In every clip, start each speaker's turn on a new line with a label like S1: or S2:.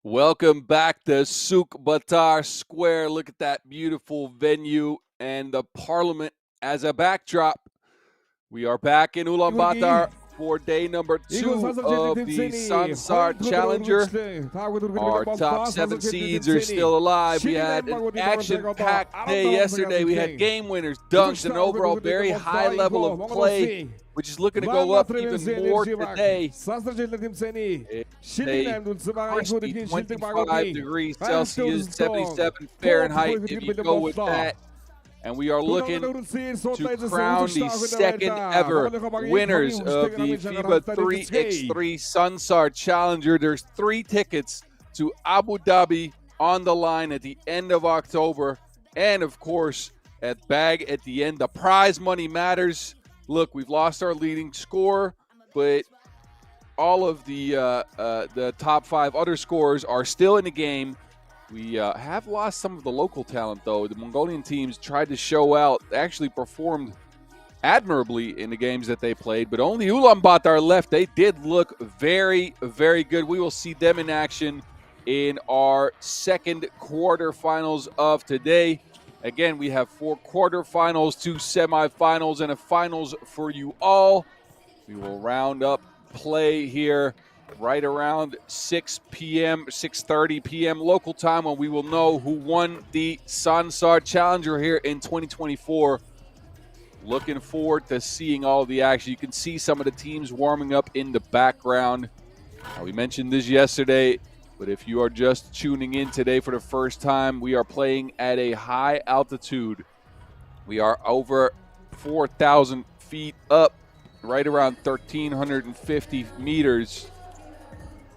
S1: Welcome back to Ulaanbaatar Square. Look at that beautiful venue and the parliament as a backdrop. We are back in Ulaanbaatar for day number 2 of the Sansar Challenger. Our top 7 seeds are still alive. We had an action-packed day yesterday. We had game winners, dunks, and overall very high level of play, which is looking to go up even more today. It's a 25 degrees Celsius, 77 Fahrenheit, if you go with that. And we are looking to crown the second ever winners of the FIBA 3x3 Sansar Challenger. There's 3 tickets to Abu Dhabi on the line at the end of October. And of course, at the end, the prize money matters. Look, we've lost our leading scorer, but all of the top 5 other scorers are still in the game. We have lost some of the local talent, though. The Mongolian teams tried to show out. They actually performed admirably in the games that they played, but only Ulaanbaatar left. They did look very, very good. We will see them in action in our second quarterfinals of today. Again, we have 4 quarterfinals, 2 semifinals, and a finals for you all. We will round up play here right around 6 p.m., 6:30 p.m. local time, when we will know who won the Sansar Challenger here in 2024. Looking forward to seeing all the action. You can see some of the teams warming up in the background. We mentioned this yesterday, but if you are just tuning in today for the first time, we are playing at a high altitude. We are over 4,000 feet up, right around 1,350 meters.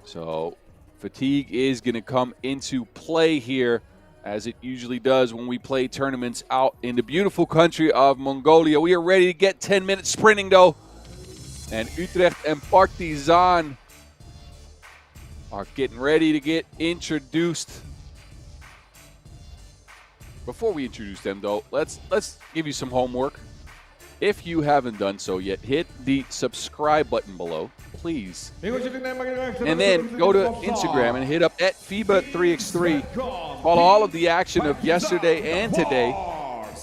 S1: So fatigue is going to come into play here, as it usually does when we play tournaments out in the beautiful country of Mongolia. We are ready to get 10-minute sprinting, though. And Utrecht and Partizan are getting ready to get introduced. Before we introduce them, though, let's give you some homework. If you haven't done so yet, hit the subscribe button below, please. And then go to Instagram and hit up at FIBA 3x3. Follow all of the action of yesterday and today,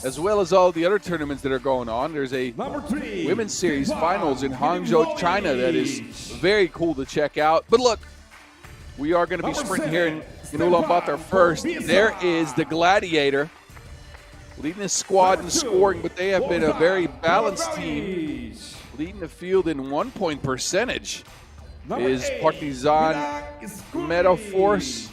S1: as well as all the other tournaments that are going on. There's a Women's Series Finals in Hangzhou, China that is very cool to check out. But look, we are going to be sprinting here in Ulaanbaatar first. There is the Gladiator, leading the squad in scoring, but they have been a very balanced team. Leading the field in 1-point percentage is Partizan Metaforce.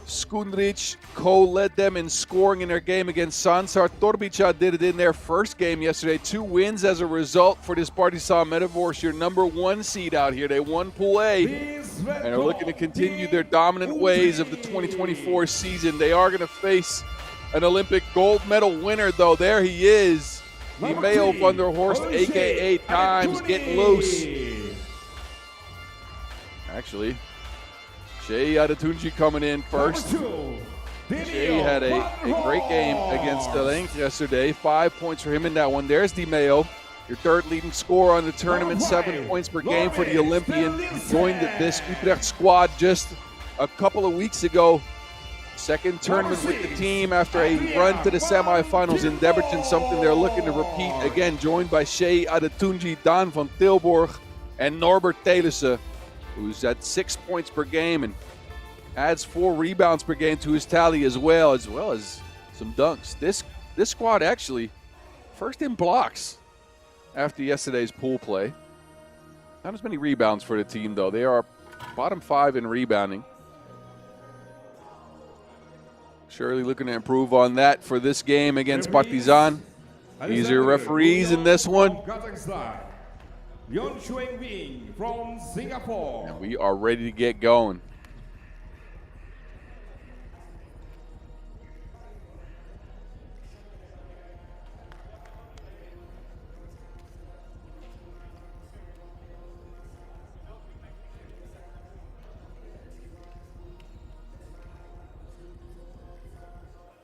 S1: Skundrich co-led them in scoring in their game against Sansar. Torbica did it in their first game yesterday. 2 wins as a result for this Partizan Metaforce, your number 1 seed out here. They won Pool A and are looking to continue their dominant ways of the 2024 season. They are going to face an Olympic gold medal winner, though. There he is. Mayo van der Horst, a.k.a. Times, getting loose. Actually, Shea Adetunji coming in first. Shea had a great game against the Length yesterday. 5 points for him in that one. There's Di Mayo, your 3rd leading scorer on the tournament. 7 points per game for the Olympian. He joined this Utrecht squad just a couple of weeks ago. Second tournament with the team after a run to the semifinals in Debrecen, something they're looking to repeat. Again, joined by Shea Adetunji, Daan van Tilburg, and Norbert Telissen, who's at 6 points per game and adds 4 rebounds per game to his tally as well as some dunks. This squad actually first in blocks after yesterday's pool play. Not as many rebounds for the team, though. They are bottom 5 in rebounding. Surely looking to improve on that for this game against Partizan. These are referees in this one. And we are ready to get going.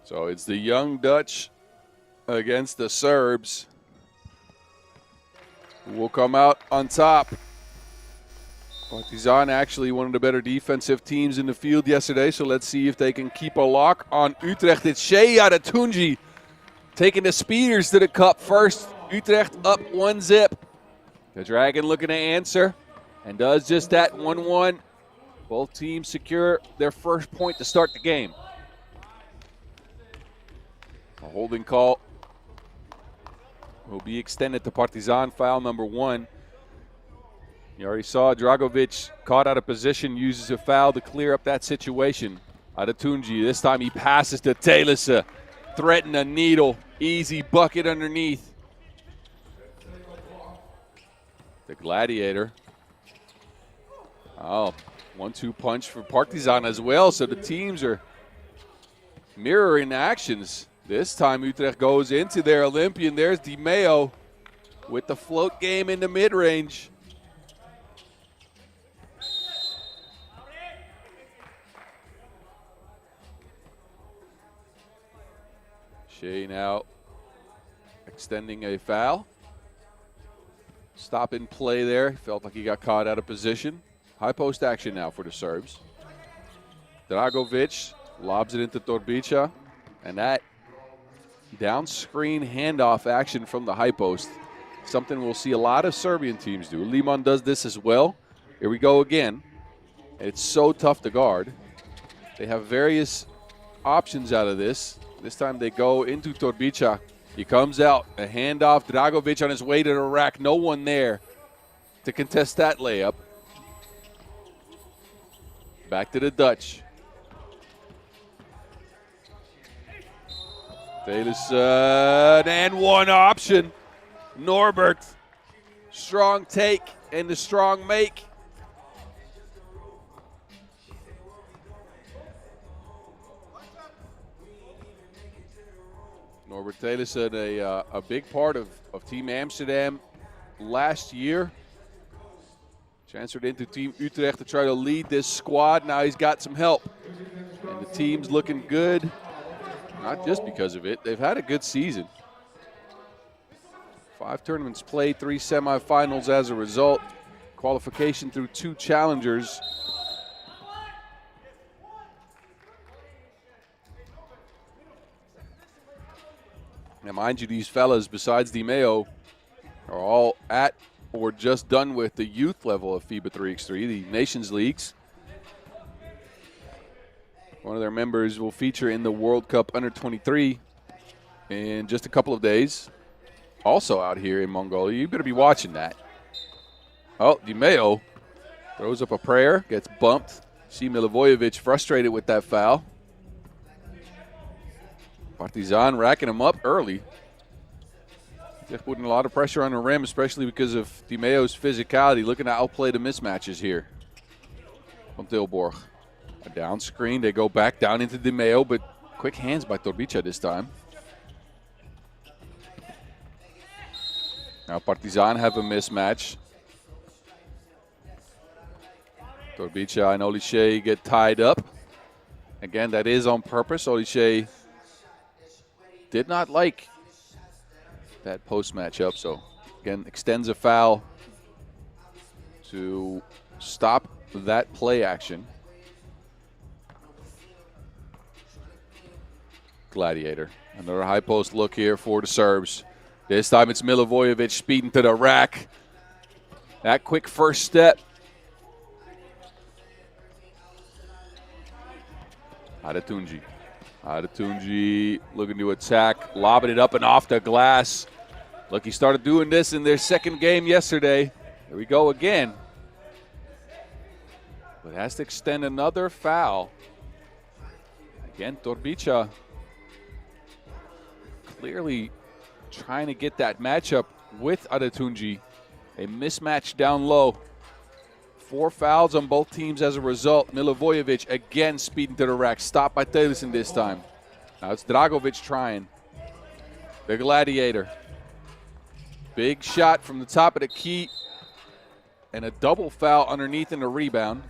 S1: So it's the young Dutch against the Serbs, who will come out on top. Partizan actually one of the better defensive teams in the field yesterday, so let's see if they can keep a lock on Utrecht. It's Shea Adetunji taking the Speeders to the cup first. Utrecht up 1-0. The Dragon looking to answer and does just that, 1-1. Both teams secure their first point to start the game. A holding call will be extended to Partizan, foul number 1. You already saw Dragovic caught out of position, uses a foul to clear up that situation. Adetunji, this time he passes to Telissen. Threaten a needle, easy bucket underneath. The Gladiator. Oh, 1-2 punch for Partizan as well, so the teams are mirroring actions. This time Utrecht goes into their Olympian. There's Di Maio with the float game in the mid-range. Shea now extending a foul. Stop in play there. Felt like he got caught out of position. High post action now for the Serbs. Dragovic lobs it into Torbica. And that down screen handoff action from the high post. Something we'll see a lot of Serbian teams do. Liman does this as well. Here we go again. It's so tough to guard. They have various options out of this. This time they go into Torbica. He comes out, a handoff. Dragovic on his way to the rack. No one there to contest that layup. Back to the Dutch. Telissen, and one option. Norbert, strong take and the strong make. Norbert Telissen, a big part of Team Amsterdam last year. Transferred into Team Utrecht to try to lead this squad. Now he's got some help. And the team's looking good. Not just because of it. They've had a good season. 5 tournaments played, 3 semifinals as a result. Qualification through 2 challengers. Now, mind you, these fellas, besides Di Maio, are all at or just done with the youth level of FIBA 3x3, the Nations Leagues. One of their members will feature in the World Cup Under-23 in just a couple of days. Also out here in Mongolia. You better be watching that. Oh, Di Maio throws up a prayer, gets bumped. See Milivojevic frustrated with that foul. Partizan racking him up early. Just putting a lot of pressure on the rim, especially because of Di Maio's physicality. Looking to outplay the mismatches here from Tilburg. A down screen. They go back down into Di Maio, but quick hands by Torbica this time. Now Partizan have a mismatch. Torbica and Olise get tied up. Again, that is on purpose. Olise did not like that post matchup, so again extends a foul to stop that play action. Gladiator, another high post look here for the Serbs. This time it's Milivojevic speeding to the rack. That quick first step. Adetunji. Adetunji looking to attack, lobbing it up and off the glass. Look, he started doing this in their second game yesterday. Here we go again. But has to extend another foul. Again, Torbica clearly trying to get that matchup with Adetunji. A mismatch down low. 4 fouls on both teams as a result. Milivojevic again speeding to the rack. Stopped by Telissen this time. Now it's Dragovic trying. The Gladiator. Big shot from the top of the key. And a double foul underneath in the rebound.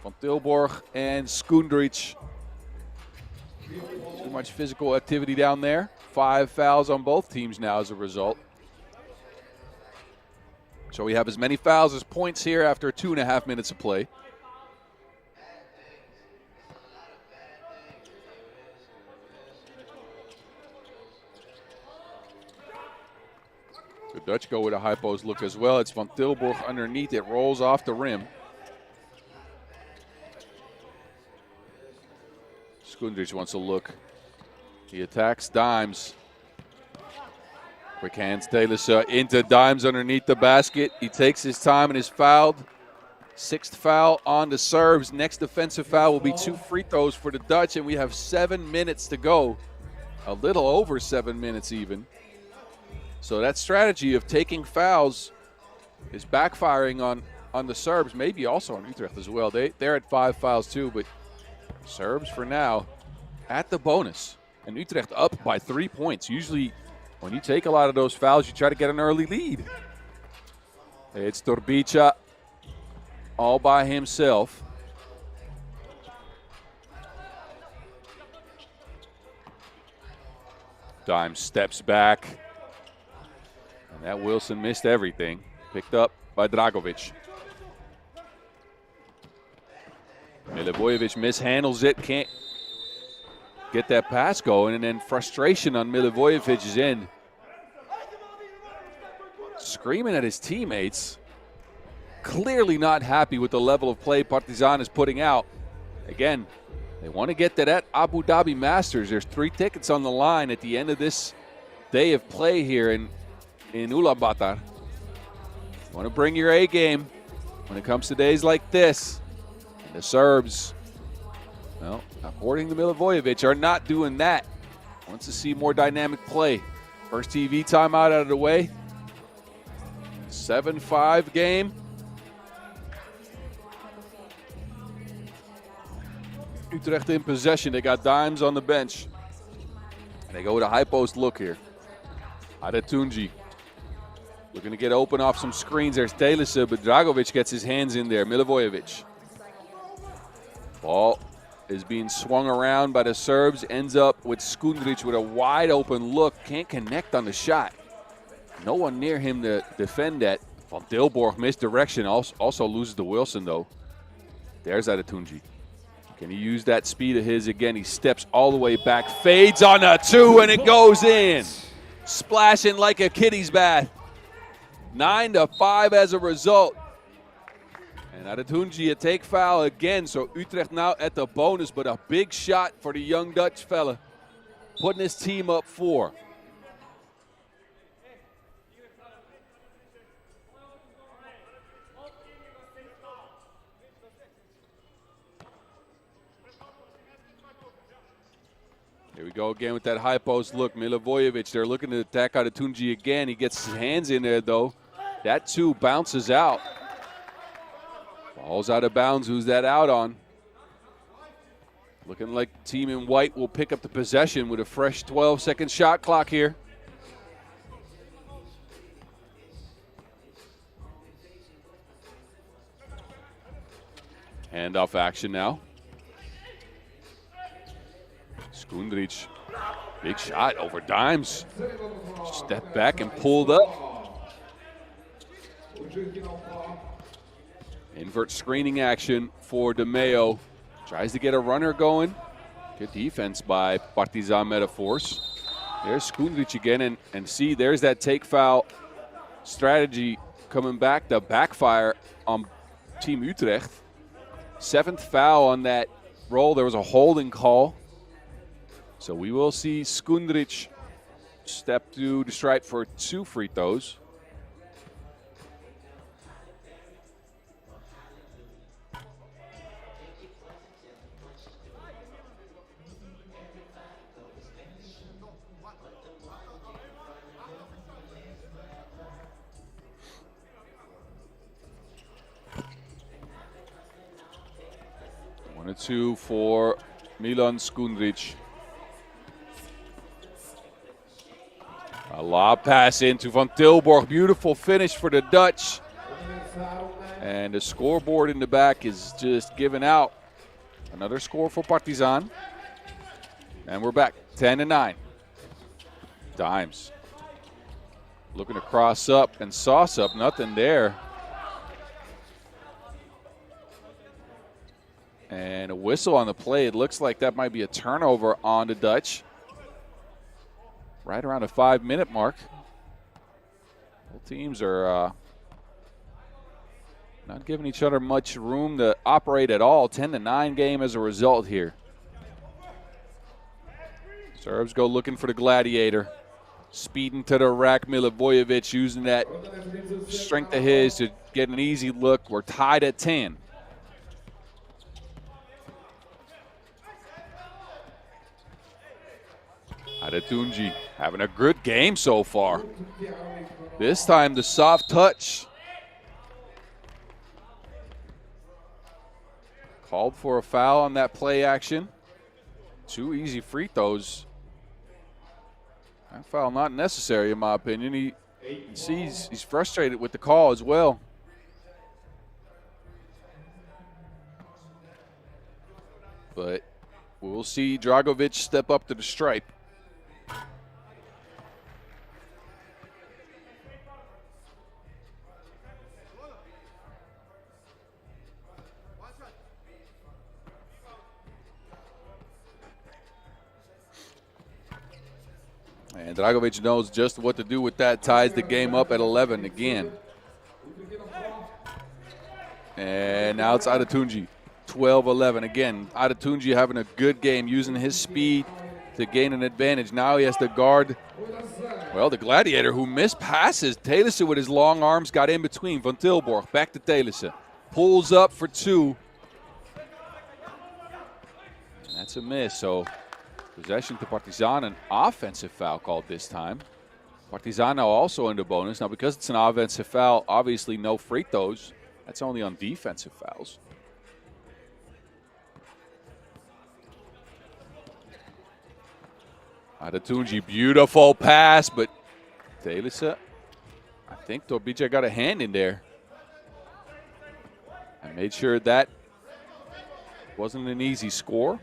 S1: Van Tilburg and Skundrich. Too much physical activity down there. 5 fouls on both teams now as a result. So we have as many fouls as points here after 2.5 minutes of play. The Dutch go with a high post look as well. It's Van Tilburg underneath. It rolls off the rim. Skundrich wants a look. He attacks Dimes. Quick hands, Telissen into Dimes underneath the basket. He takes his time and is fouled. 6th foul on the Serbs. Next defensive foul will be 2 free throws for the Dutch, and we have 7 minutes to go. A little over 7 minutes even. So that strategy of taking fouls is backfiring on the Serbs, maybe also on Utrecht as well. They're at 5 fouls too, but Serbs for now at the bonus. And Utrecht up by 3 points. Usually when you take a lot of those fouls, you try to get an early lead. It's Torbica all by himself. Dimes steps back. And that Wilson missed everything. Picked up by Dragovic. Milivojevic mishandles it. Can't get that pass going. And then frustration on Milivojevic's end. Screaming at his teammates. Clearly not happy with the level of play Partizan is putting out. Again, they want to get to that Abu Dhabi Masters. There's 3 tickets on the line at the end of this day of play here in Ulaanbaatar. You want to bring your A game when it comes to days like this. And the Serbs, well, according to Milivojevic, are not doing that. Wants to see more dynamic play. First TV timeout out of the way. 7-5 game. Utrecht in possession. They got Dimes on the bench. And they go with a high post look here. Adetunji looking to get open off some screens. There's Telissen, but Dragovic gets his hands in there. Milivojevic. Ball is being swung around by the Serbs. Ends up with Skundrich with a wide open look. Can't connect on the shot. No one near him to defend that. Van Tilburg misdirection. Also loses to Wilson, though. There's Adetunji. Can he use that speed of his again? He steps all the way back. Fades on a 2, and it goes in. Splashing like a kiddie's bath. 9-5 as a result. And Adetunji a take foul again. So Utrecht now at the bonus, but a big shot for the young Dutch fella. Putting his team up 4. Here we go again with that high post look. Milivojevic, they're looking to attack Adetunji again. He gets his hands in there, though. That 2 bounces out. Ball's out of bounds. Who's that out on? Looking like the team in white will pick up the possession with a fresh 12-second shot clock here. Handoff action now. Skundrich, big shot over Dimes. Step back and pulled up. Invert screening action for De Meo. Tries to get a runner going. Good defense by Partizan Metaphors. There's Skundrich again, and see, there's that take foul strategy coming back to backfire on Team Utrecht. 7th foul on that roll. There was a holding call. So we will see Skundrich step to the stripe for 2 free throws. One and 2 for Milan Skundrich. A lob pass into Van Tilburg. Beautiful finish for the Dutch. And the scoreboard in the back is just giving out. Another score for Partizan. And we're back, 10-9. Dimes. Looking to cross up and sauce up, nothing there. And a whistle on the play. It looks like that might be a turnover on the Dutch. Right around the 5-minute mark. Both teams are not giving each other much room to operate at all. 10-9 game as a result here. Serbs go looking for the gladiator. Speeding to the rack, Milivojevic using that strength of his to get an easy look. We're tied at 10. Adetunji having a good game so far. This time the soft touch. Called for a foul on that play action. 2 easy free throws. That foul not necessary in my opinion. He sees he's frustrated with the call as well. But we'll see Dragovic step up to the stripe. And Dragovic knows just what to do with that. Ties the game up at 11 again. And now it's Adetunji. 12-11 again. Adetunji having a good game, using his speed to gain an advantage. Now he has to guard, well, the gladiator who missed passes. Telissen with his long arms got in between. Van Tilburg back to Telissen. Pulls up for 2. And that's a miss. So possession to Partizan, an offensive foul called this time. Partizan now also in the bonus. Now because it's an offensive foul, obviously no free throws. That's only on defensive fouls. Adetunji, beautiful pass, but Telissen, I think Torbica got a hand in there. I made sure that wasn't an easy score.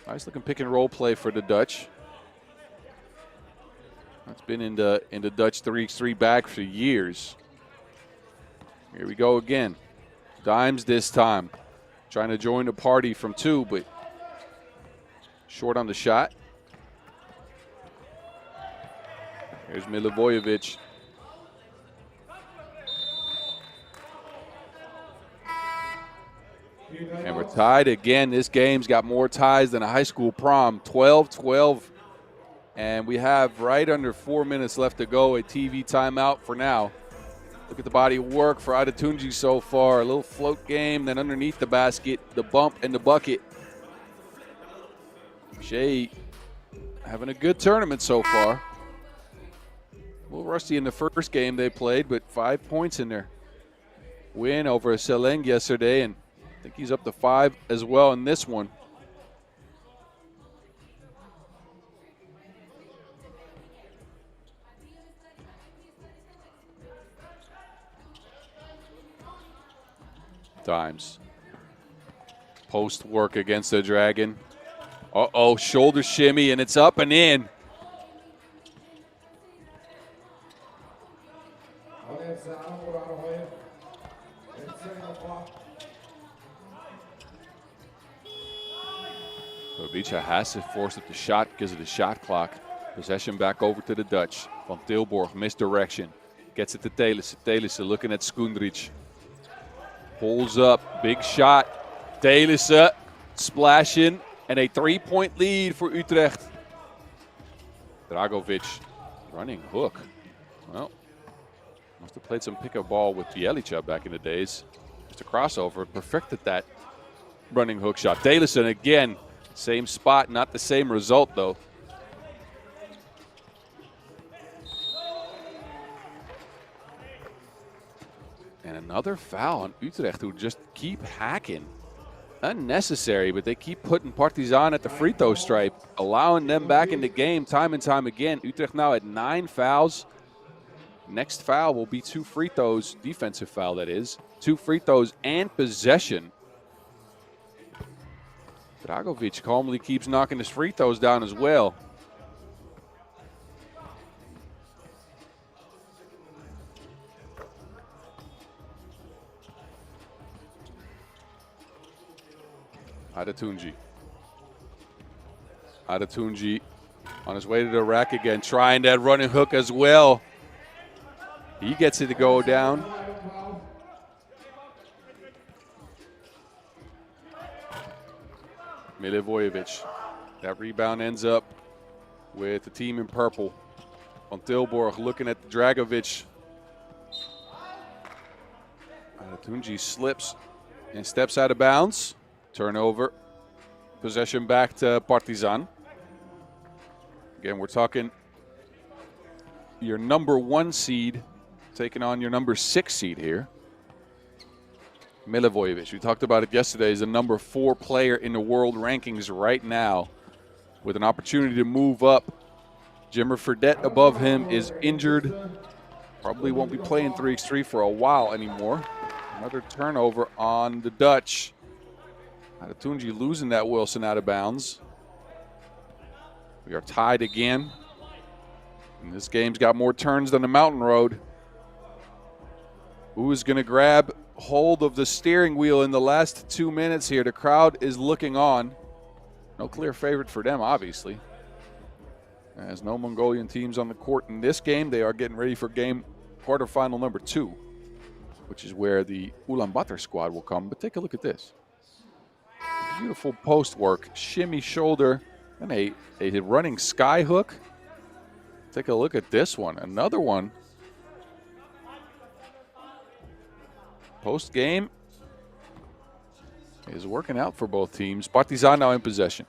S1: Nice looking pick and roll play for the Dutch. That's been in the Dutch 3x3 bag for years. Here we go again. Dimes this time. Trying to join the party from 2, but short on the shot. Here's Milivojevic. And we're tied again. This game's got more ties than a high school prom. 12-12. And we have right under 4 minutes left to go. A TV timeout for now. Look at the body of work for Adetunji so far. A little float game, then underneath the basket, the bump and the bucket. Shea having a good tournament so far. A little rusty in the first game they played, but 5 points in their win over Seleng yesterday, and I think he's up to 5 as well in this one. Times. Post work against the Dragon. Uh-oh, shoulder shimmy, and it's up and in. Torbica has to force up the shot because of the shot clock. Possession back over to the Dutch. Van Tilburg, misdirection. Gets it to Telissen. Telissen looking at Skundrich. Pulls up, big shot. Telissen splashing, and a 3-point lead for Utrecht. Dragovic running hook. Well, must have played some pickup ball with Bjelica back in the days. Just a crossover, perfected that running hook shot. Telissen again, same spot, not the same result though. And another foul on Utrecht, who just keep hacking. Unnecessary, but they keep putting Partizan at the free throw stripe, allowing them back in the game time and time again. Utrecht now at 9 fouls. Next foul will be 2 free throws, defensive foul that is. 2 free throws and possession. Dragovic calmly keeps knocking his free throws down as well. Adatunji. Adatunji on his way to the rack again, trying that running hook as well. He gets it to go down. Milivojevic. That rebound ends up with the team in purple. Van Tilburg looking at Dragovic. Adatunji slips and steps out of bounds. Turnover. Possession back to Partizan. Again, we're talking your number 1 seed taking on your number 6 seed here. Milivojevic, we talked about it yesterday, is the number 4 player in the world rankings right now with an opportunity to move up. Jimmer Fredette above him is injured. Probably won't be playing 3x3 for a while anymore. Another turnover on the Dutch. Adatunji losing that Wilson out of bounds. We are tied again. And this game's got more turns than the mountain road. Who is going to grab hold of the steering wheel in the last 2 minutes here? The crowd is looking on. No clear favorite for them, obviously. As no Mongolian teams on the court in this game, they are getting ready for game quarterfinal number 2, which is where the Ulaanbaatar squad will come. But take a look at this. Beautiful post work, shimmy shoulder, and a running sky hook. Take a look at this one. Another one. Post game is working out for both teams. Partizan now in possession.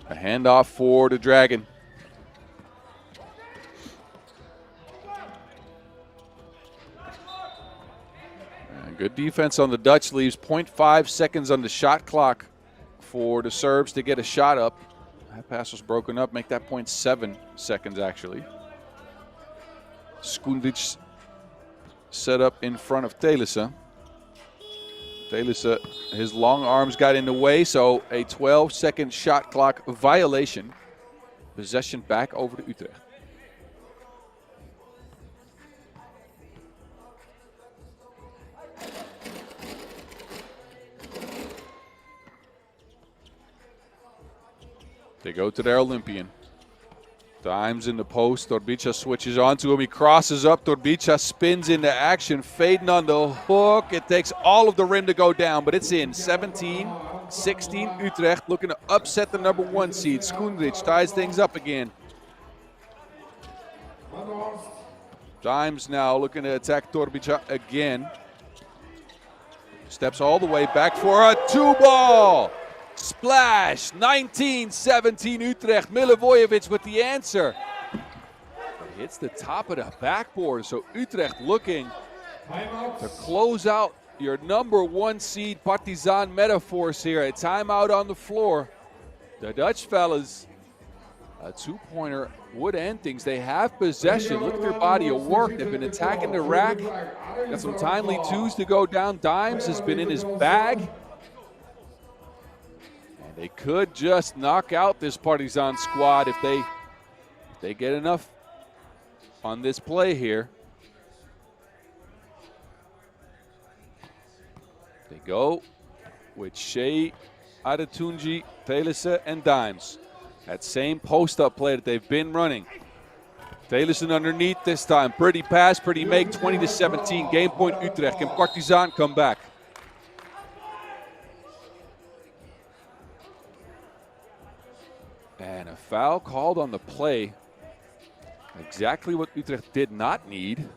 S1: A handoff for the Dragon. And good defense on the Dutch, leaves 0.5 seconds on the shot clock for the Serbs to get a shot up. That pass was broken up, make that 0.7 seconds actually. Skundic set up in front of Telissen. Telissen, his long arms got in the way, so a 12-second shot clock violation. Possession back over to Utrecht. They go to their Olympian. Dimes in the post. Torbica switches onto him. He crosses up. Torbica spins into action. Fading on the hook. It takes all of the rim to go down, but it's in. 17-16. Utrecht looking to upset the number 1 seed. Skundrich ties things up again. Dimes now looking to attack Torbica again. Steps all the way back for a 2-ball. Splash, 19-17 Utrecht. Milivojevic with the answer. It hits the top of the backboard, so Utrecht looking to close out your number 1 seed Partizan metaphors here. A timeout on the floor. The Dutch fellas, a 2-pointer would end things. They have possession. Look at their body of work. They've been attacking the rack. Got some timely 2s to go down. Dimes has been in his bag. They could just knock out this Partizan squad if they get enough on this play here. They go with Shea, Adatunji, Telissen, and Dimes. That same post-up play that they've been running. Telissen underneath this time. Pretty pass, pretty make, 20-17. Game point Utrecht. Can Partizan come back? And a foul called on the play. Exactly what Utrecht did not need.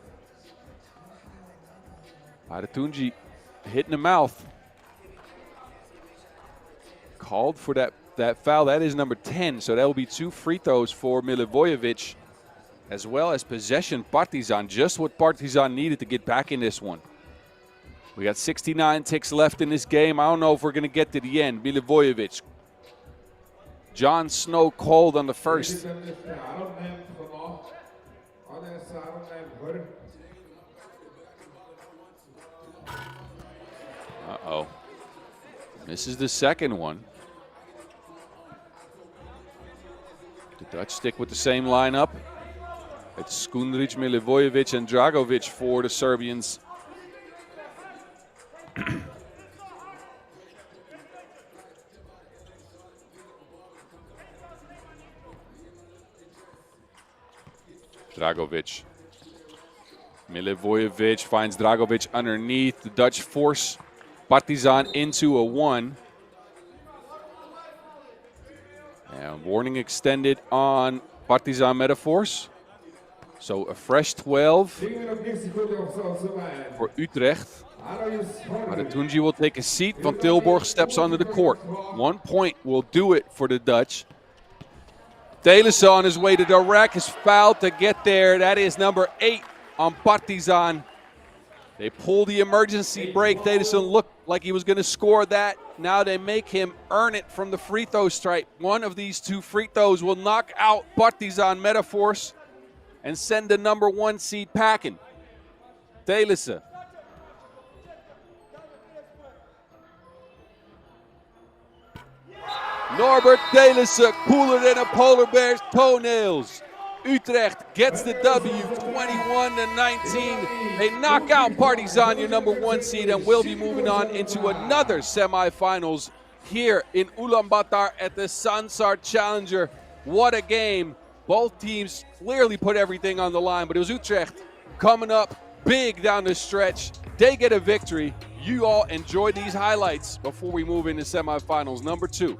S1: Adatunji hit in the mouth. Called for that foul. That is number 10. So that will be 2 free throws for Milivojevic, as well as possession Partizan. Just what Partizan needed to get back in this one. We got 69 ticks left in this game. I don't know if we're going to get to the end. Milivojevic. John Snow called on the first. Uh-oh. This is the second one. The Dutch stick with the same lineup. It's Skundrich, Milivojevic, and Dragovic for the Serbians. Dragovic. Milivojevic finds Dragovic underneath. The Dutch force Partizan into a 1. And warning extended on Partizan Metaforce. So a fresh 12 for Utrecht. Maratunji will take a seat. Van Tilborg steps onto the court. 1 point will do it for the Dutch. Telissen on his way to the rack is fouled to get there. That is number 8 on Partizan. They pull the emergency break. Telissen looked like he was going to score that. Now they make him earn it from the free throw stripe. One of these 2 free throws will knock out Partizan Metaforce and send the number 1 seed packing. Telissen. Norbert Telissen, cooler than a polar bear's toenails. Utrecht gets the W, 21-19. They knock out Partizan, your number 1 seed, and will be moving on into another semifinals here in Ulaanbaatar at the Sansar Challenger. What a game. Both teams clearly put everything on the line, but it was Utrecht coming up big down the stretch. They get a victory. You all enjoy these highlights before we move into semifinals number 2.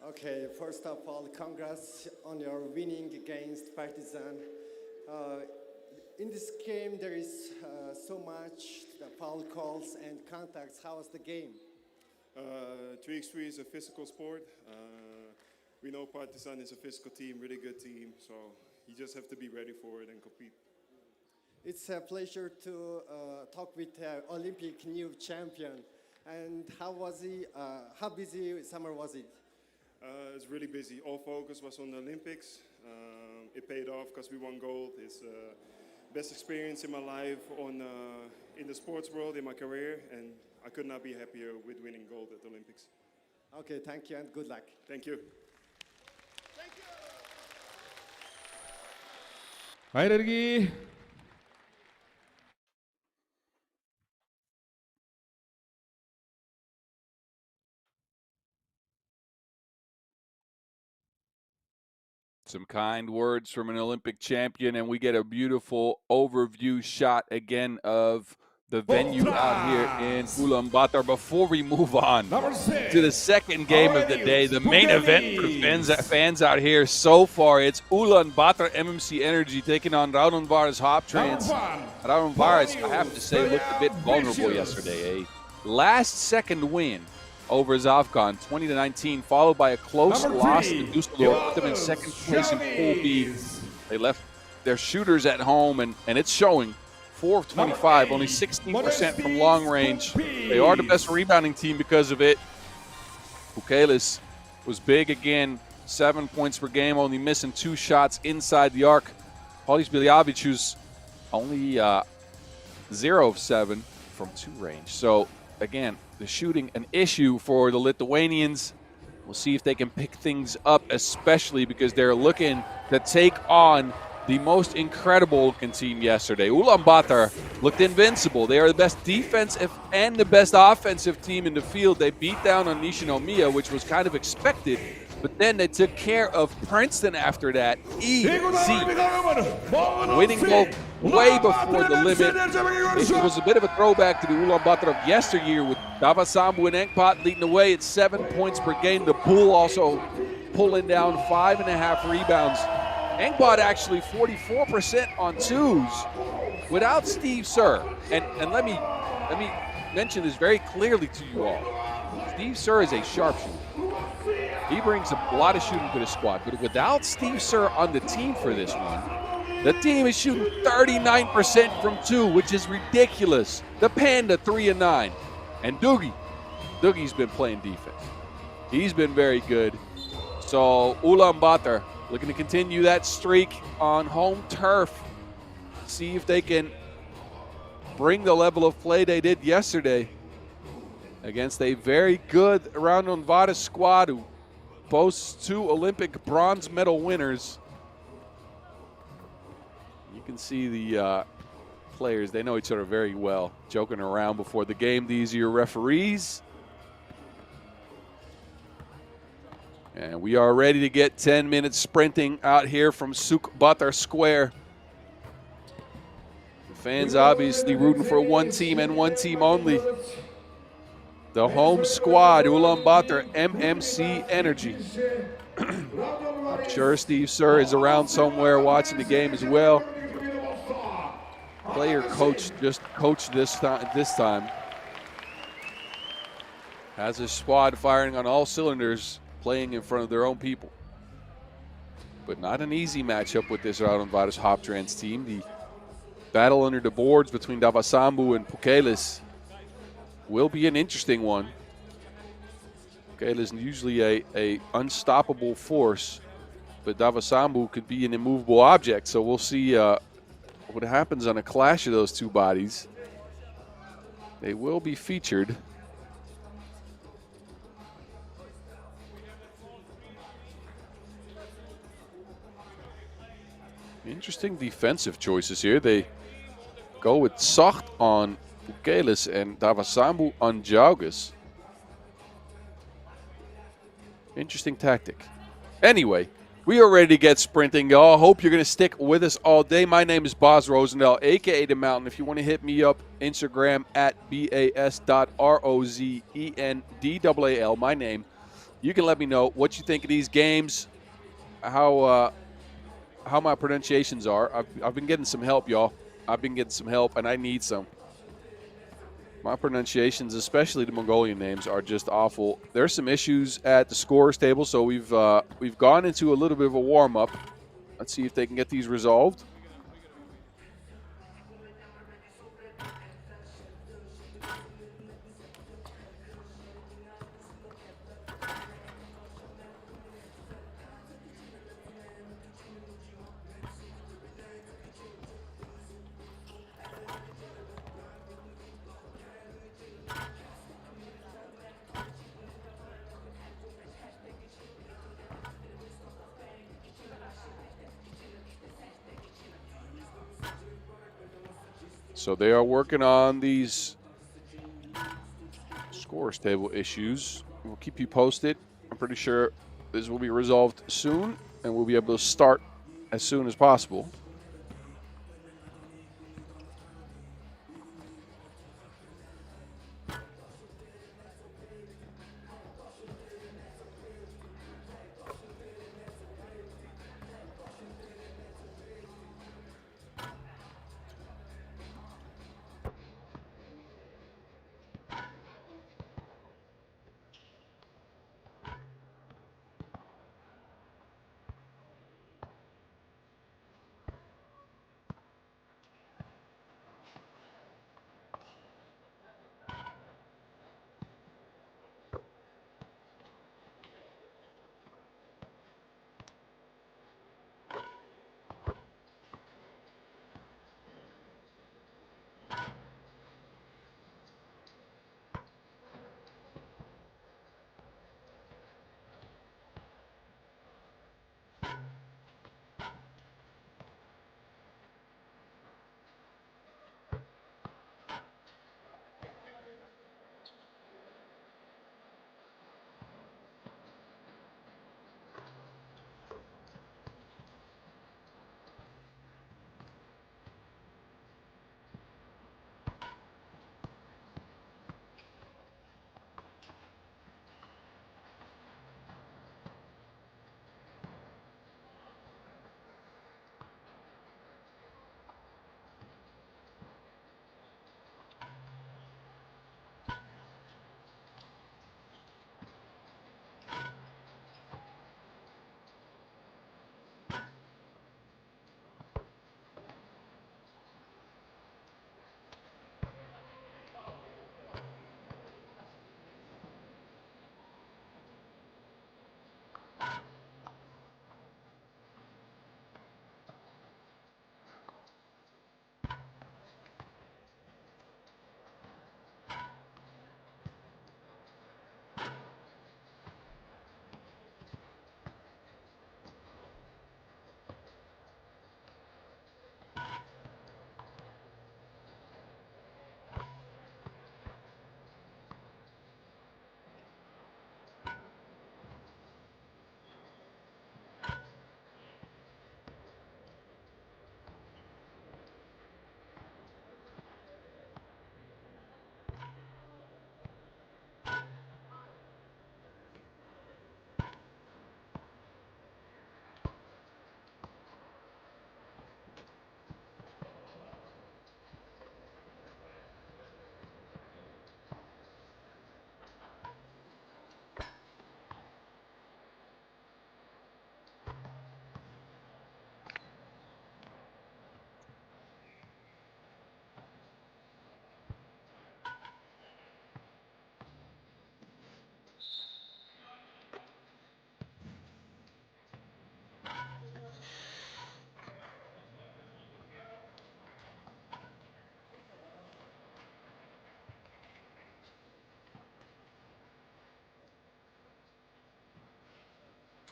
S2: Okay, first of all, congrats on your winning against Partizan. In this game, there is so much foul calls and contacts. How was the game?
S3: 3x3 is a physical sport. We know Partizan is a physical team, really good team, so you just have to be ready for it and compete.
S2: It's a pleasure to talk with Olympic new champion. And how was he? How busy summer was it?
S3: It's really busy. All focus was on the Olympics. It paid off because we won gold. It's the best experience in my life in the sports world, in my career, and I could not be happier with winning gold at the Olympics.
S2: Okay, thank you and good luck.
S3: Thank you.
S4: Thank you. Hai lagi.
S1: Some kind words from an Olympic champion, and we get a beautiful overview shot again of the venue out here in Ulaanbaatar. Before we move on to the second game of the day, the main event for fans out here so far, it's Ulaanbaatar MMC Energy taking on Raudondvaris Hoptrans. Raudondvaris, I have to say, looked a bit vulnerable yesterday. A last-second win over Zavkan, 20-19, followed by a close loss to Dusseldorf, put them in second place in Pool B. They left their shooters at home, and it's showing. 4 of 25, only 16% from long range. They are the best rebounding team because of it. Bukelis was big again, 7 points per game, only missing 2 shots inside the arc. Pauli who's only 0 of 7 from 2 range. So, again, the shooting an issue for the Lithuanians. We'll see if they can pick things up, especially because they're looking to take on the most incredible looking team yesterday. Ulaanbaatar looked invincible. They are the best defensive and the best offensive team in the field. They beat down on Nishinomiya, which was kind of expected But then they took care of Princeton after that. Easy. Winning both way before the limit. It was a bit of a throwback to the Ulaanbaatar of yesteryear with Davasambu and Engpot leading the way at 7 points per game. The Bull also pulling down 5.5 rebounds. Engpot actually 44% on twos without Steve Sir. And let me mention this very clearly to you all. Steve Sir is a sharpshooter. He brings a lot of shooting to the squad, but without Steve Sir on the team for this one, the team is shooting 39% from two, which is ridiculous. The Panda 3 and 9. And Doogie's been playing defense. He's been very good. So Ulaanbaatar looking to continue that streak on home turf. See if they can bring the level of play they did yesterday against a very good Raudondvaris squad who boasts 2 Olympic bronze medal winners. You can see the players, they know each other very well, joking around before the game. These are your referees. And we are ready to get 10 minutes sprinting out here from Ulaanbaatar Square. The fans obviously rooting for one team and one team only. The home squad, Ulaanbaatar MMC Energy. I'm sure Steve Sir is around somewhere watching the game as well. Player coach just coached this time. Has his squad firing on all cylinders, playing in front of their own people. But not an easy matchup with this Raudondvaris Hoptrans team. The battle under the boards between Davasambu and Pukelis will be an interesting one. Pukelis is usually a unstoppable force, but Davasambu could be an immovable object. So we'll see what happens on a clash of those two bodies. They will be featured. Interesting defensive choices here. They go with Zacht on Pukelis and Davasambu on Jaugas. Interesting tactic. Anyway, we are ready to get sprinting, y'all. Hope you're going to stick with us all day. My name is Boz Rosendale, a.k.a. The Mountain. If you want to hit me up, Instagram at bas.rozendaal, my name. You can let me know what you think of these games, how my pronunciations are. I've been getting some help, y'all. I've been getting some help, and I need some. My pronunciations, especially the Mongolian names, are just awful. There's some issues at the scorers table, so we've gone into a little bit of a warm-up. Let's see if they can get these resolved. So they are working on these scores table issues. We'll keep you posted. I'm pretty sure this will be resolved soon, and we'll be able to start as soon as possible.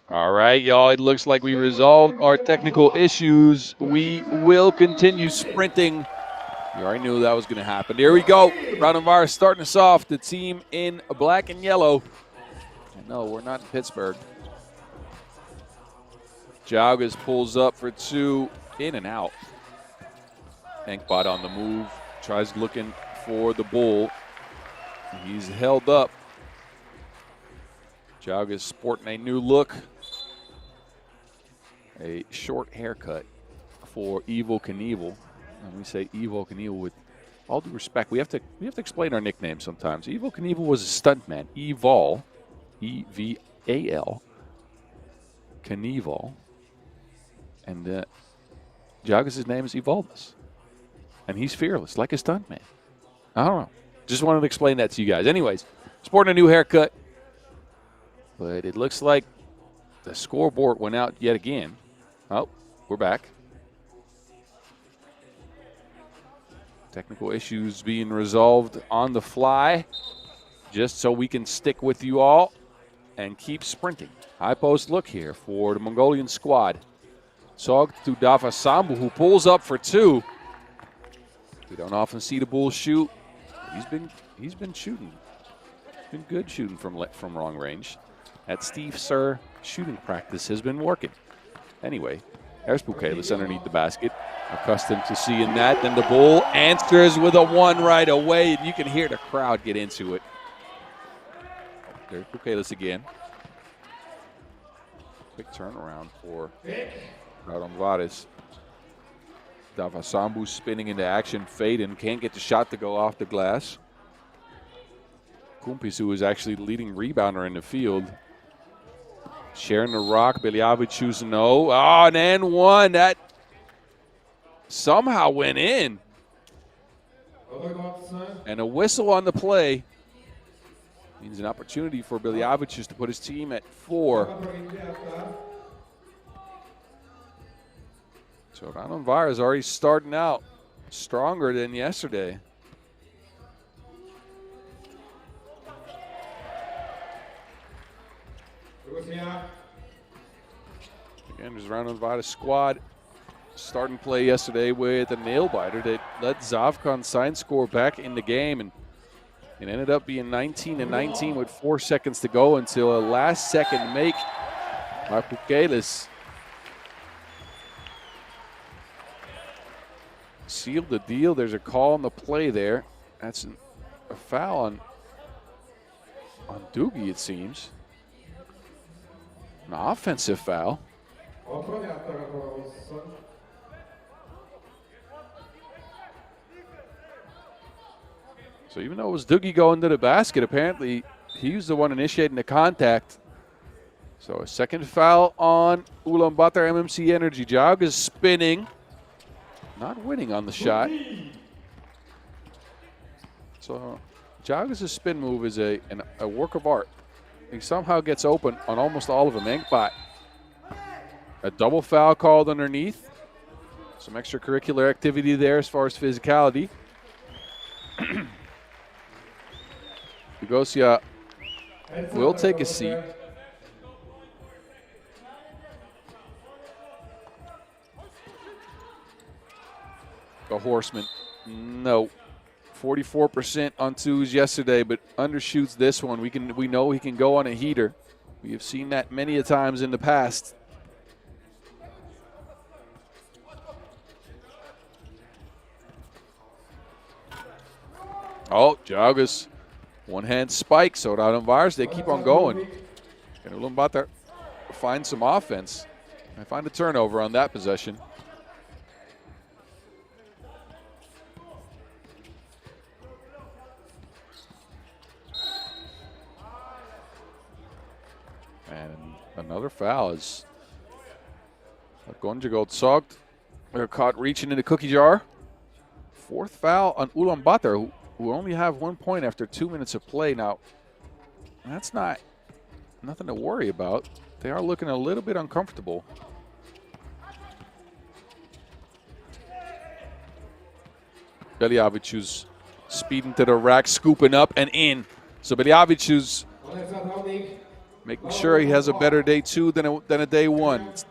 S1: All right, y'all. It looks like we resolved our technical issues. We will continue sprinting. You already knew that was going to happen. Here we go. Raudondvaris starting us off. The team in black and yellow. And no, we're not in Pittsburgh. Jaugas pulls up for two, in and out. Enkbot on the move. Tries looking for the bull. He's held up. Jaugas sporting a new look. A short haircut for Evel Knievel. And we say Evel Knievel with all due respect. We have to explain our nicknames sometimes. Evel Knievel was a stuntman. Eval, E-V-A-L, Knievel. And Jaugas' name is Evaldas. And he's fearless, like a stuntman. I don't know. Just wanted to explain that to you guys. Anyways, sporting a new haircut. But it looks like the scoreboard went out yet again. Oh, we're back. Technical issues being resolved on the fly, just so we can stick with you all and keep sprinting. High post look here for the Mongolian squad. Sog to Davasambu, who pulls up for two. We don't often see the bull shoot. He's been shooting. Been good shooting from long range. That Steve Sir shooting practice has been working. Anyway, there's Bukelis underneath the basket. Accustomed to seeing that. Then the bull answers with a one right away. And you can hear the crowd get into it. There's Bukelis again. Quick turnaround for Raudondvaris. Davasambu spinning into action. Faden can't get the shot to go off the glass. Kumpis, who is actually the leading rebounder in the field. Sharing the rock. Beljavic choosing no. Oh, and one. That somehow went in. And a whistle on the play means an opportunity for Beljavic to put his team at 4. So Raudondvaris is already starting out stronger than yesterday. Again, there's Raudondvaris squad starting play yesterday with a nail biter that let Zavkan sign score back in the game, and it ended up being 19-19 with 4 seconds to go until a last second make by Bukelis sealed the deal. There's a call on the play there. That's a foul on Doogie, it seems. An offensive foul. So even though it was Doogie going to the basket, apparently he was the one initiating the contact. So a second foul on Ulaanbaatar MMC Energy. Jaugas is spinning. Not winning on the shot. So Jaugas' spin move is a work of art. He somehow gets open on almost all of them. Enkbot. A double foul called underneath. Some extracurricular activity there as far as physicality. Bugosia will take a seat. A Horseman, no. 44% on twos yesterday, but undershoots this one. We know he can go on a heater. We have seen that many a times in the past. Oh, Jaugas, one-hand spike. So Raudondvaris, they keep on going. And Ulaanbaatar find some offense. I find a turnover on that possession. And another foul is Gonjagold sogged. They're caught reaching in the cookie jar. Fourth foul on Ulaanbaatar, who only have 1 point after 2 minutes of play. Now, that's nothing to worry about. They are looking a little bit uncomfortable. Beljavic speeding to the rack, scooping up and in. So Beljavic making sure he has a better day 2 than a day 1. It's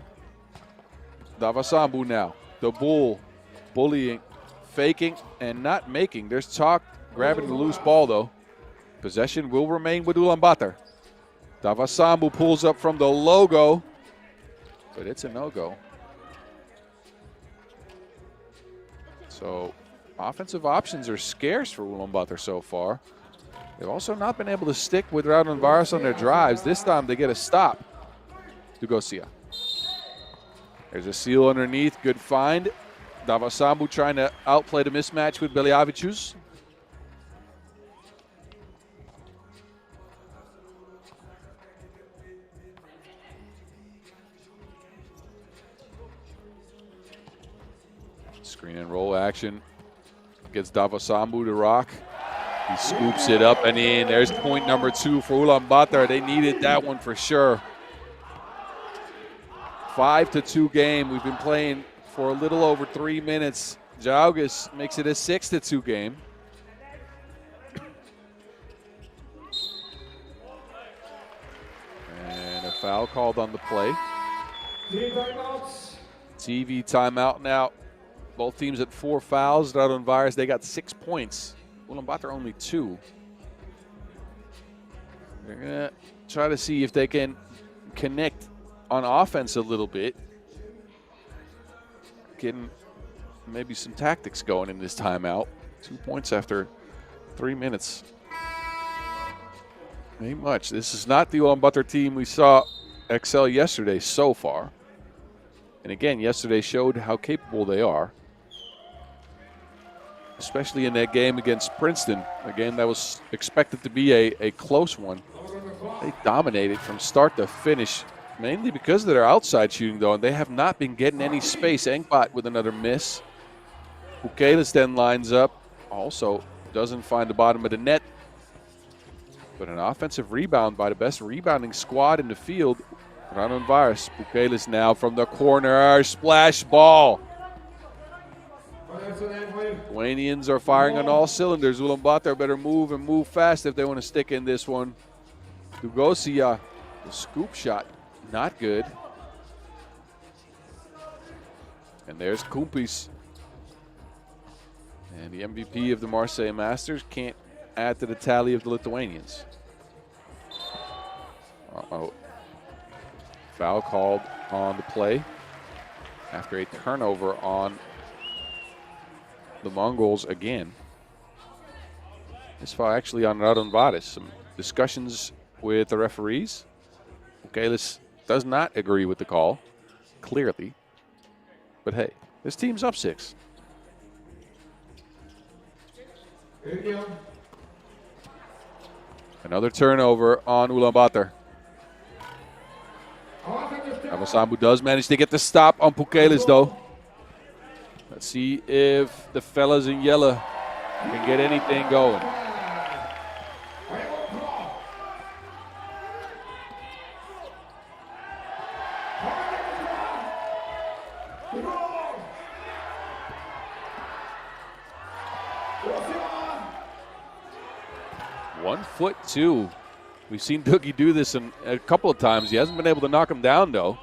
S1: Davasambu now, the bull, bullying, faking, and not making. There's talk grabbing the loose ball, though. Possession will remain with Ulaanbaatar. Davasambu pulls up from the logo, but it's a no-go. So offensive options are scarce for Ulaanbaatar so far. They've also not been able to stick with Raudondvaris on their drives. This time they get a stop. Dugosia. There's a seal underneath. Good find. Davasambu trying to outplay the mismatch with Beliavicius. Screen and roll action. Gets Davasambu to rock. He scoops it up and in. There's point number 2 for Ulaanbaatar. They needed that one for sure. 5-2 game. We've been playing for a little over 3 minutes. Jaugas makes it a 6-2 game. And a foul called on the play. TV timeout now. Both teams at 4 fouls. Raudondvaris, they got 6 points. Ulaanbaatar only 2. They're going to try to see if they can connect on offense a little bit. Getting maybe some tactics going in this timeout. 2 points after 3 minutes. Ain't much. This is not the Ulaanbaatar team we saw excel yesterday so far. And again, yesterday showed how capable they are. Especially in that game against Princeton, a game that was expected to be a close one. They dominated from start to finish, mainly because of their outside shooting, though, and they have not been getting any space. Engpat with another miss. Bukelis then lines up, also doesn't find the bottom of the net. But an offensive rebound by the best rebounding squad in the field. Raudondvaris. Bukelis now from the corner, splash ball. Lithuanians are firing on all cylinders. Ulaanbaatar better move and move fast if they want to stick in this one. Dugosia, the scoop shot, not good. And there's Kumpis. And the MVP of the Marseille Masters can't add to the tally of the Lithuanians. Uh-oh. Foul called on the play after a turnover on the Mongols again. This foul actually on Raudondvaris. Some discussions with the referees. Bukelis does not agree with the call, clearly. But hey, this team's up 6. Another turnover on Ulaanbaatar. Davasambu does manage to get the stop on Bukelis, though. Let's see if the fellas in yellow can get anything going. .1'2". We've seen Doogie do this a couple of times. He hasn't been able to knock him down, though.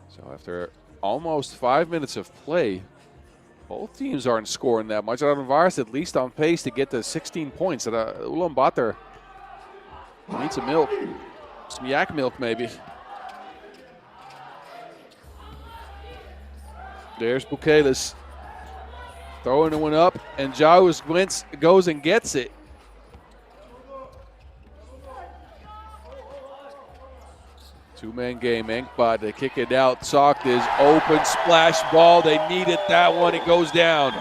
S1: So after almost 5 minutes of play, both teams aren't scoring that much. Raudondvaris at least on pace to get to 16 points. Ulaanbaatar needs some milk, some yak milk maybe. There's Bukelis throwing the one up, and Jaugas goes and gets it. Two-man game, Engpat, they kick it out. Sock is open, splash ball. They needed that one. It goes down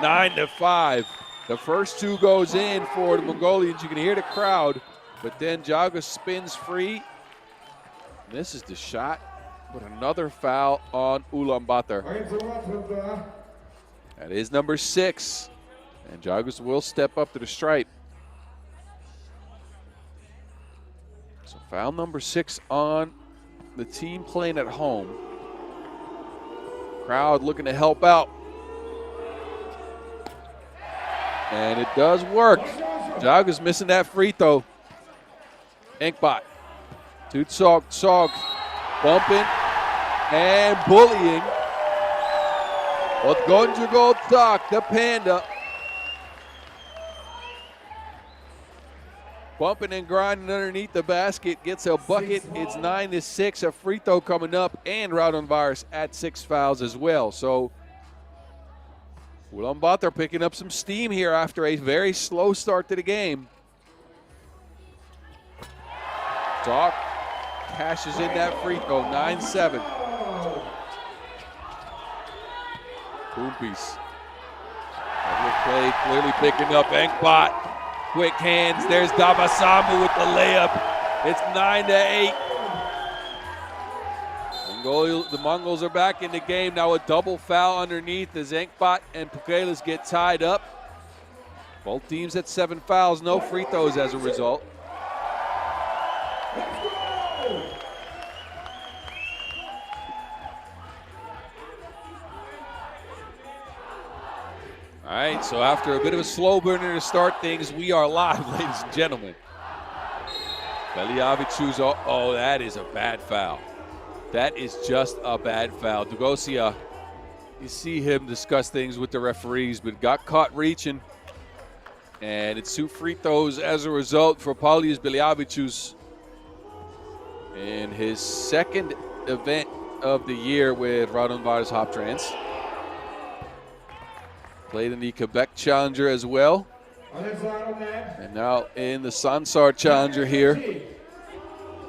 S1: 9-5. The first 2 goes in for the Mongolians. You can hear the crowd, but then Jaugas spins free. Misses the shot, but another foul on Ulaanbaatar. That is number 6, and Jaugas will step up to the stripe. So foul number 6 on the team playing at home. Crowd looking to help out. And it does work. Jaugas missing that free throw. Enkbot. To Tsog. Bumping and bullying. Odgonjugo Tok, the Panda. Bumping and grinding underneath the basket. Gets a bucket. It's 9-6. A free throw coming up. And Raudondvaris at 6 fouls as well. So Ulaanbaatar picking up some steam here after a very slow start to the game. Tok cashes in that free throw, 9-7. Boompies. Play clearly picking up. Enkbot, quick hands. There's Davasamu with the layup. It's 9-8. The Mongols are back in the game now. A double foul underneath as Enkbot and Pukelis get tied up. Both teams at 7 fouls, no free throws as a result. All right, so after a bit of a slow burner to start things, we are live, ladies and gentlemen. Beliavic's, oh, that is a bad foul. That is just a bad foul. Dugosia, you see him discuss things with the referees, but got caught reaching. And it's 2 free throws as a result for Pauli Beliavic's in his second event of the year with Raudondvaris Hoptrans. Played in the Quebec Challenger as well. And now in the Sansar Challenger here.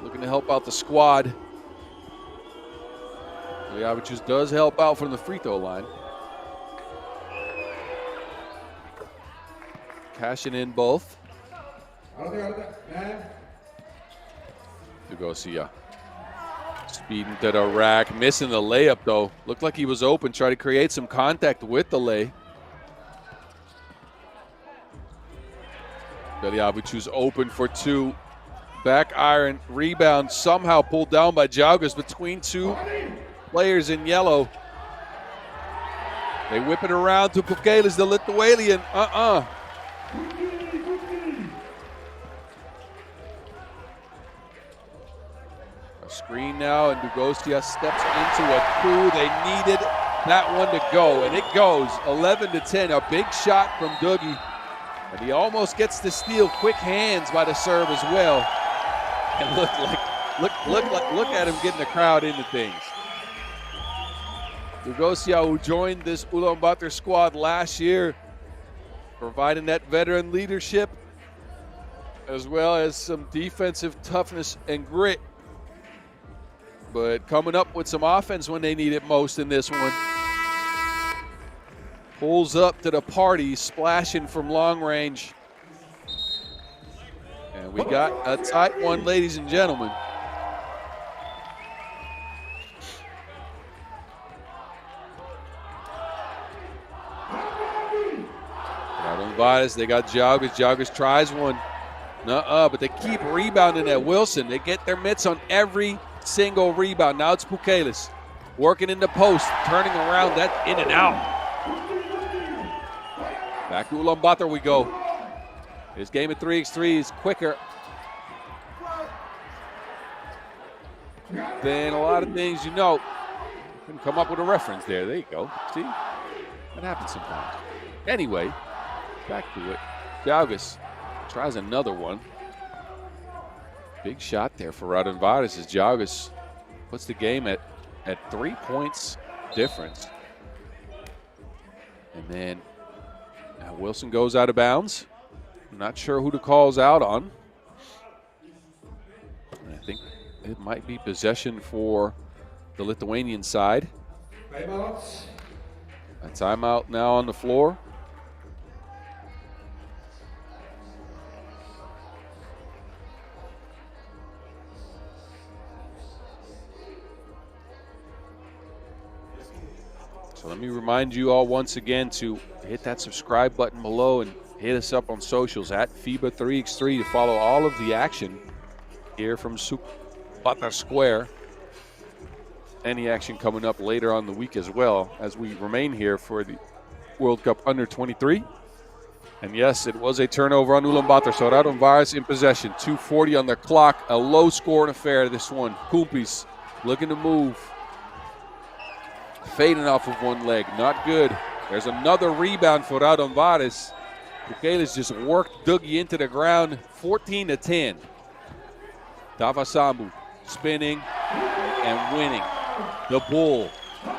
S1: Looking to help out the squad. Beliavic's does help out from the free throw line. Cashing in both. Dugosia. Speeding to the rack. Missing the layup though. Looked like he was open. Tried to create some contact with the lay. Beliavic's open for 2. Back iron, rebound somehow pulled down by Jaugas between 2 players in yellow. They whip it around to Pukelis, the Lithuanian. A screen now, and Dugosia steps into a coup. They needed that one to go, and it goes 11-10. A big shot from Dougie. And he almost gets the steal. Quick hands by the serve as well. And look at him getting the crowd into things. Dugosia, who joined this Ulaanbaatar squad last year, providing that veteran leadership as well as some defensive toughness and grit. But coming up with some offense when they need it most in this one. Pulls up to the party, splashing from long range. And we got a tight one, ladies and gentlemen. Raudondvaris, they got Jaugas. Jaugas tries one. But they keep rebounding at Wilson. They get their mitts on every single rebound. Now it's Pukelis working in the post, turning around, that in and out. Back to Ulaanbaatar we go. This game of 3x3 is quicker than a lot of things you know. Couldn't come up with a reference there. There you go. See? That happens sometimes. Anyway, back to it. Jaugas tries another one. Big shot there for Raudondvaris as Jaugas puts the game at 3 points difference. And then Wilson goes out of bounds. I'm not sure who the call's out on. I think it might be possession for the Lithuanian side. A timeout now on the floor. So let me remind you all once again to hit that subscribe button below and hit us up on socials at FIBA 3x3 to follow all of the action here from Ulaanbaatar Square. any action coming up later on the week as well, as we remain here for the World Cup Under 23. And yes, it was a turnover on Ulaanbaatar, so Raudondvaris in possession. 2:40 on the clock, a low-scoring affair, this one. Kumpis looking to move. Fading off of one leg, not good. There's another rebound for Raudondvaris. Pukelis just worked Dougie into the ground, 14-10. Davasambu spinning and winning. The Bull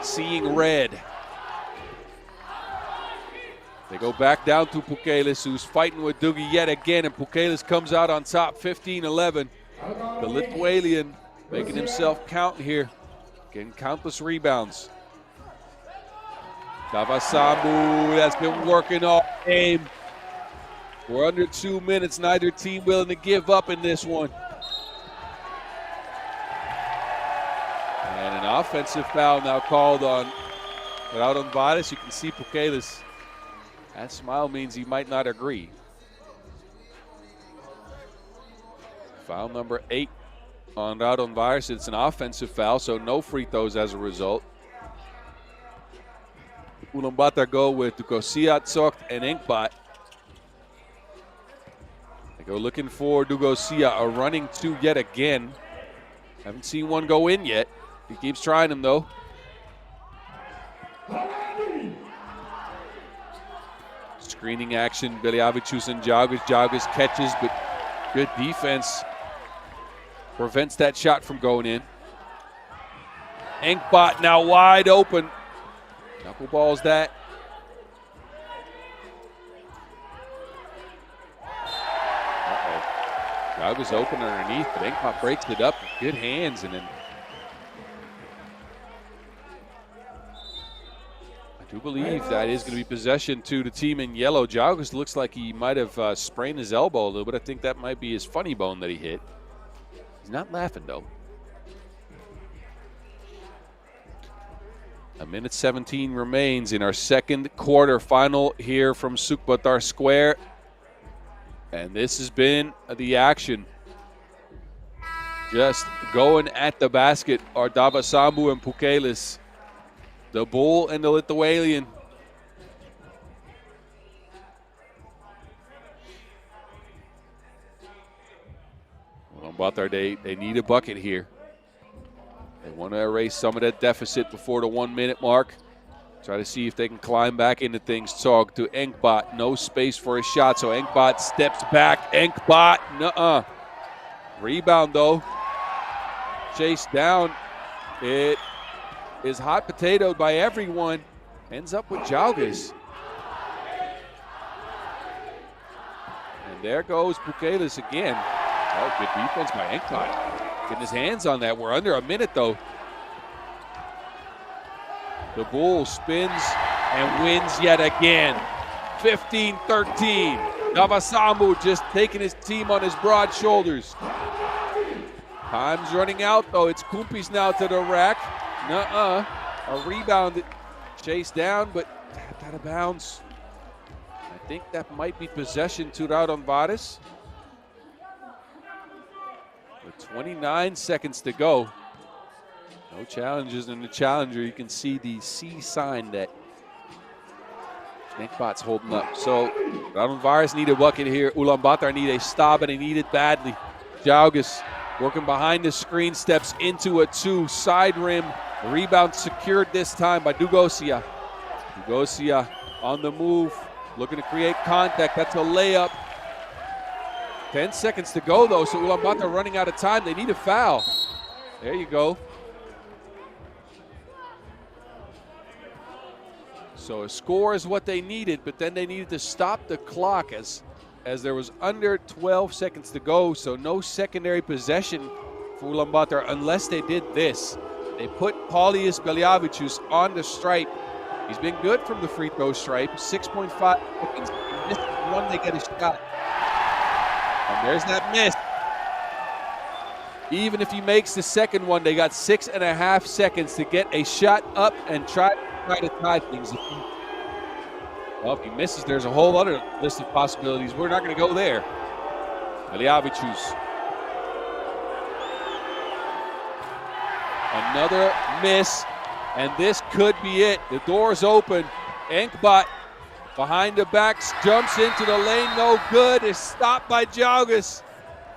S1: seeing red. They go back down to Pukelis, who's fighting with Dougie yet again, and Pukelis comes out on top, 15-11. The Lithuanian making himself count here, getting countless rebounds. Davasambu has been working all game. We're under 2 minutes, neither team willing to give up in this one. And an offensive foul now called on Raudondvaris. You can see Pukelis. That smile means he might not agree. Foul number 8 on Raudondvaris. It's an offensive foul, so no free throws as a result. Ulaanbaatar go with Dugosia, Zocht, and Enkbot. They go looking for Dugosia, a running 2 yet again. Haven't seen one go in yet. He keeps trying them though. Screening action, Beliavicius and Jagus. Jagus catches, but good defense prevents that shot from going in. Enkbot now wide open. Knuckleballs that. Jagus open underneath, but Enkbot breaks it up with good hands, and then I do believe that is going to be possession to the team in yellow. Jagus looks like he might have sprained his elbow a little bit. I think that might be his funny bone that he hit. He's not laughing though. A minute 17 remains in our second quarter final here from Sukbatar Square. And this has been the action. Just going at the basket are Davasambu and Pukelis. The Bull and the Lithuanian. Ulaanbaatar, they need a bucket here. They want to erase some of that deficit before the 1 minute mark. Try to see if they can climb back into things. Zog to Enkbot, no space for a shot, so Enkbot steps back. Enkbot, nuh-uh. Rebound though. Chased down. It is hot potatoed by everyone. Ends up with Jagus. And there goes Pukelis again. Oh, good defense by Enkbot. Getting his hands on that. We're under a minute though. The Bull spins and wins yet again. 15-13. Davasambu just taking his team on his broad shoulders. Time's running out though. It's Kumpis now to the rack. Nuh-uh. A rebound chased down, but out of bounds. I think that might be possession to Raudondvaris. With 29 seconds to go. No challenges in the challenger. You can see the C sign that Enkbot's holding up. So Raudondvaris need a bucket here. Ulaanbaatar need a stop, and they need it badly. Jagus working behind the screen, steps into a 2, side rim. Rebound secured this time by Dugosia. Dugosia on the move, looking to create contact. That's a layup. 10 seconds to go though, so Ulaanbaatar running out of time. They need a foul. There you go. So a score is what they needed, but then they needed to stop the clock as there was under 12 seconds to go, so no secondary possession for Ulaanbaatar unless they did this. They put Pauli Beliavicius on the stripe. He's been good from the free throw stripe, 6.5 seconds. He missed one, they get a shot. And there's that miss. Even if he makes the second one, they got 6.5 seconds to get a shot up and try to tie things. Well, if he misses, there's a whole other list of possibilities. We're not going to go there. Beliavicius. Another miss, and this could be it. The door's open. Enkbot behind the backs, jumps into the lane, no good. Is stopped by Jaugas.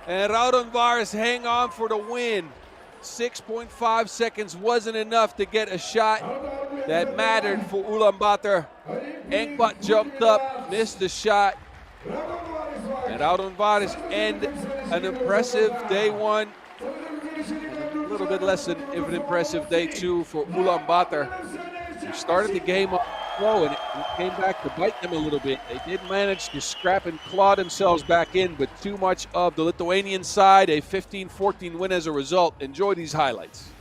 S1: And Raudondvaris hang on for the win. 6.5 seconds wasn't enough to get a shot that mattered for Ulaanbaatar. Enkbot jumped up, missed the shot. And Raudondvaris end an impressive day one. A little bit less than an impressive day two for Ulaanbaatar. They started the game up slow and it came back to bite them a little bit. They did manage to scrap and claw themselves back in, but too much of the Lithuanian side. A 15-14 win as a result. Enjoy these highlights.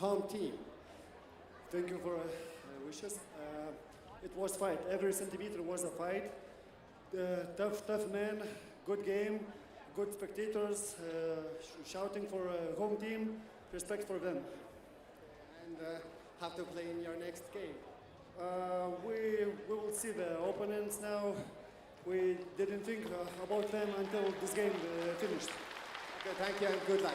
S2: Home team, thank you for wishes. It was fight. Every centimeter was a fight. Tough man, good game, good spectators, shouting for home team. Respect for them.
S5: And have to play in your next game.
S2: We will see the opponents now. We didn't think about them until this game finished.
S5: Okay, thank you and good luck.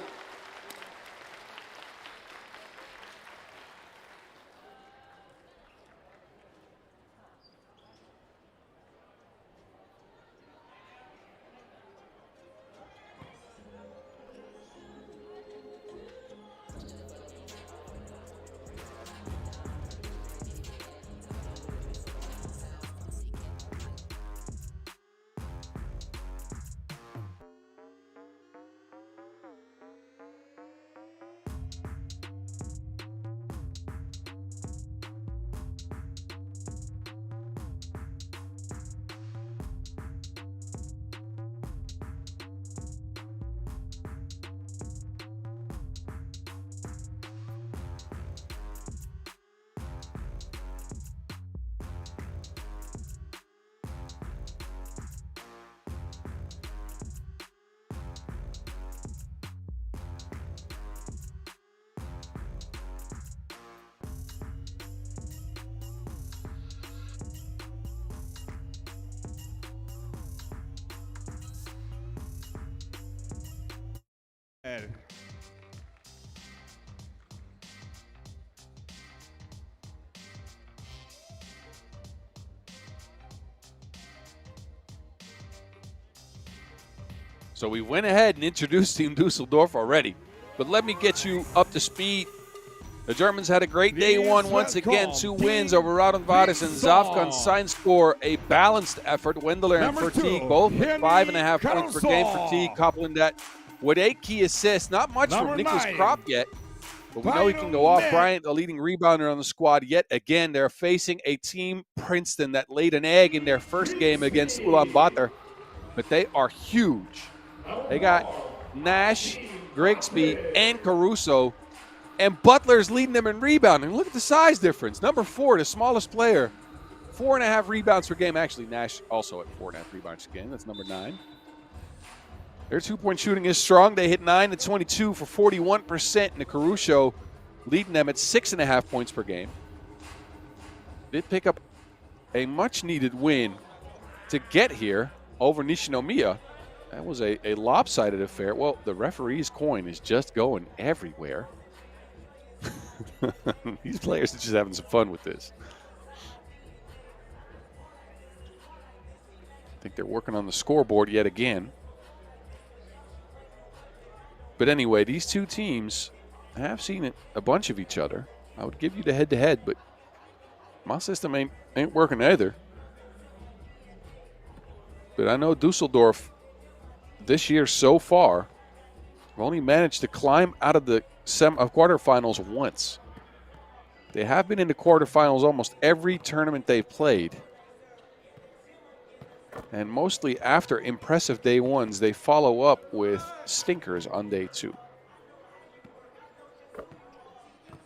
S1: So we went ahead and introduced Team Dusseldorf already. But let me get you up to speed. The Germans had a great day one once again. 2 wins over Raudondvaris and Zafkan Sainz score a balanced effort. Wendler and Fatigue both with 5.5 points per game. Fatigue coupling that with 8 key assists. Not much from Nicholas Kropp yet, but we know he can go off. Bryant, the leading rebounder on the squad, yet again. They're facing a team, Princeton, that laid an egg in their first game against Ulaanbaatar, but they are huge. They got Nash, Grigsby, and Caruso, and Butler's leading them in rebounding. Look at the size difference. Number 4, the smallest player, 4.5 rebounds per game. Actually, Nash also at 4.5 rebounds per game. That's number 9. Their 2-point shooting is strong. They hit 9 to 22 for 41%, and the Caruso leading them at 6.5 points per game. Did pick up a much-needed win to get here over Nishinomiya. That was a lopsided affair. Well, the referee's coin is just going everywhere. These players are just having some fun with this. I think they're working on the scoreboard yet again. But anyway, these two teams have seen a bunch of each other. I would give you the head-to-head, but my system ain't working either. But I know Dusseldorf this year so far have only managed to climb out of the quarterfinals once. They have been in the quarterfinals almost every tournament they've played. And mostly after impressive day ones, they follow up with stinkers on day 2.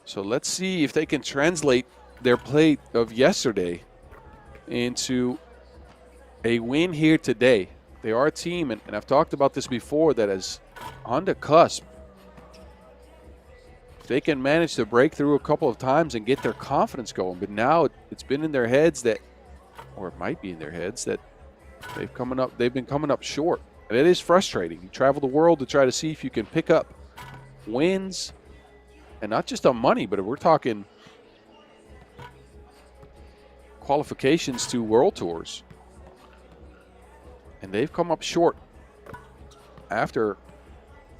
S1: So let's see if they can translate their play of yesterday into a win here today. They are a team, and I've talked about this before, that is on the cusp they can manage to break through a couple of times and get their confidence going. But now it's been in their heads that, or it might be in their heads that they've been coming up short. And it is frustrating. You travel the world to try to see if you can pick up wins, and not just on money, but we're talking qualifications to world tours. And they've come up short after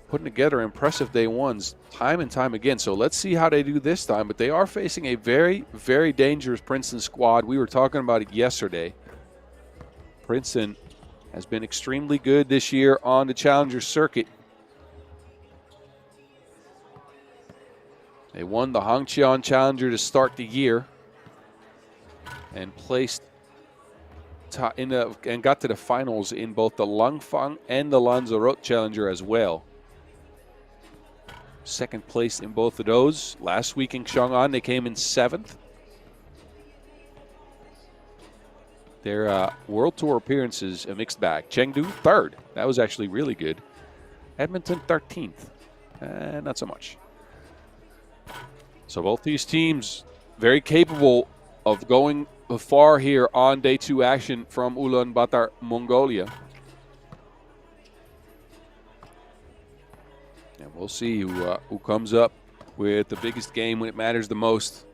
S1: putting together impressive day ones time and time again. So let's see how they do this time. But they are facing a very, very dangerous Princeton squad. We were talking about it yesterday. Princeton has been extremely good this year on the Challenger circuit. They won the Hangcheon Challenger to start the year and placed and got to the finals in both the Langfang and the Lanzarote Challenger as well. Second place in both of those. Last week in Chang'an, they came in 7th. Their World Tour appearances, a mixed bag. Chengdu, 3rd. That was actually really good. Edmonton, 13th. Not so much. So both these teams very capable of going far here on day 2 action from Ulaanbaatar, Mongolia. And we'll see who comes up with the biggest game when it matters the most.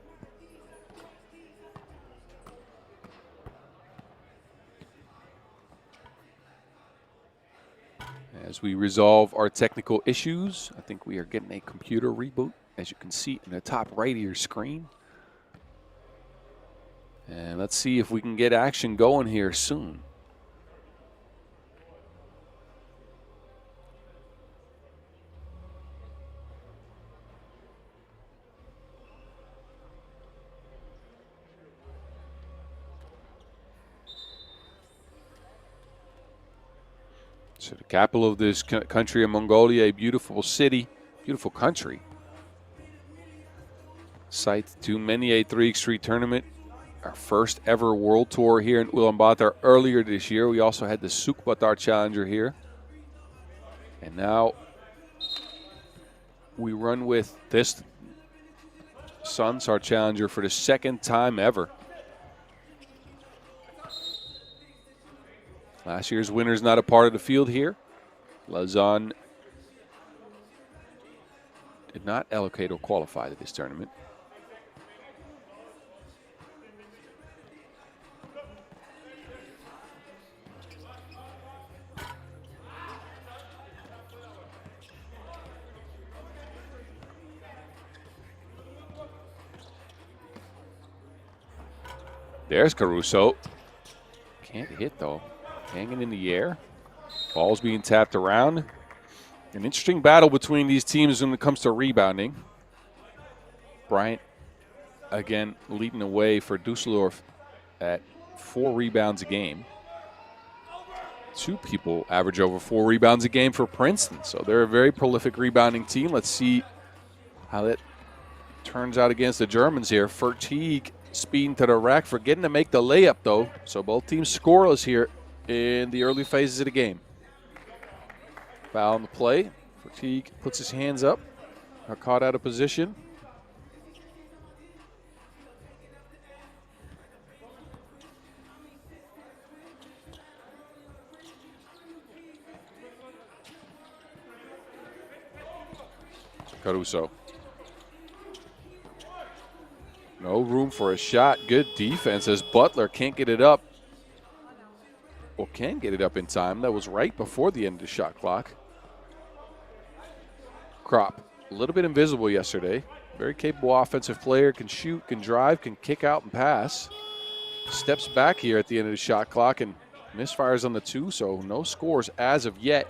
S1: As we resolve our technical issues, I think we are getting a computer reboot, as you can see in the top right of your screen. And let's see if we can get action going here soon. So the capital of this country of Mongolia, a beautiful city, beautiful country. Site to many a 3x3 tournament. Our first ever world tour here in Ulaanbaatar earlier this year. We also had the Ulaanbaatar Challenger here. And now we run with this Sansar Challenger for the 2nd time ever. Last year's winner's not a part of the field here. Lausanne did not allocate or qualify to this tournament. There's Caruso. Can't hit though. Hanging in the air. Ball's being tapped around. An interesting battle between these teams when it comes to rebounding. Bryant, again, leading the way for Dusseldorf at 4 rebounds a game. 2 people average over 4 rebounds a game for Princeton. So they're a very prolific rebounding team. Let's see how that turns out against the Germans here. Fatigue speeding to the rack, forgetting to make the layup though. So both teams scoreless here in the early phases of the game. Foul on the play. Fatigue puts his hands up. Got caught out of position. Caruso. No room for a shot. Good defense as Butler can't get it up. Well, can get it up in time. That was right before the end of the shot clock. Krop, a little bit invisible yesterday. Very capable offensive player. Can shoot, can drive, can kick out and pass. Steps back here at the end of the shot clock and misfires on the 2, so no scores as of yet.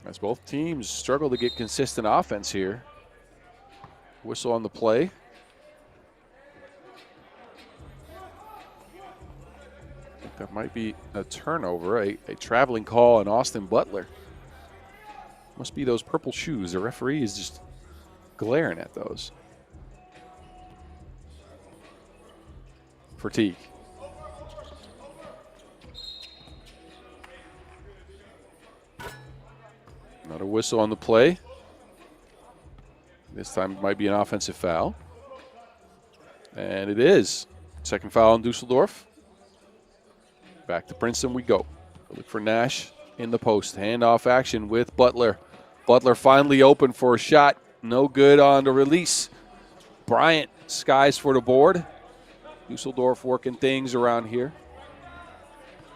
S1: As both teams struggle to get consistent offense here. Whistle on the play. That might be a turnover, a traveling call on Austin Butler. Must be those purple shoes. The referee is just glaring at those. Fatigue. Another whistle on the play. This time it might be an offensive foul. And it is. Second foul on Dusseldorf. Back to Princeton we go. Look for Nash in the post. Handoff action with Butler. Butler finally open for a shot. No good on the release. Bryant skies for the board. Dusseldorf working things around here.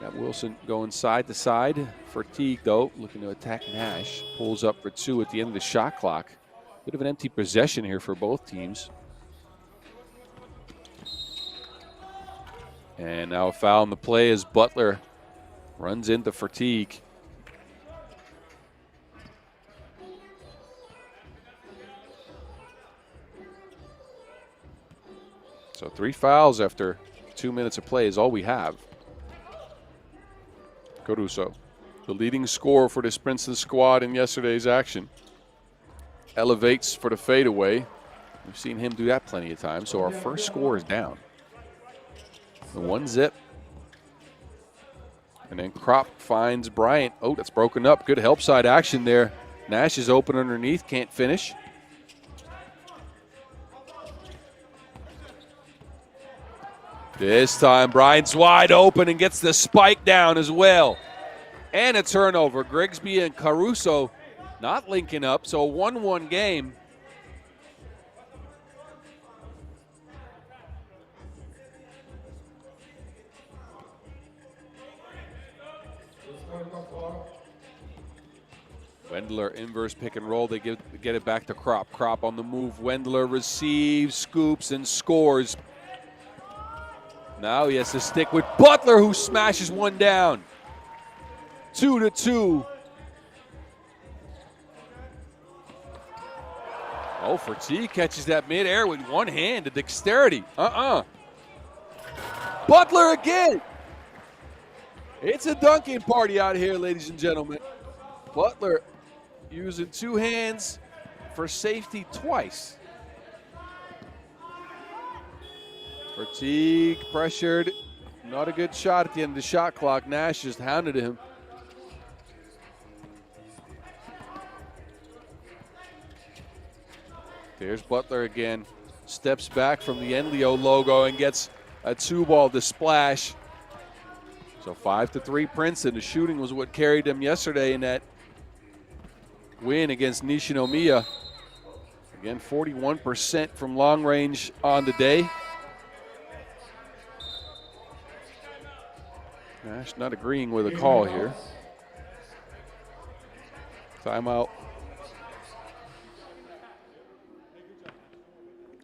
S1: Got Wilson going side to side. Fatigue, though, looking to attack Nash. Pulls up for 2 at the end of the shot clock. Bit of an empty possession here for both teams. And now a foul in the play as Butler runs into Fatigue. So 3 fouls after 2 minutes of play is all we have. Caruso, the leading scorer for this Princeton squad in yesterday's action, elevates for the fadeaway. We've seen him do that plenty of times, so our first score is down. The 1-zip. And then Kropp finds Bryant. Oh, that's broken up. Good help side action there. Nash is open underneath, can't finish. This time, Bryant's wide open and gets the spike down as well. And a turnover. Grigsby and Caruso not linking up, so a 1-1 game. Wendler inverse pick and roll. They get it back to Kropp. Kropp on the move. Wendler receives, scoops, and scores. Now he has to stick with Butler, who smashes one down. 2-2. Oh, Fatigue catches that midair with one hand. The dexterity. Butler again. It's a dunking party out here, ladies and gentlemen. Butler using 2 hands for safety twice. Fatigue pressured. Not a good shot at the end of the shot clock. Nash just hounded him. There's Butler again. Steps back from the Enlio logo and gets a 2-ball to splash. So 5-3 Princeton. The shooting was what carried them yesterday in that win against Nishinomiya. Again, 41% from long range on the day. Nash not agreeing with a call here. Timeout.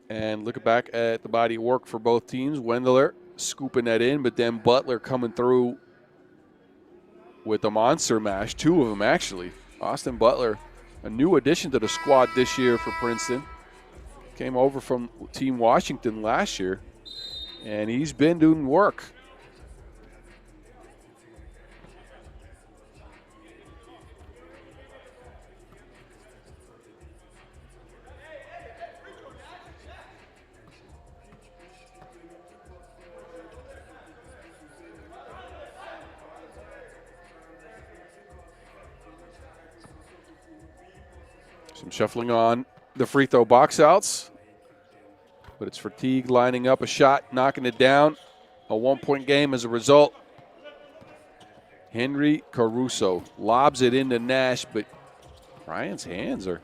S1: And look back at the body of work for both teams. Wendler scooping that in, but then Butler coming through with a monster mash. 2 of them, actually. Austin Butler, a new addition to the squad this year for Princeton. Came over from Team Washington last year, and he's been doing work. Some shuffling on the free throw box outs, but it's Fatigue lining up a shot, knocking it down. A 1-point game as a result. Henry Caruso lobs it into Nash, but Bryant's hands are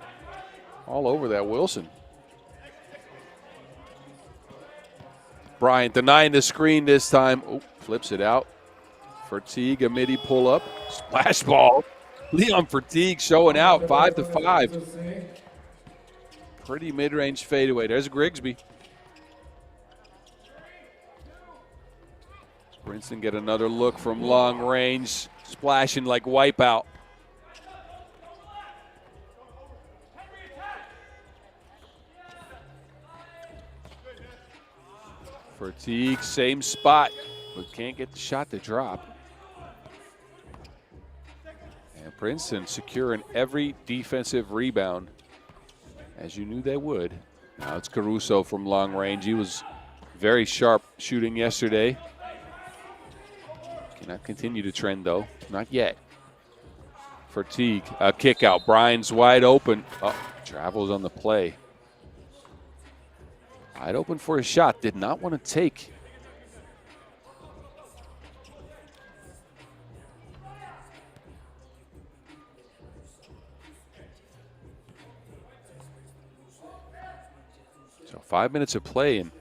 S1: all over that Wilson. Bryant denying the screen this time. Oh, flips it out. Fatigue, a midi pull up. Splash ball. Leon Fatigue showing out, 5-5. Pretty mid-range fadeaway. There's Grigsby. Princeton get another look from long range, splashing like Wipeout. Fatigue, same spot, but can't get the shot to drop. And Princeton securing every defensive rebound, as you knew they would. Now it's Caruso from long range. He was very sharp shooting yesterday. Cannot continue to trend, though. Not yet. Fatigue, a kick out. Brian's wide open. Oh, travels on the play. Wide open for a shot. Did not want to take. So 5 minutes of play and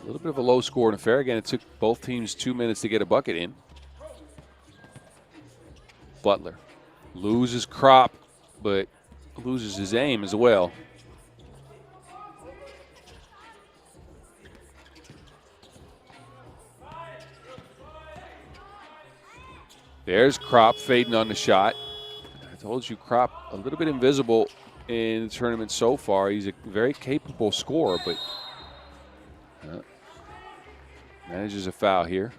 S1: a little bit of a low score in affair. Again, it took both teams 2 minutes to get a bucket in. Butler loses Crop, but loses his aim as well. There's Crop fading on the shot. I told you Crop a little bit invisible in the tournament so far. He's a very capable scorer, but manages a foul here.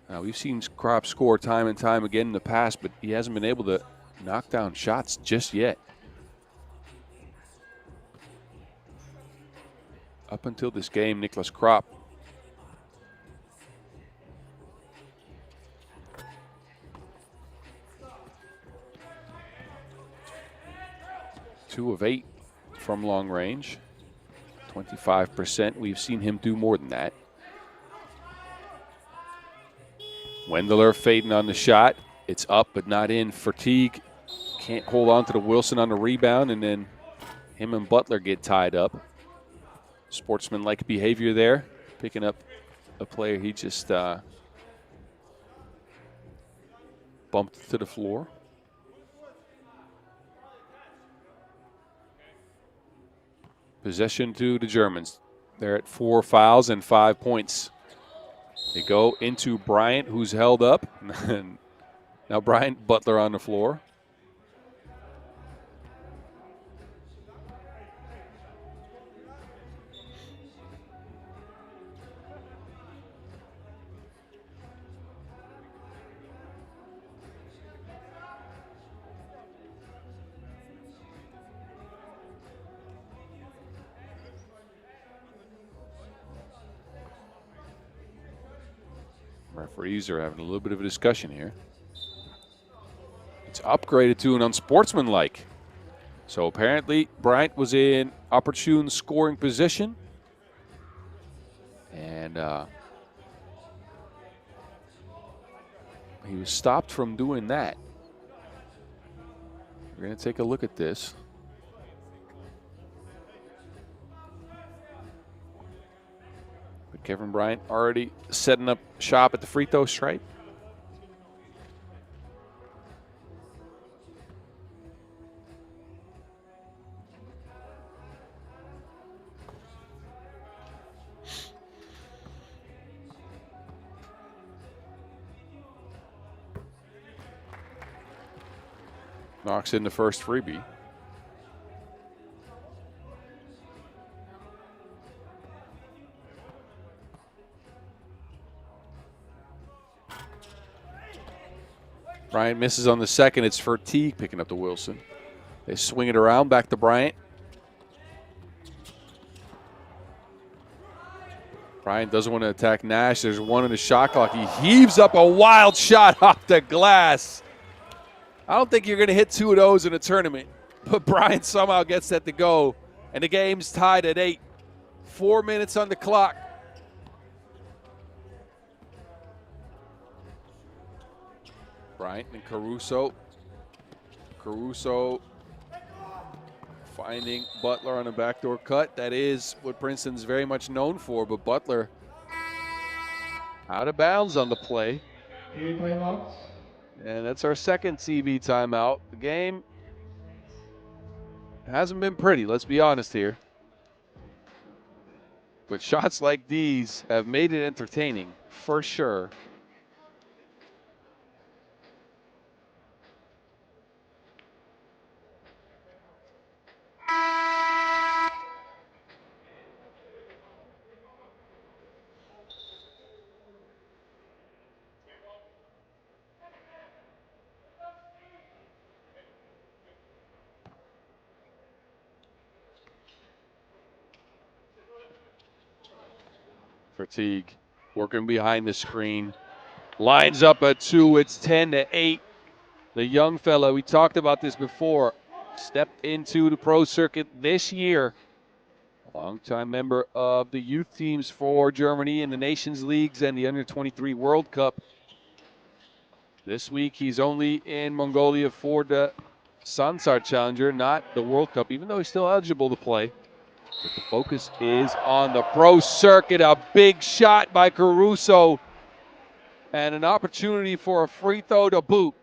S1: Now, we've seen Crop score time and time again in the past, but he hasn't been able to knock down shots just yet. Up until this game, Niklas Crop two of 8 from long range, 25%. We've seen him do more than that. Wendler fading on the shot. It's up but not in for Teague. Can't hold on to the Wilson on the rebound, and then him and Butler get tied up. Sportsman-like behavior there, picking up a player he just bumped to the floor. Possession to the Germans. They're at 4 fouls and 5 points. They go into Bryant, who's held up. Now Bryant, Butler on the floor. Referees are having a little bit of a discussion here. It's upgraded to an unsportsmanlike. So apparently Bryant was in opportune scoring position. And he was stopped from doing that. We're going to take a look at this. Kevin Bryant already setting up shop at the free throw stripe. Knocks in the first freebie. Bryant misses on the second. It's for Teague picking up the Wilson. They swing it around, back to Bryant. Bryant doesn't want to attack Nash. There's one in the shot clock. He heaves up a wild shot off the glass. I don't think you're going to hit 2 of those in a tournament, but Bryant somehow gets that to go, and the game's tied at 8. 4 minutes on the clock. Bryant and Caruso. Caruso finding Butler on a backdoor cut. That is what Princeton's very much known for, but Butler out of bounds on the play. And that's our second TV timeout. The game hasn't been pretty, let's be honest here. But shots like these have made it entertaining, for sure. Teague working behind the screen, lines up at 2. It's 10-8. The young fella, we talked about this before, stepped into the pro circuit this year, Longtime member of the youth teams for Germany in the Nations Leagues and the Under-23 World Cup. This week he's only in Mongolia for the Sansar Challenger, not the World Cup, even though he's still eligible to play. But the focus is on the pro circuit. A big shot by Caruso and an opportunity for a free throw to boot.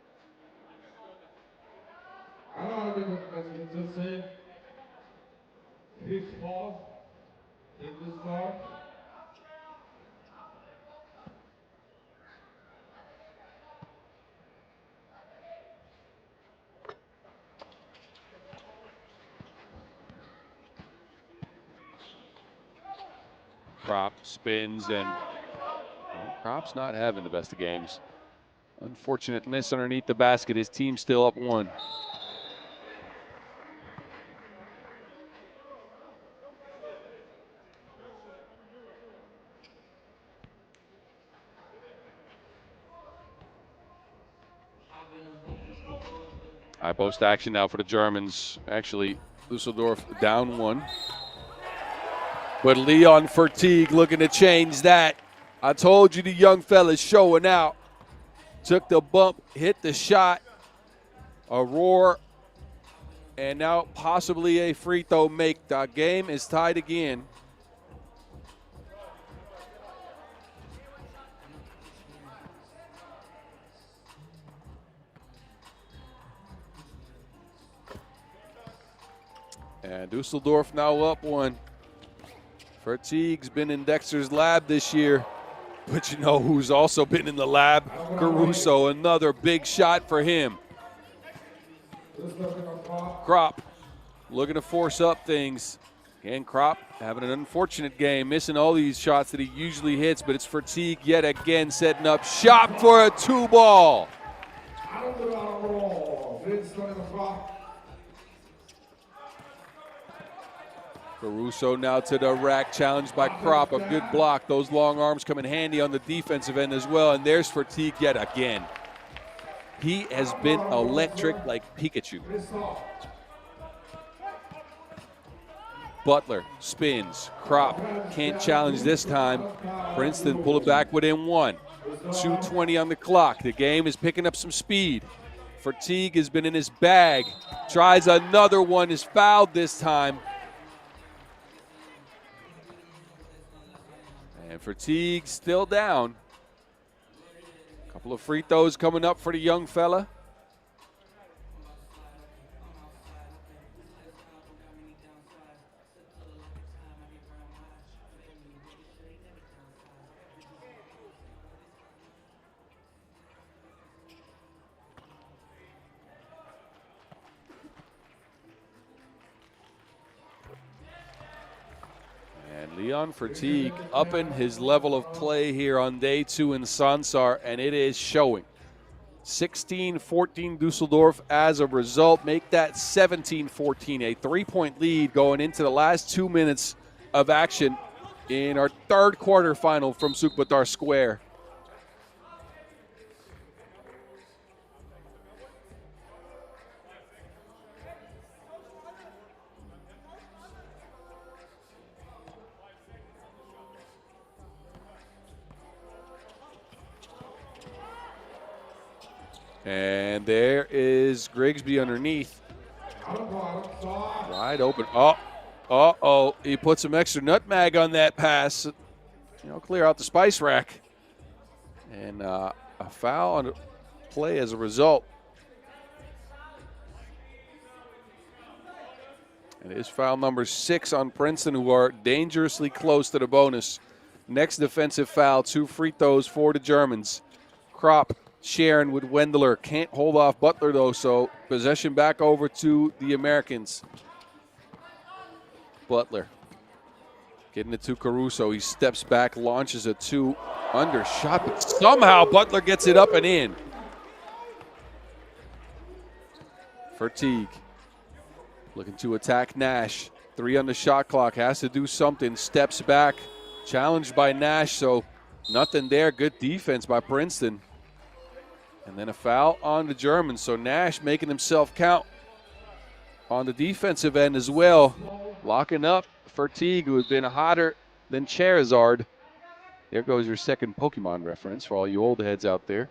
S1: Krop spins, and Krop's not having the best of games. Unfortunate miss underneath the basket. His team's still up 1. High post action now for the Germans. Actually, Dusseldorf down 1. But Leon Fatigue looking to change that. I told you the young fella's showing out. Took the bump, hit the shot, a roar, and now possibly a free throw make. The game is tied again. And Dusseldorf now up 1. Fatigue's been in Dexter's lab this year, but you know who's also been in the lab? Caruso, another big shot for him. Krop looking to force up things. Again, Krop having an unfortunate game, missing all these shots that he usually hits, but it's Fatigue yet again setting up shop for a 2-ball. Caruso now to the rack, challenged by Krop. A good block. Those long arms come in handy on the defensive end as well. And there's Fatigue yet again. He has been electric like Pikachu. Butler spins. Krop can't challenge this time. Princeton pull it back within 1. 2:20 on the clock. The game is picking up some speed. Fatigue has been in his bag. Tries another one, is fouled this time. And Fatigue still down. A couple of free throws coming up for the young fella. Leon Fatigue upping his level of play here on day 2 in Sansar, and it is showing. 16-14 Dusseldorf as a result. Make that 17-14, a 3-point lead going into the last 2 minutes of action in our third quarterfinal from Ulaanbaatar Square. And there is Grigsby underneath. Wide open. Uh-oh. He put some extra nutmeg on that pass. You know, clear out the spice rack. And a foul on the play as a result. And it is foul number 6 on Princeton, who are dangerously close to the bonus. Next defensive foul, 2 free throws for the Germans. Krop sharing with Wendler. Can't hold off Butler, though, so possession back over to the Americans. Butler getting it to Caruso. He steps back, launches a 2 undershot, but somehow Butler gets it up and in. Fatigue looking to attack Nash. 3 on the shot clock, has to do something. Steps back, challenged by Nash, so nothing there. Good defense by Princeton. And then a foul on the Germans, so Nash making himself count. on the defensive end as well. Locking up Fertig, who has been hotter than Charizard. There goes your second Pokemon reference for all you old heads out there.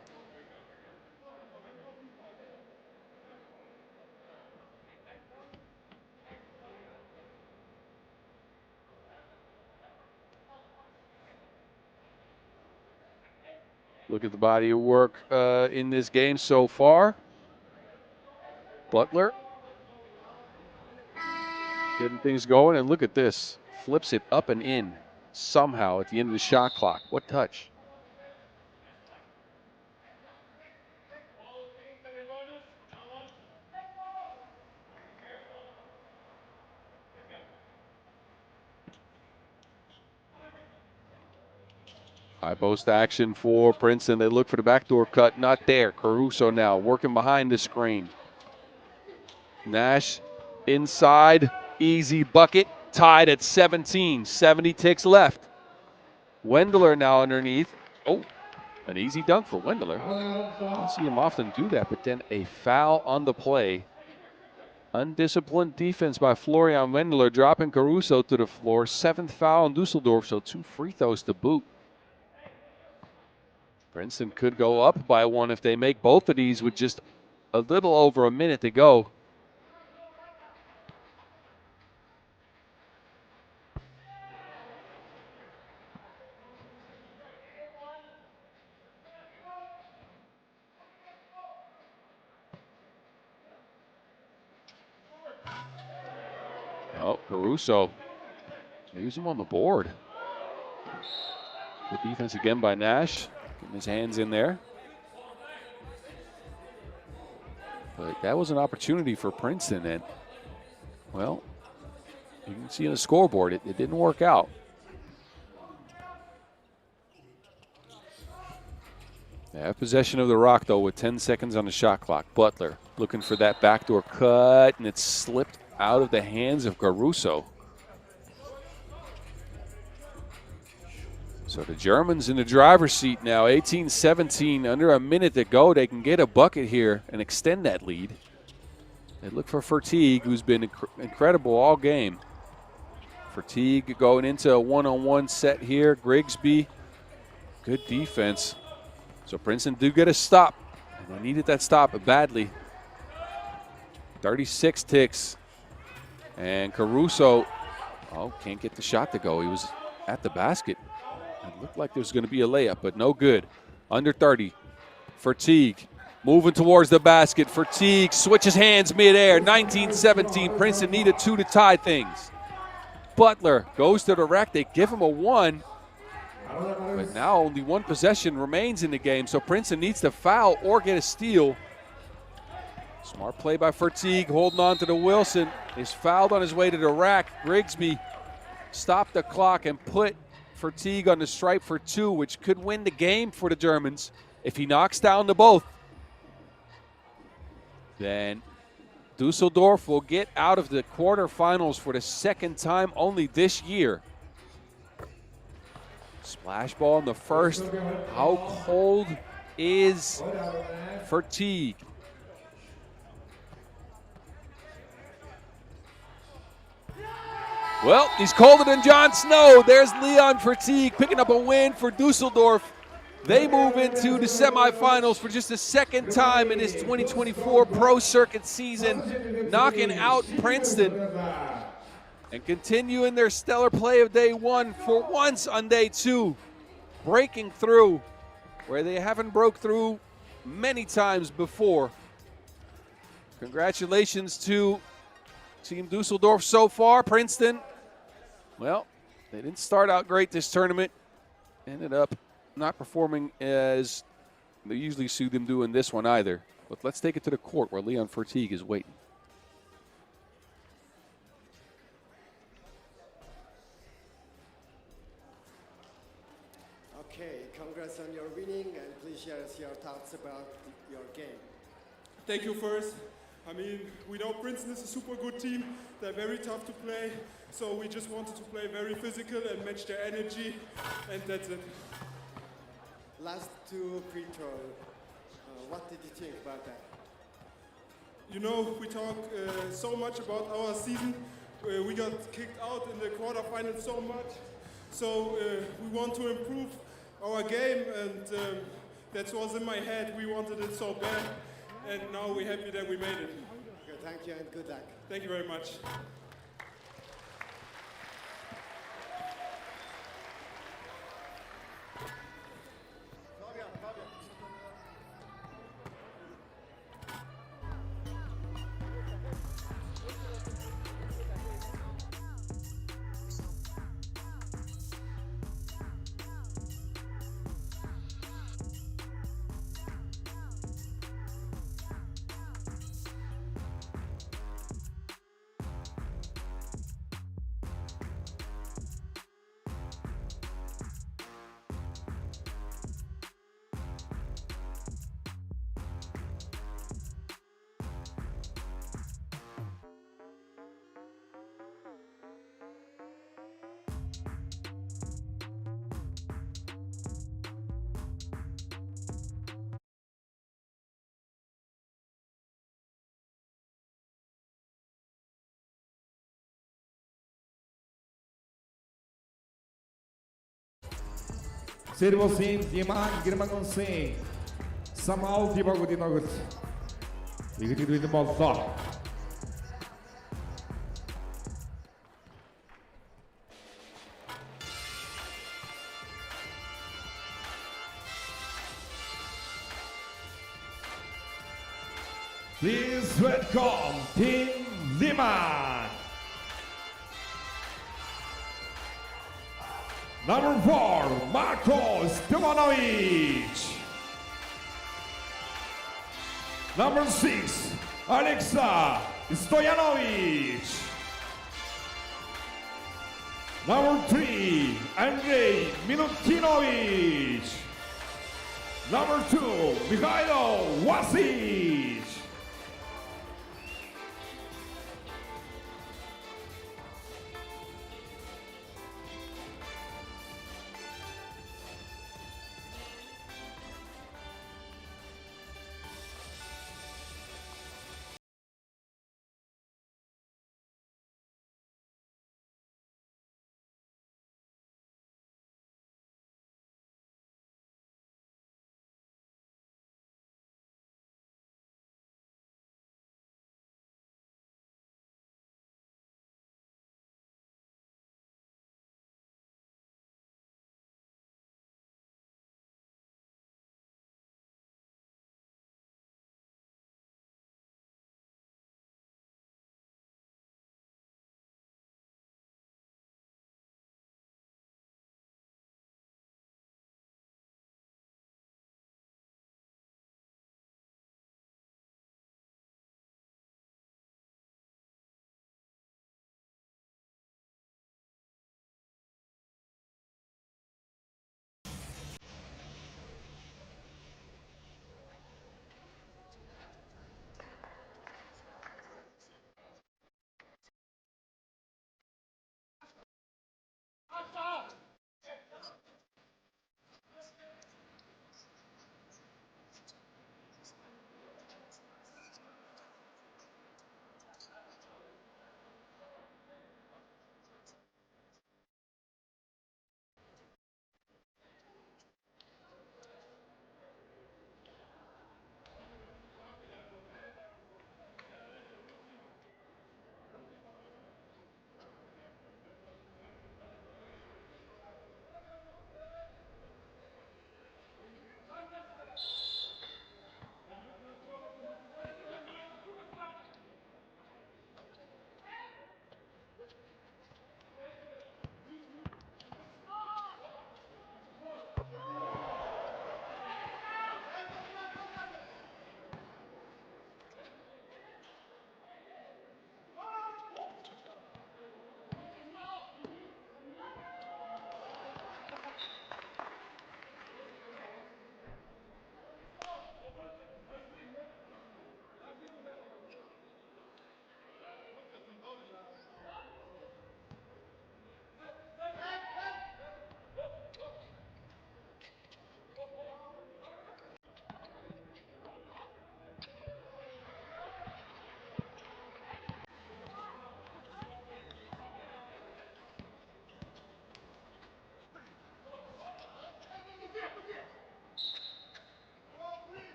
S1: Look at the body of work in this game so far. Butler getting things going, and look at this. Flips it up and in somehow at the end of the shot clock. What touch? High post action for Princeton. They look for the backdoor cut. Not there. Caruso now working behind the screen. Nash inside. Easy bucket. Tied at 17. 70 ticks left. Wendler now underneath. Oh, an easy dunk for Wendler. Don't see him often do that, but then a foul on the play. Undisciplined defense by Florian Wendler, dropping Caruso to the floor. 7th foul on Dusseldorf, so 2 free throws to boot. Princeton could go up by 1 if they make both of these with just a little over a minute to go. Oh, Caruso. Use him on the board. Good defense again by Nash. Getting his hands in there. But that was an opportunity for Princeton, and, well, you can see on the scoreboard, it didn't work out. They have possession of the rock, though, with 10 seconds on the shot clock. Butler looking for that backdoor cut, and it slipped out of the hands of Caruso. So the Germans in the driver's seat now, 18-17, under a minute to go. They can get a bucket here and extend that lead. They look for Fertig, who's been incredible all game. Fertig going into a one-on-one set here. Grigsby, good defense. So Princeton do get a stop, and they needed that stop badly. 36 ticks. And Caruso, can't get the shot to go. He was at the basket. It looked like there was going to be a layup, but no good. Under 30. Fertig moving towards the basket. Fertig switches hands midair. 19-17. Princeton needed 2 to tie things. Butler goes to the rack. They give him a 1. But now only 1 possession remains in the game, so Princeton needs to foul or get a steal. Smart play by Fertig, holding on to the Wilson. He's fouled on his way to the rack. Grigsby stopped the clock and put Fertig on the stripe for 2, which could win the game for the Germans. If he knocks down the both, then Dusseldorf will get out of the quarterfinals for the 2nd time only this year. Splash ball in the first. How cold is Fertig? Well, he's colder than Jon Snow. There's Leon Fertig picking up a win for Dusseldorf. They move into the semifinals for just the 2nd time in this 2024 Pro Circuit season, knocking out Princeton and continuing their stellar play of day 1 for once on day 2, breaking through where they haven't broke through many times before. Congratulations to Team Dusseldorf so far. Princeton, well, they didn't start out great this tournament. Ended up not performing as they usually see them do in this one either. But let's take it to the court where Leon Fertig is waiting.
S2: Okay, congrats on your winning, and please share us your thoughts about your game.
S3: Thank you first. I mean, we know Princeton is a super good team. They're very tough to play. So we just wanted to play very physical and match their energy. And that's it.
S2: Last 2 free throws. What did you think about that?
S3: You know, we talk so much about our season. We got kicked out in the quarterfinals so much. So we want to improve our game, and that was in my head. We wanted it so bad, and now we're happy that we made it.
S2: Okay, thank you and good luck.
S3: Thank you very much.
S4: Servosin, Liman, Girmagonsin. Samal di bago di nagot. Игрит with the ball. Please welcome Team Liman. Number 4, Marko Stojanovic. Number 6, Alexa Stojanovic. Number 3, Andrei Milutinovic. Number 2, Mikhailo Wasic.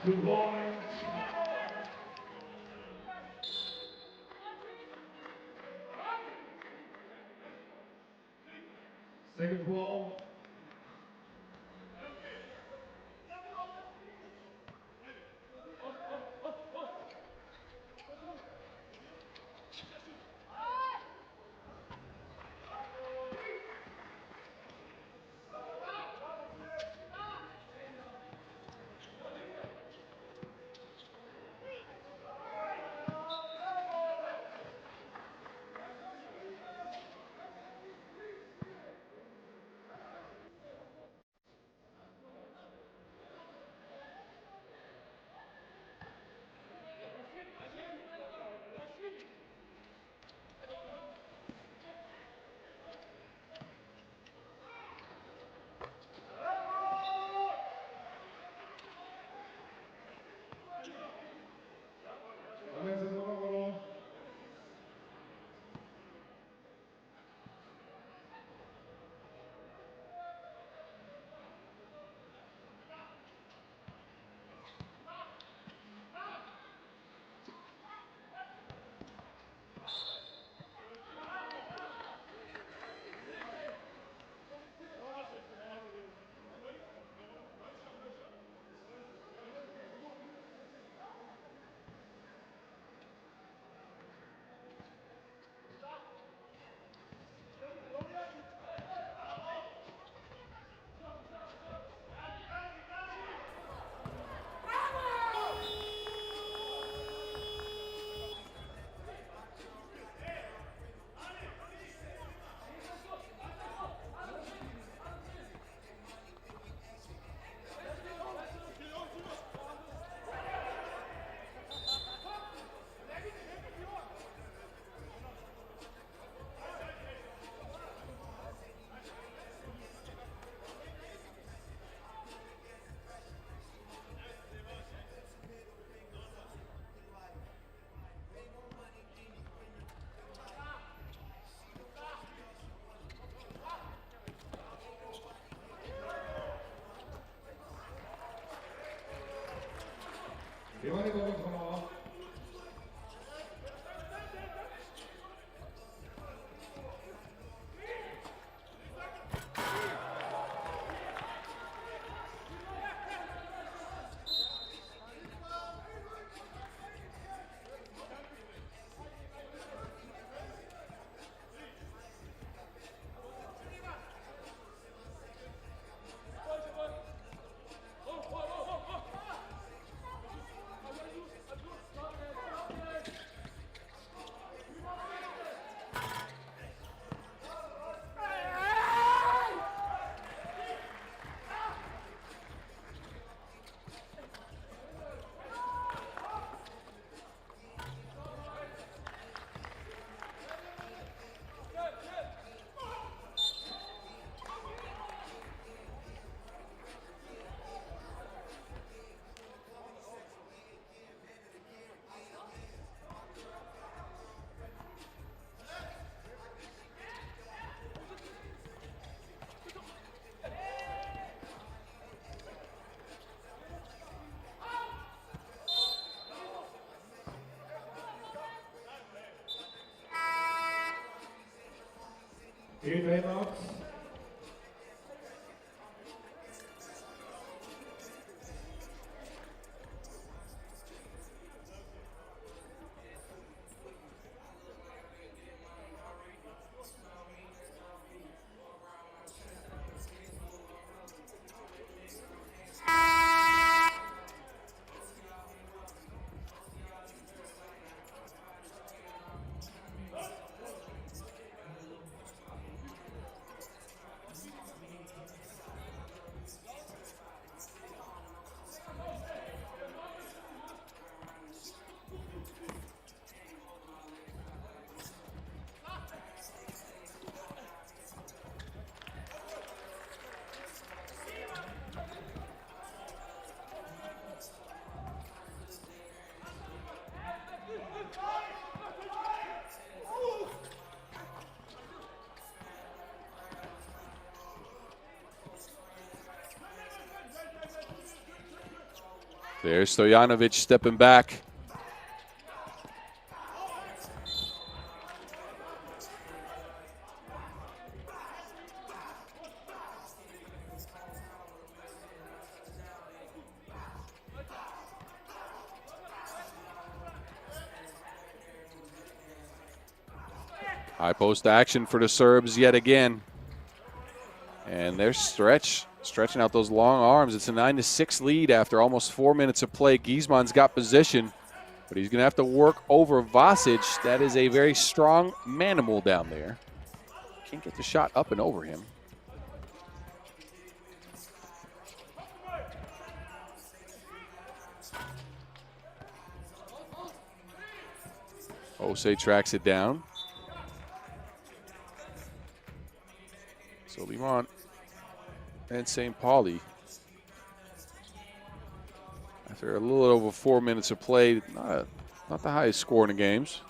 S4: 2 points. Second ball. Liman ball come on. Three timeouts.
S1: There's Stojanovic stepping back. High post action for the Serbs yet again. And they're stretching out those long arms. It's a 9-6 lead after almost 4 minutes of play. Giesmann's got position, but he's going to have to work over Vasic. That is a very strong manimal down there. Can't get the shot up and over him. Osei tracks it down. So Liman and St. Pauli, after a little over 4 minutes of play, not the highest score in the games.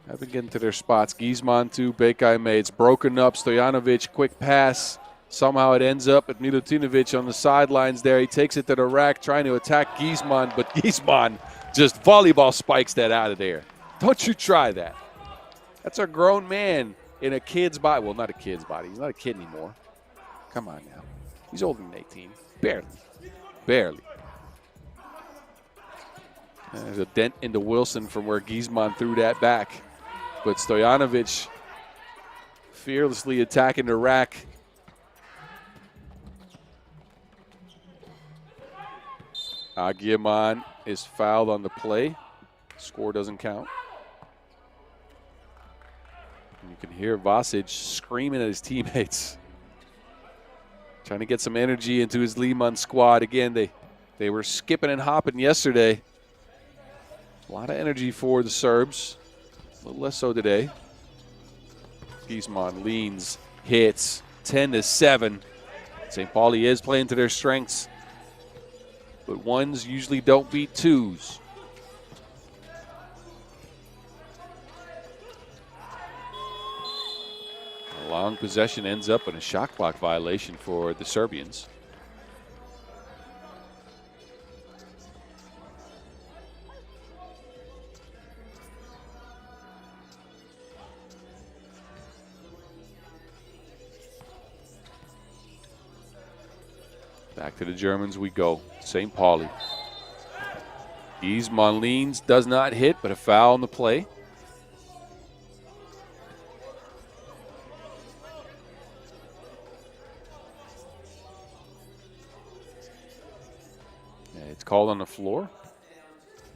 S1: Have been getting to their spots. Giesmann to Bekay May. It's broken up. Stojanovic, quick pass. Somehow it ends up at Milutinovic on the sidelines there. He takes it to the rack, trying to attack Giesmann, but Giesmann just volleyball spikes that out of there. Don't you try that. That's a grown man in a kid's body. Well, not a kid's body. He's not a kid anymore. Come on now. He's older than 18. Barely. Barely. And there's a dent into Wilson from where Giesmann threw that back. But Stojanovic fearlessly attacking the rack. Agiaman is fouled on the play. Score doesn't count. And you can hear Vasic screaming at his teammates, trying to get some energy into his Liman squad. Again, they were skipping and hopping yesterday. A lot of energy for the Serbs. A little less so today. Giesmann leans, hits, 10-7. St. Pauli is playing to their strengths, but ones usually don't beat twos. A long possession ends up in a shot clock violation for the Serbians. Back to the Germans we go. St. Pauli. Giesmann leans, does not hit, but a foul on the play. And it's called on the floor.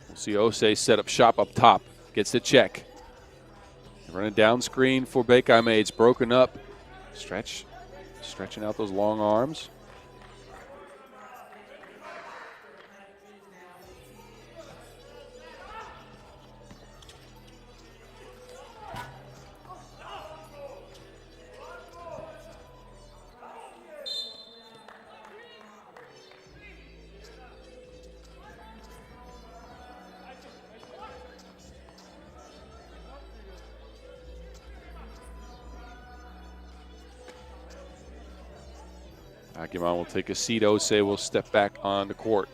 S1: We'll see Osei set up shop up top. Gets the check. Running down screen for Bekay May. It's broken up. Stretching out those long arms. Agiman will take a seat. Osei will step back on the court.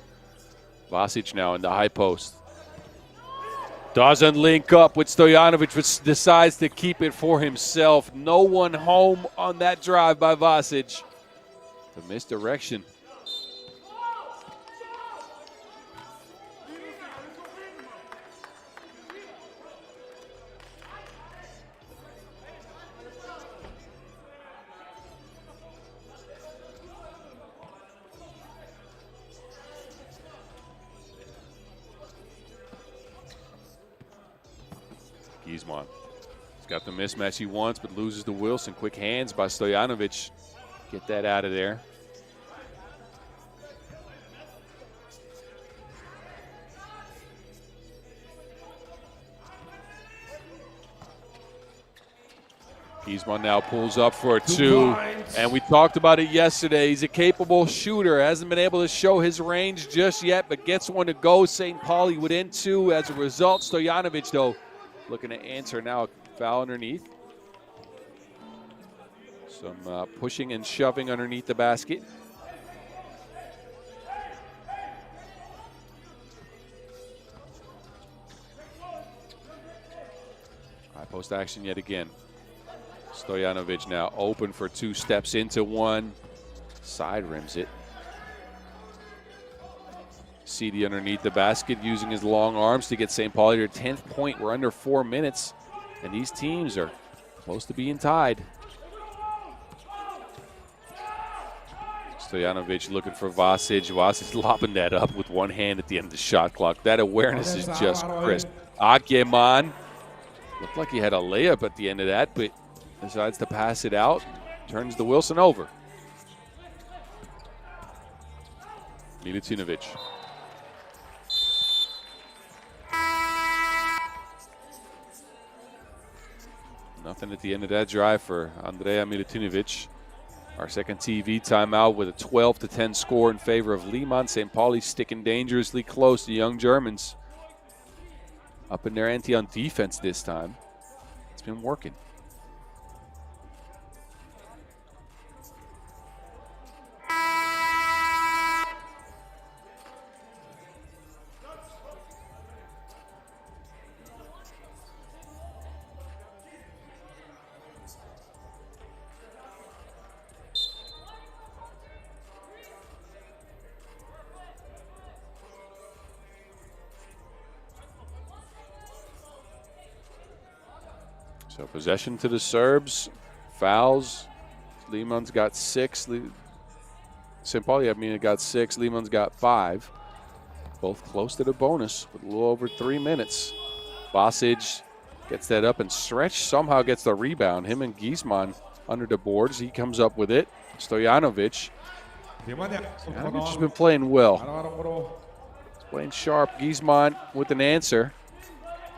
S1: Vasic now in the high post. Doesn't link up with Stojanovic, which decides to keep it for himself. No one home on that drive by Vasic. The misdirection. Giesmann. He's got the mismatch he wants, but loses to Wilson. Quick hands by Stojanovic. Get that out of there. Giesmann now pulls up for a two. And we talked about it yesterday. He's a capable shooter. Hasn't been able to show his range just yet, but gets one to go. St. Pauli within two as a result. Stojanovic, though, looking to answer now. Foul underneath. Some pushing and shoving underneath the basket. Post action yet again. Stojanovic now open for two, steps into one. Side rims it. CD underneath the basket using his long arms to get St. Pauli their 10th point. We're under 4 minutes, and these teams are close to being tied. Stojanovic looking for Vasic. Vasic lobbing that up with one hand at the end of the shot clock. That awareness is just crisp. Agyeman looked like he had a layup at the end of that, but decides to pass it out. Turns the Wilson over. Milutinovic. Nothing at the end of that drive for Andrea Milutinovic. Our second TV timeout with a 12-10 score in favor of Liman. St. Pauli sticking dangerously close. The young Germans up in their ante on defense this time. It's been working. So possession to the Serbs, fouls. Liman's got 6. St. Pauli, got 6. Liman's got 5. Both close to the bonus with a little over 3 minutes. Vasic gets that up and stretch. Somehow gets the rebound. Him and Giesman under the boards. He comes up with it. Stojanovic. Stojanovic has been playing well. He's playing sharp. Giesman with an answer.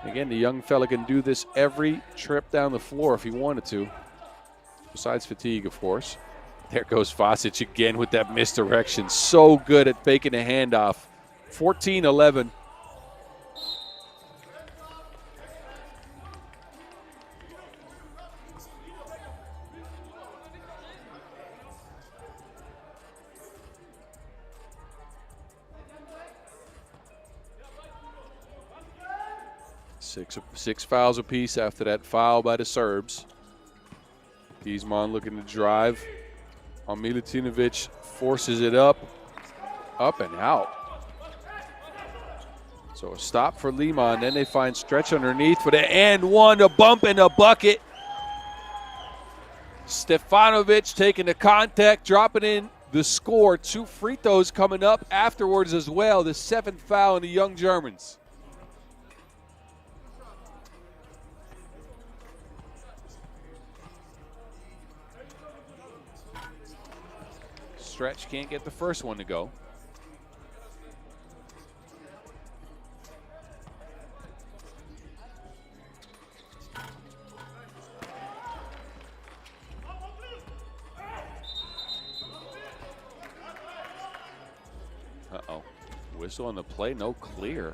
S1: Again, the young fella can do this every trip down the floor if he wanted to, besides fatigue, of course. There goes Vasic again with that misdirection. So good at faking a handoff. 14-11. Six fouls apiece after that foul by the Serbs. Giesman looking to drive on Milutinovic, forces it up and out. So a stop for Liman, then they find stretch underneath for the and one, a bump and a bucket. Stefanovic taking the contact, dropping in the score. 2 free throws coming up afterwards as well. The 7th foul in the young Germans. Stretch can't get the first one to go. Uh-oh. Whistle on the play, no clear.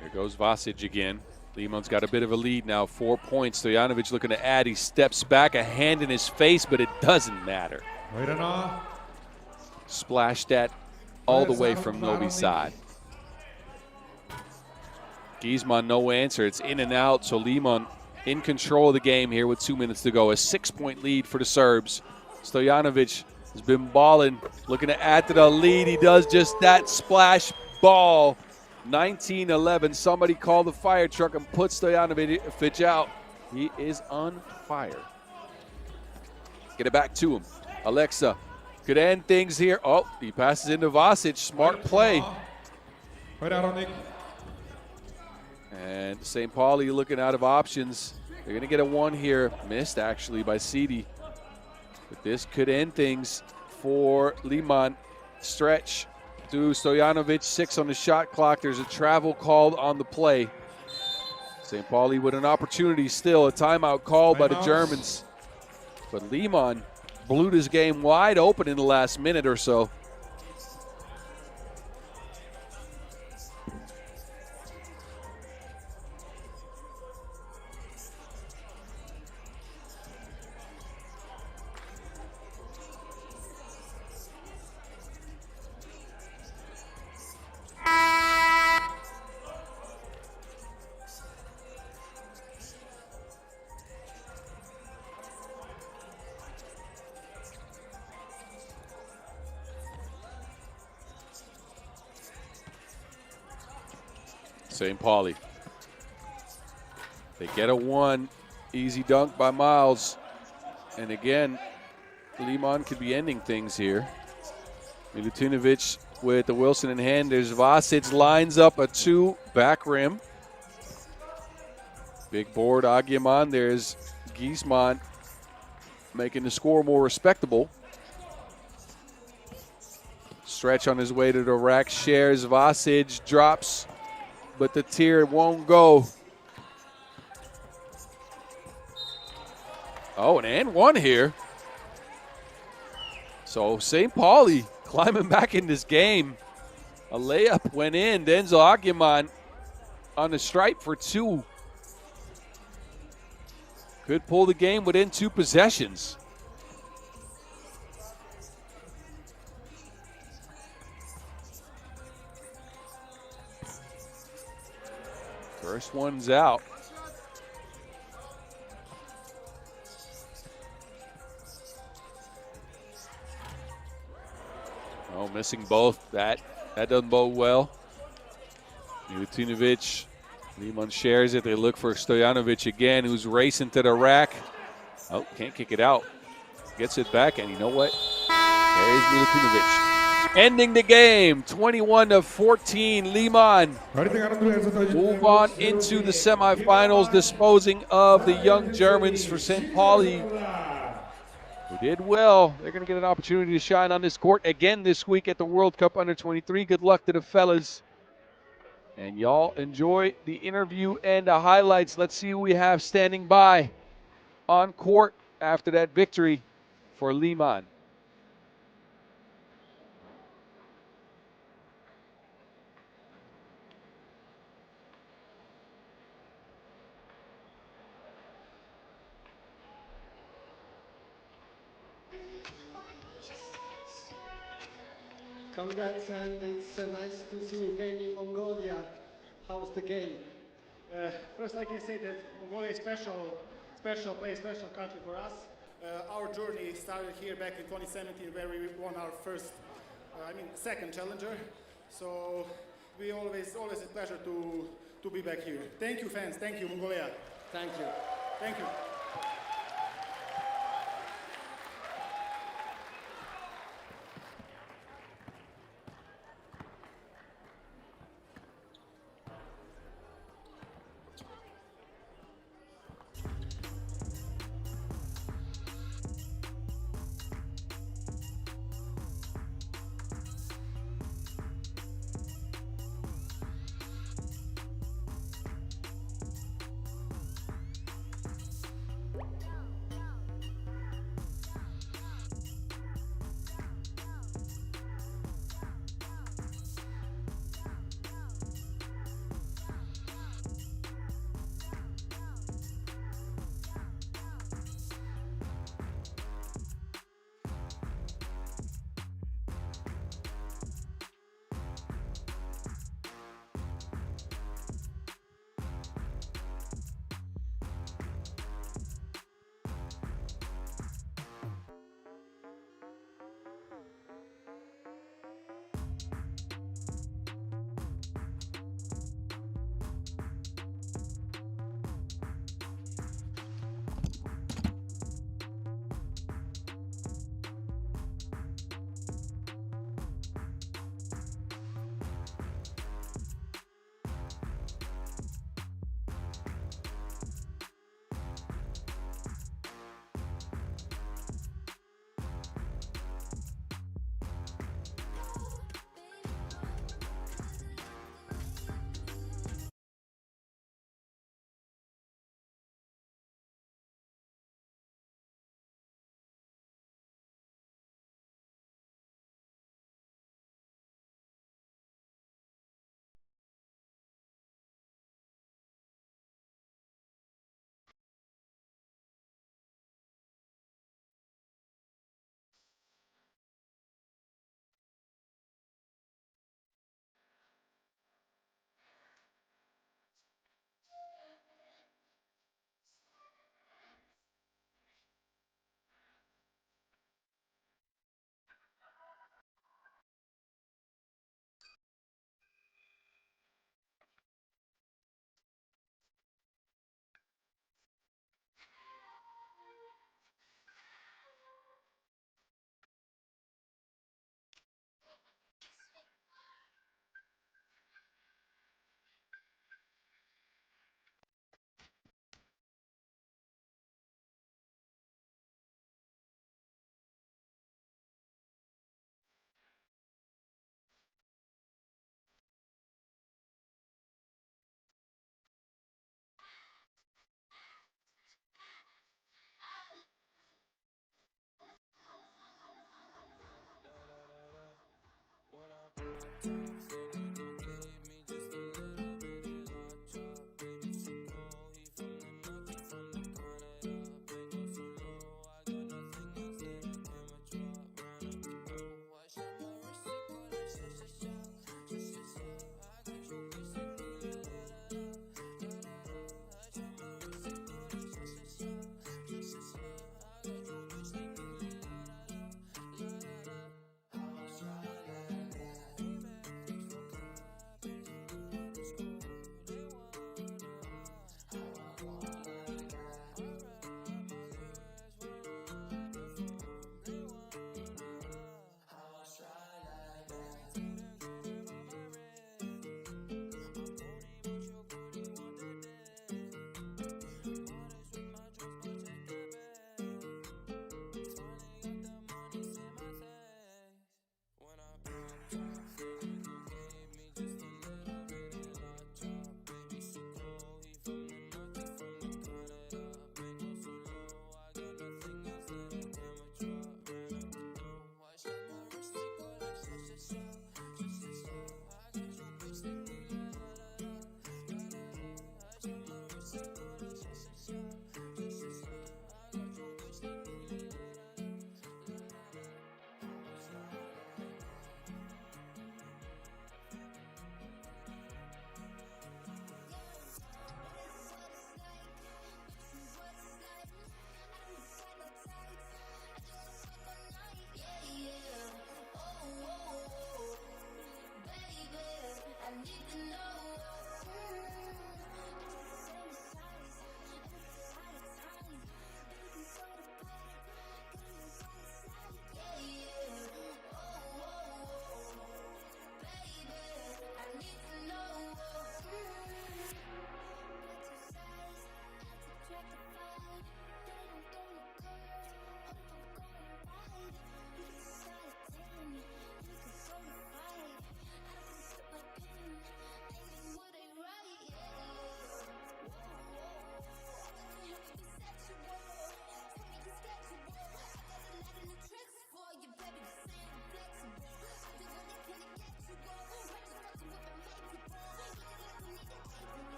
S1: Here goes Vasic again. Liman's got a bit of a lead now, 4 points. Stojanovic looking to add. He steps back, a hand in his face, but it doesn't matter. Splashed that all the way from Novi's side. Giesman, no answer. It's in and out, so Liman in control of the game here with 2 minutes to go. A 6-point lead for the Serbs. Stojanovic has been balling, looking to add to the lead. He does just that. Splash ball. 19-11. Somebody call the fire truck and put Stojanovic out. He is on fire. Get it back to him. Alexa could end things here. Oh, he passes into Vasic. Smart play. And St. Pauli looking out of options. They're going to get a 1 here. Missed, actually, by CD. But this could end things for Liman. Stretch to Stojanovic. 6 on the shot clock. There's a travel called on the play. St. Pauli with an opportunity still. A timeout called by the Germans. But Liman blew this game wide open in the last minute or so. St. Pauli. They get a 1. Easy dunk by Miles. And again, Liman could be ending things here. Milutinovic with the Wilson in hand. There's Vasic, lines up a 2, back rim. Big board, Agiaman. There's Giesman making the score more respectable. Stretch on his way to the rack, shares, Vasic drops, but the tier won't go. Oh, and one here. So St. Pauli climbing back in this game. A layup went in. Denzel Agiaman on the stripe for 2. Could pull the game within 2 possessions. First one's out. Oh, missing both. That doesn't bode well. Milutinovic, Liman shares it. They look for Stojanovic again, who's racing to the rack. Oh, can't kick it out. Gets it back, and you know what? There's Milutinovic. Ending the game, 21-14. Liman move on into the semifinals, disposing of the young Germans for St. Pauli, who did well. They're going to get an opportunity to shine on this court again this week at the World Cup Under-23. Good luck to the fellas. And y'all enjoy the interview and the highlights. Let's see who we have standing by on court after that victory for Liman.
S2: Congrats, and it's nice to see you again in Mongolia. How's the game?
S6: First, I can say that Mongolia is special place, special country for us. Our journey started here back in 2017, where we won our second challenger. So we always a pleasure to be back here. Thank you, fans. Thank you, Mongolia.
S2: Thank you.
S6: Thank you.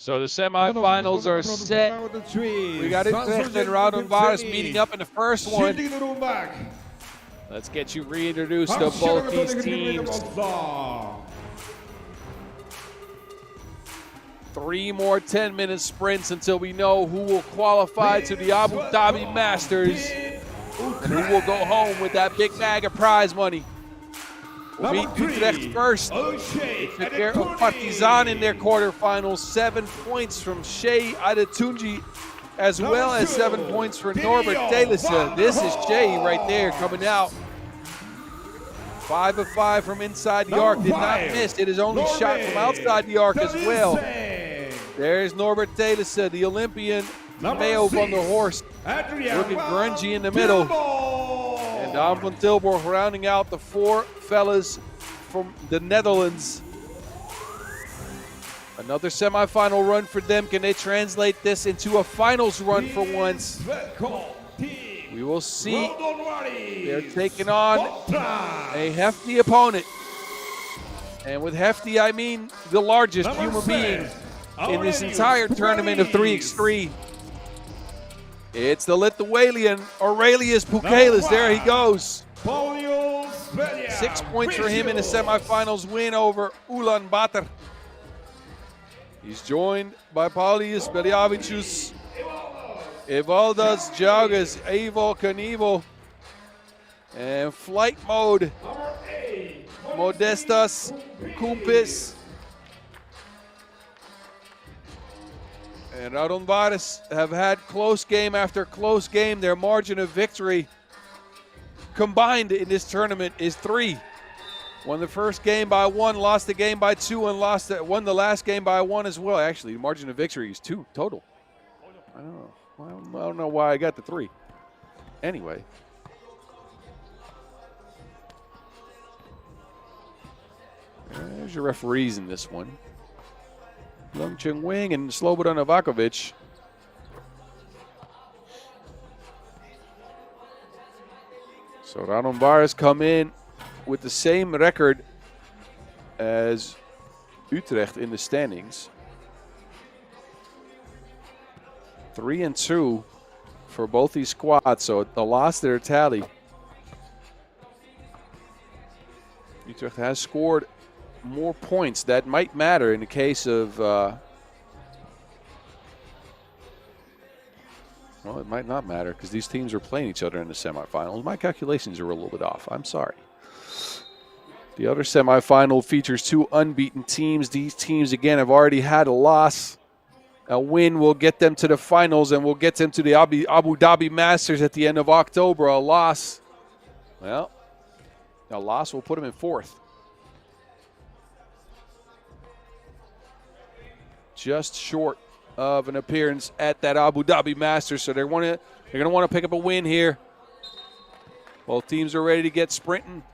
S1: So the semifinals are set. We got Utrecht and Raudondvaris meeting up in the first one. Let's get you reintroduced to both these teams. 3 more 10-minute sprints until we know who will qualify to the Abu Dhabi Masters and who will go home with that big bag of prize money. We'll meet Utrecht first. They took care of Partizan in their quarterfinals. 7 points from Shea Adetunji, as well as 7 points for Norbert Telissen. This is Shea right there coming out. 5 of 5 from inside the arc. Did not miss. It is only shot from outside the arc as well. There's Norbert Telissen, the Olympian male on the horse. Looking grungy in the middle. And Daan van Tilburg rounding out the 4 fellas from the Netherlands. Another semifinal run for them. Can they translate this into a finals run for once? We will see. They're taking on a hefty opponent. And with hefty, I mean the largest human being in this entire tournament of 3x3. It's the Lithuanian Aurelius Pukelis. There he goes. 6 points for him in the semifinals win over Ulaanbaatar. He's joined by Pauli Speljavičius, Evaldas Jagas, Evo Knievel, and flight mode, Modestas Kumpis. And Raudondvaris have had close game after close game. Their margin of victory combined in this tournament is 3. Won the first game by 1, lost the game by 2, and won the last game by 1 as well. Actually, the margin of victory is 2 total. I don't know. I don't know why I got the 3. Anyway. There's your referees in this one. Young Chung Wing and Slobodan Novakovic. So Raudondvaris come in with the same record as Utrecht in the standings. 3-2 for both these squads, so they lost their tally. Utrecht has scored more points. That might matter in the case of, well, it might not matter because these teams are playing each other in the semifinals. My calculations are a little bit off. I'm sorry. The other semifinal features 2 unbeaten teams. These teams, again, have already had a loss. A win will get them to the finals and will get them to the Abu Dhabi Masters at the end of October. A loss, well, a loss will put them in 4th. Just short of an appearance at that Abu Dhabi Masters, so they're going to want to pick up a win here. Both teams are ready to get sprinting.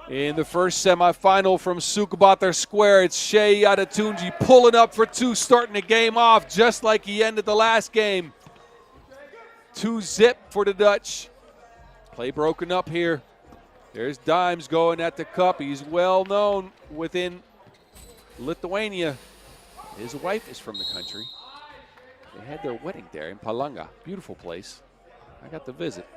S1: In the first semifinal from Ulaanbaatar Square, it's Shea Adetunji pulling up for 2, starting the game off just like he ended the last game. 2-zip for the Dutch. Play broken up here. There's Dimes going at the cup. He's well known within Lithuania. His wife is from the country. They had their wedding there in Palanga. Beautiful place. I got to visit.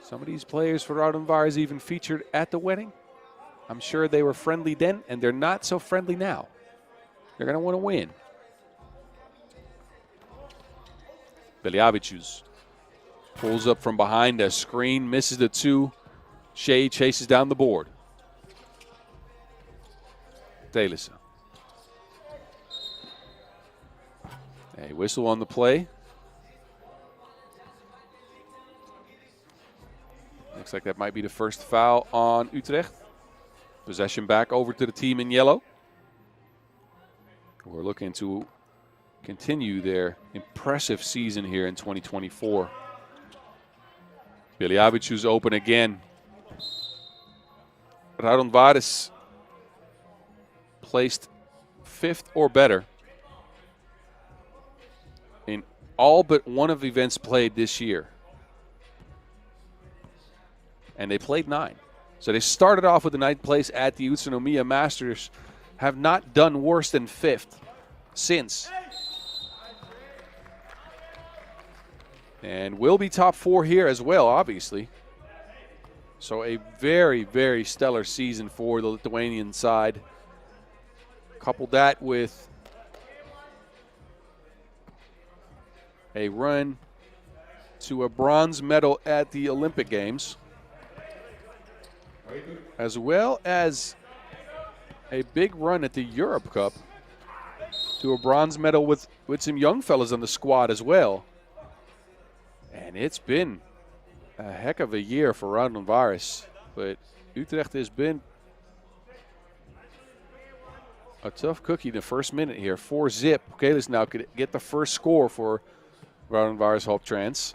S1: Some of these players for Raudondvaris even featured at the wedding. I'm sure they were friendly then, and they're not so friendly now. They're going to want to win. Beliavicius pulls up from behind a screen, misses the 2. Shea chases down the board. Telissen. A whistle on the play. Looks like that might be the first foul on Utrecht. Possession back over to the team in yellow. We're looking to continue their impressive season here in 2024. Beliavicius open again. Raudondvaris placed 5th or better in all but one of the events played this year. And they played 9. So they started off with the 9th place at the Utrecht Masters, have not done worse than 5th since. And will be top 4 here as well, obviously. So a very, very stellar season for the Lithuanian side. Couple that with a run to a bronze medal at the Olympic Games, as well as a big run at the Europe Cup to a bronze medal with some young fellas on the squad as well. And it's been a heck of a year for Raudondvaris, but Utrecht has been a tough cookie in the first minute here. 4-zip. Pukelis now could get the first score for Raudondvaris Hoptrans.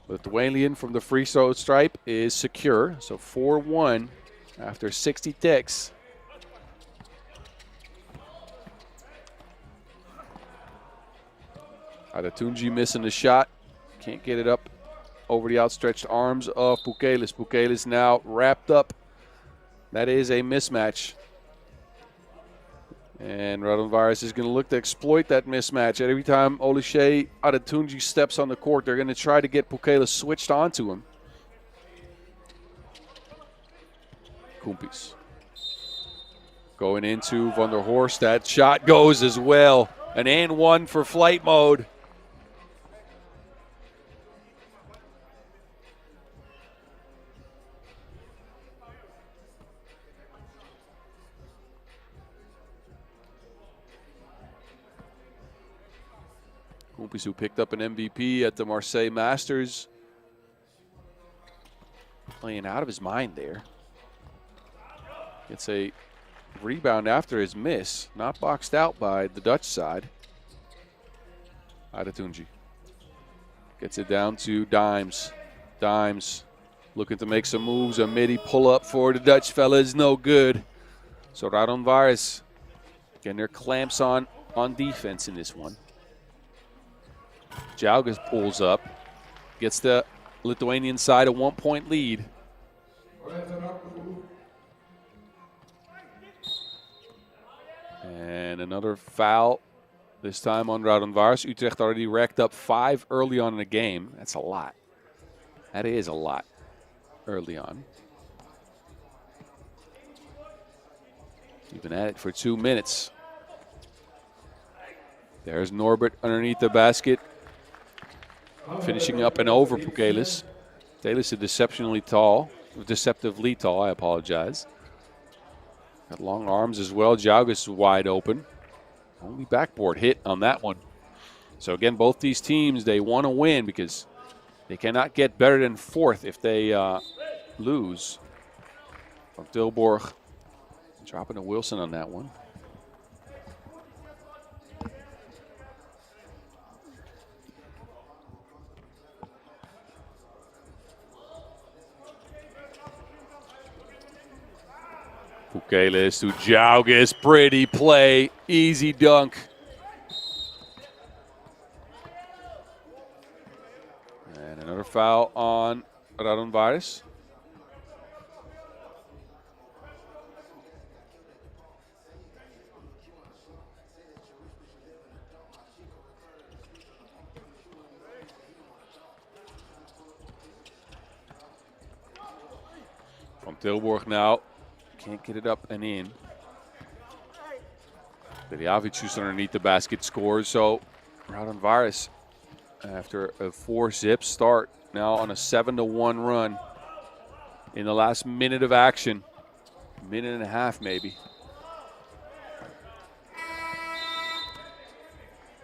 S1: Lithuanian from the free throw stripe is secure. So 4-1 after 60 ticks. Adetunji missing the shot. Can't get it up over the outstretched arms of Pukelis. Pukelis now wrapped up. That is a mismatch. And Raudondvaris is going to look to exploit that mismatch. Every time Olise Adetunji steps on the court, they're going to try to get Pukelis switched onto him. Kumpis going into Van der Horst. That shot goes as well. An and 1 for flight mode. Kumpis, who picked up an MVP at the Marseille Masters. Playing out of his mind there. Gets a rebound after his miss. Not boxed out by the Dutch side. Adetunji gets it down to Dimes. Dimes looking to make some moves. A midi pull-up for the Dutch fella is no good. So Raudondvaris getting their clamps on defense in this one. Jalgas pulls up, gets the Lithuanian side a 1-point lead. And another foul, this time on Raudondvaris. Utrecht already racked up 5 early on in the game. That's a lot. That is a lot early on. You've been at it for 2 minutes. There's Norbert underneath the basket. Finishing up and over Pukelis. Talis is deceptively tall, I apologize. Got long arms as well. Jaugas wide open. Only backboard hit on that one. So again, both these teams, they want to win because they cannot get better than fourth if they lose. From Tilburg dropping to Wilson on that one. Pukelis to Jaugas, pretty play, easy dunk. And another foul on Raudondvaris. From Tilburg now. Can't get it up and in. Bediavicius underneath the basket scores. So Raudondvaris, after a 4-zip start, now on a 7-1 run in the last minute of action. Minute and a half maybe.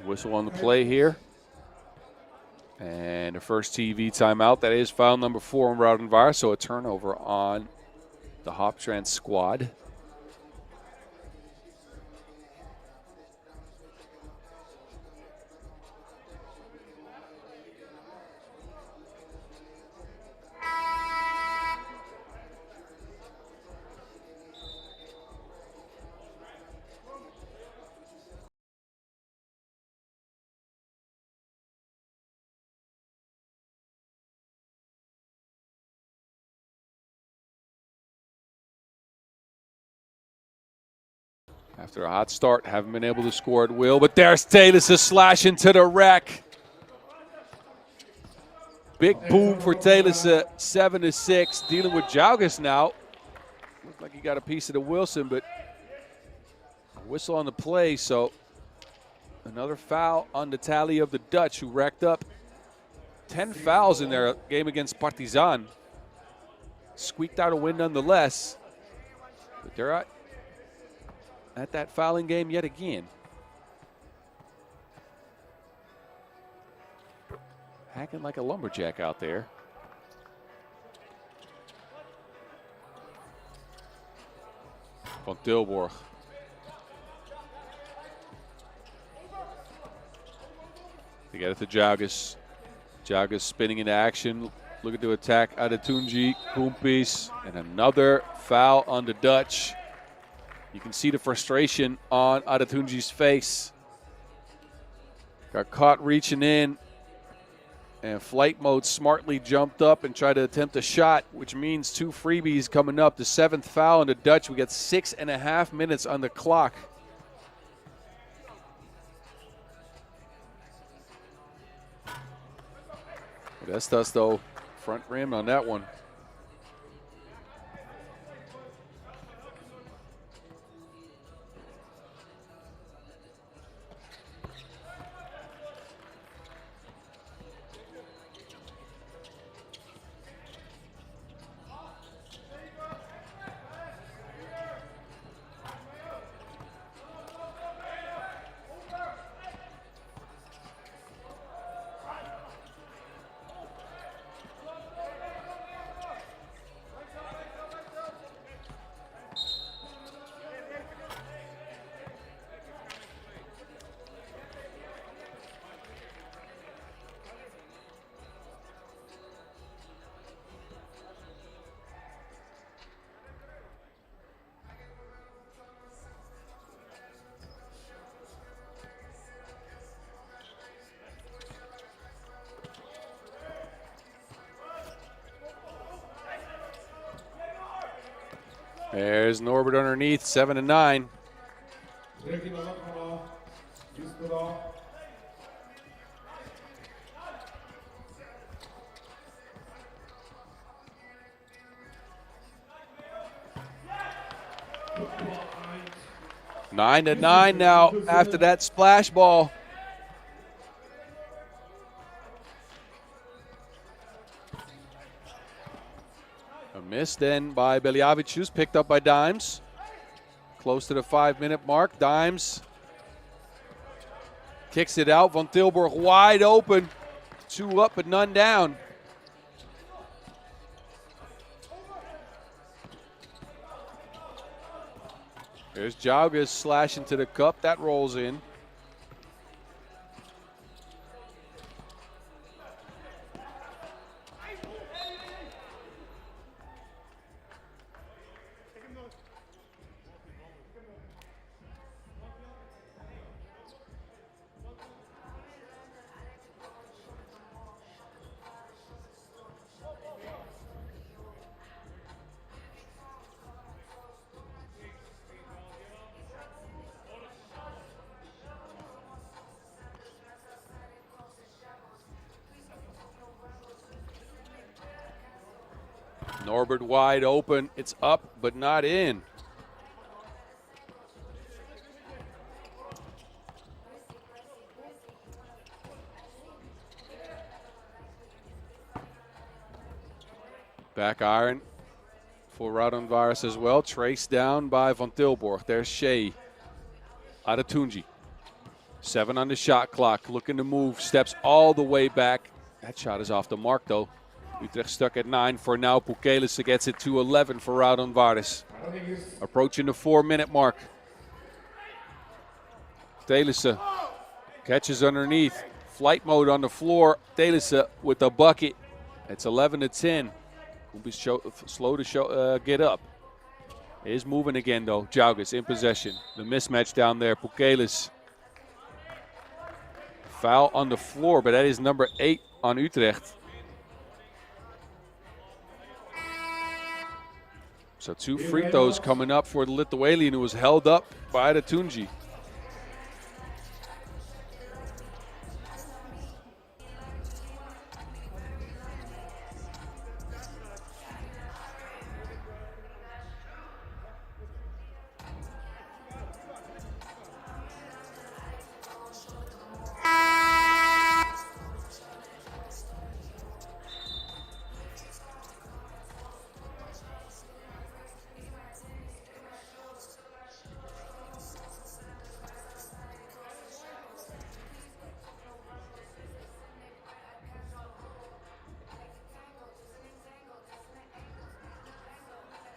S1: Whistle on the play here. And the first TV timeout. That is foul number 4 on Raudondvaris. So a turnover on the Hoptrans squad. After a hot start, haven't been able to score at will, but there's Talis, a slash into the rack. Big boom for Talis, 7-6. Dealing with Jaugas now. Looked like he got a piece of the Wilson, but a whistle on the play, so another foul on the tally of the Dutch, who racked up 10 fouls in their game against Partizan. Squeaked out a win nonetheless, but they're at that fouling game yet again. Hacking like a lumberjack out there. Van Tilburg. They get it to Jaugas. Jaugas spinning into action. Looking to attack Adetunji, Kumpis, and another foul on the Dutch. You can see the frustration on Adetunji's face. Got caught reaching in, and flight mode smartly jumped up and tried to attempt a shot, which means 2 freebies coming up. The 7th foul on the Dutch. We got 6.5 minutes on the clock. Modestas, though, front rim on that one. There's Norbert underneath, 7-9. 9-9 now after that splash ball. A miss then by Beljavic, picked up by Dimes. Close to the 5-minute mark. Dimes kicks it out. Van Tilburg wide open. 2 up but none down. There's Jaugas slashing to the cup. That rolls in. Norbert wide open. It's up, but not in. Back iron for Raudondvaris as well. Traced down by Van Tilburg. There's Shea. Adetunji. 7 on the shot clock. Looking to move. Steps all the way back. That shot is off the mark, though. Utrecht stuck at 9 for now. Pukelissen gets it to 11 for Raudondvaris. Approaching the 4-minute mark. Telissen catches underneath. Flight mode on the floor. Telissen with the bucket. It's 11-10. Will be slow to get up. It is moving again, though. Jaugas in possession. The mismatch down there. Pukelissen. Foul on the floor, but that is number 8 on Utrecht. So 2 free throws coming up for the Lithuanian, who was held up by Adetunji.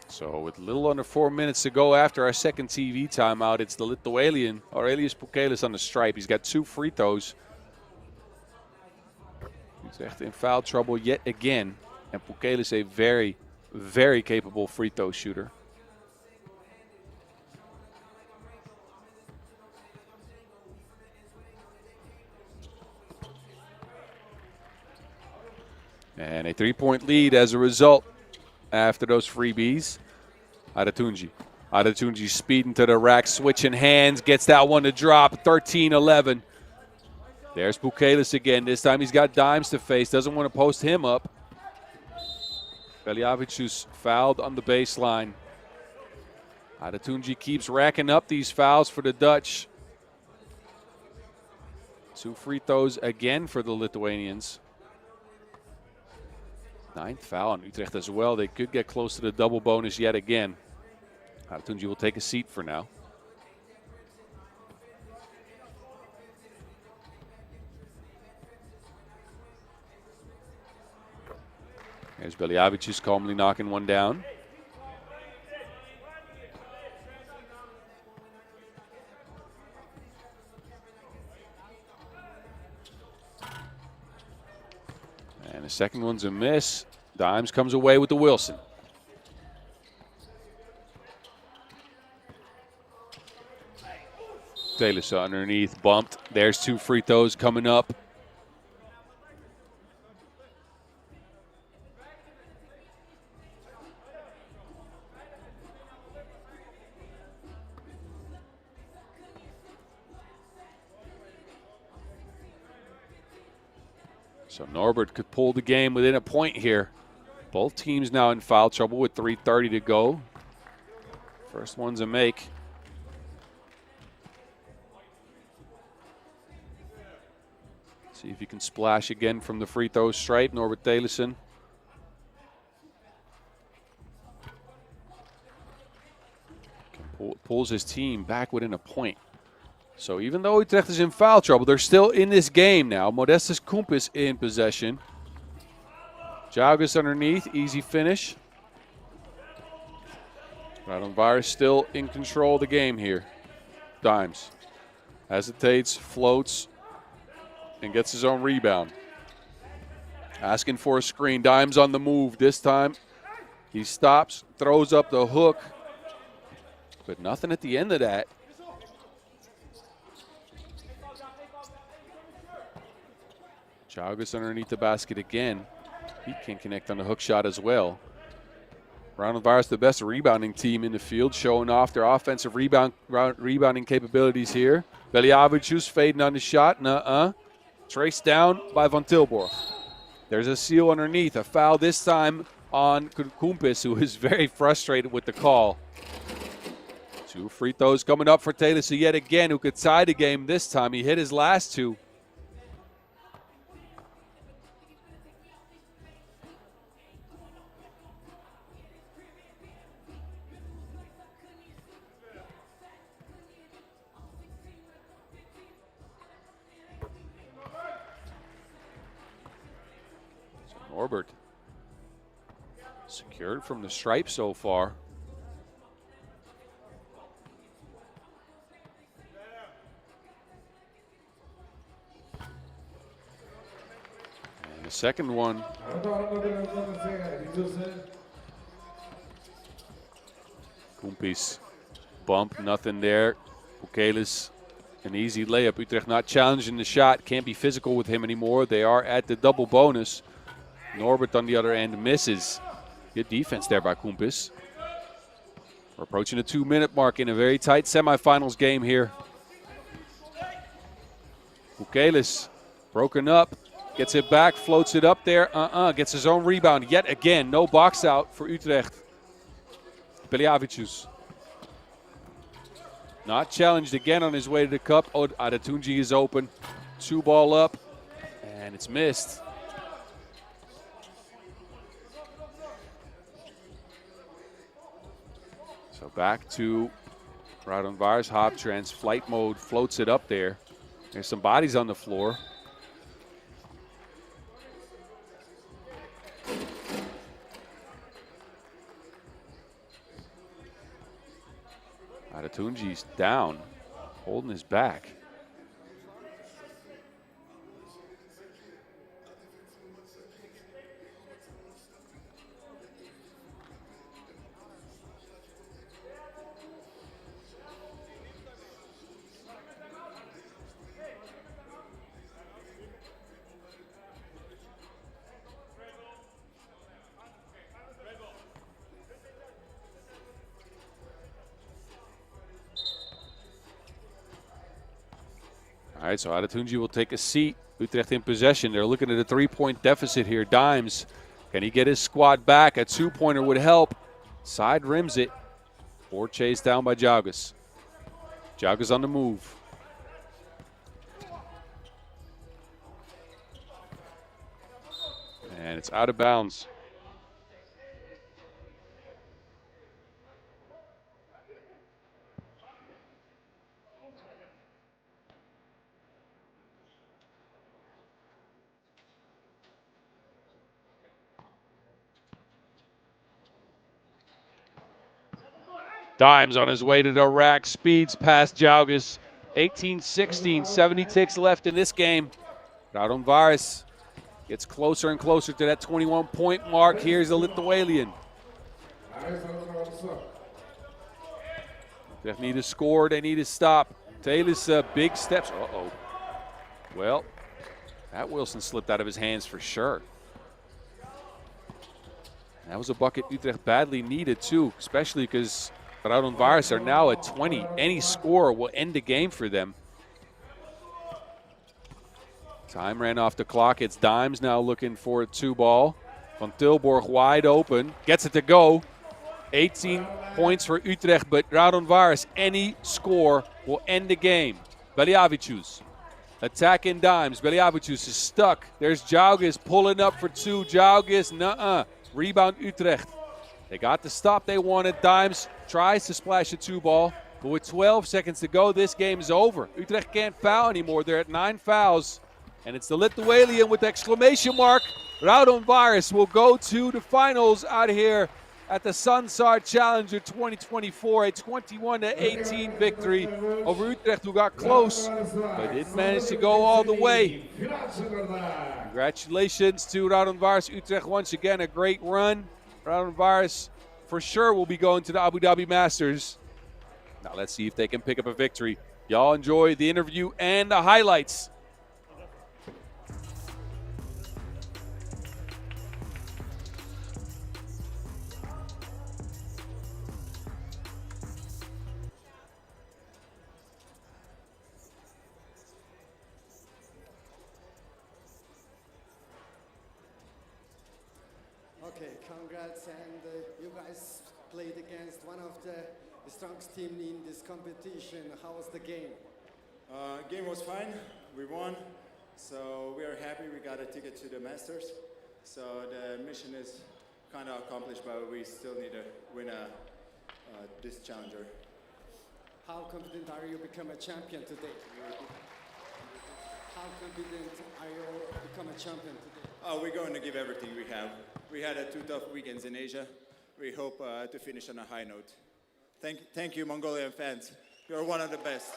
S1: So with a little under 4 minutes to go after our second TV timeout, it's the Lithuanian, Aurelius Pukelissen, on the stripe. He's got 2 free throws. He's echt in foul trouble yet again. And Pukelissen, a very, very capable free throw shooter. And a 3-point lead as a result after those freebies. Adetunji speeding to the rack, switching hands, gets that one to drop. 13-11. There's Pukelissen again. This time he's got Dimes to face. Doesn't want to post him up. Beljavic fouled on the baseline. Adetunji keeps racking up these fouls for the Dutch. 2 free throws again for the Lithuanians. 9th foul on Utrecht as well. They could get close to the double bonus yet again. Adetunji will take a seat for now. There's Beljavic calmly knocking one down. And the second one's a miss. Dimes comes away with the Wilson. Telissen underneath, bumped. There's 2 free throws coming up. So Norbert could pull the game within a point here. Both teams now in foul trouble with 3:30 to go. First one's a make. See if he can splash again from the free throw stripe, Norbert Telissen. Pulls his team back within a point. So even though Utrecht is in foul trouble, they're still in this game now. Modestus Koempis in possession. Jaugas underneath, easy finish. Raudondvaris still in control of the game here. Dimes hesitates, floats, and gets his own rebound. Asking for a screen. Dimes on the move this time. He stops, throws up the hook, but nothing at the end of that. Jaugas underneath the basket again. He can connect on the hook shot as well. Raudondvaris, the best rebounding team in the field, showing off their offensive rebounding capabilities here. Beliavicius fading on the shot. Traced down by Van Tilburg. There's a seal underneath. A foul this time on Koempis, who is very frustrated with the call. 2 free throws coming up for Telissen yet again, who could tie the game this time. He hit his last 2. Norbert secured from the stripe so far. And the second one. Koempis bump, nothing there. Bukelis, an easy layup. Utrecht not challenging the shot. Can't be physical with him anymore. They are at the double bonus. Norbert on the other end misses. Good defense there by Koempis. We're approaching the 2-minute mark in a very tight semifinals game here. Bukelis broken up, gets it back, floats it up there, gets his own rebound yet again. No box out for Utrecht. Beliavicius. Not challenged again on his way to the cup. Adetunji is open. 2 ball up, and it's missed. So back to Raudondvaris. Hoptrans, flight mode, floats it up there. There's some bodies on the floor. Adetunji's down, holding his back. All right, so Adetunji will take a seat. Utrecht in possession. They're looking at a 3-point deficit here. Dimes, can he get his squad back? A 2-pointer would help. Side rims it. Or chased down by Jaugas. Jaugas on the move. And it's out of bounds. Dimes on his way to the rack, speeds past Jaugas. 18-16, 70 ticks left in this game. Raudondvaris gets closer and closer to that 21-point mark. Here's the Lithuanian. They need to score, they need to stop. Taylor's big steps. Well, that Wilson slipped out of his hands for sure. That was a bucket Utrecht badly needed too, especially because Raudondvaris are now at 20. Any score will end the game for them. Time ran off the clock. It's Dimes now looking for a 2-ball. Van Tilburg wide open. Gets it to go. 18 points for Utrecht, but Raudondvaris, any score will end the game. Beliavicius. Attacking dimes. Beliavicius is stuck. There's Jauges pulling up for two. Jauges, nuh-uh. Rebound Utrecht. They got the stop they wanted. Dimes tries to splash a two ball. But with 12 seconds to go, this game is over. Utrecht can't foul anymore. They're at 9 fouls. And it's the Lithuanian with the exclamation mark. Raudondvaris will go to the finals out here at the Sansar Challenger 2024. A 21-18 victory over Utrecht, who got close, but didn't manage to go all the way. Congratulations to Raudondvaris. Utrecht once again a great run. Raudondvaris for sure will be going to the Abu Dhabi Masters. Now let's see if they can pick up a victory. Y'all enjoy the interview and the highlights.
S2: Okay, congrats, and you guys played against one of the strongest team in this competition. How was the game?
S7: Game was fine. We won, so we are happy we got a ticket to the Masters. So the mission is kind of accomplished, but we still need to win this challenger.
S2: How confident are you become a champion today? How confident are you become a champion today?
S7: Oh, we're going to give everything we have. We had 2 tough weekends in Asia. We hope to finish on a high note. Thank you, Mongolian fans. You're one of the best.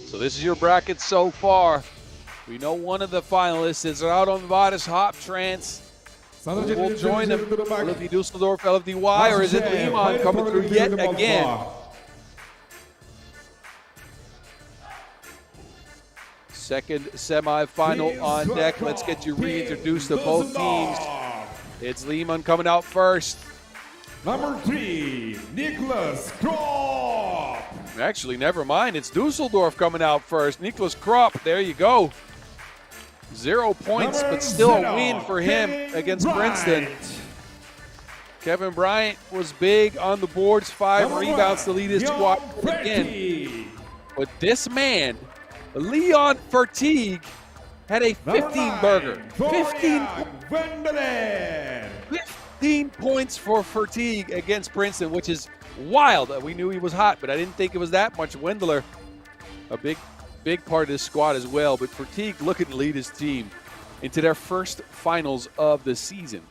S1: So this is your bracket so far. We know one of the finalists is Raudondvaris Hoptrans. Who will join them? Will it be Dusseldorf, LFDY, or is it Liman coming through yet again? Second semi-final on deck. Let's get you reintroduced to both teams. It's Liman coming out first.
S4: Number 3, Niklas Kropp.
S1: Actually, never mind. It's Dusseldorf coming out first. Niklas Kropp, there you go. 0 points, but still a win for him against Princeton. Kevin Bryant was big on the boards, 5 rebounds to lead his squad again. But this man, Leon Verteeg, had a 15-burger. 15 points for Verteeg against Princeton, which is wild. We knew he was hot, but I didn't think it was that much. Wendler, a big part of this squad as well. But Verteeg looking to lead his team into their first finals of the season.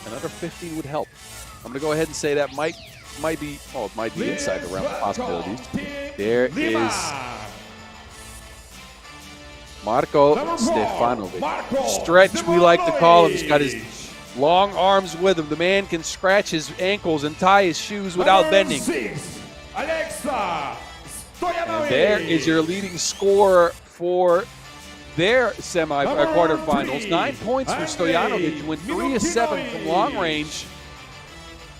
S1: Another 15 would help. I'm going to go ahead and say that might be, oh, it might be inside the realm of possibilities. There is Marko Stefanovic. Stretch, we like to call him. He's got his long arms with him. The man can scratch his ankles and tie his shoes without bending. And there is your leading scorer for their quarterfinals. 9 points for Stojanovic. Went 3 of 7 from long range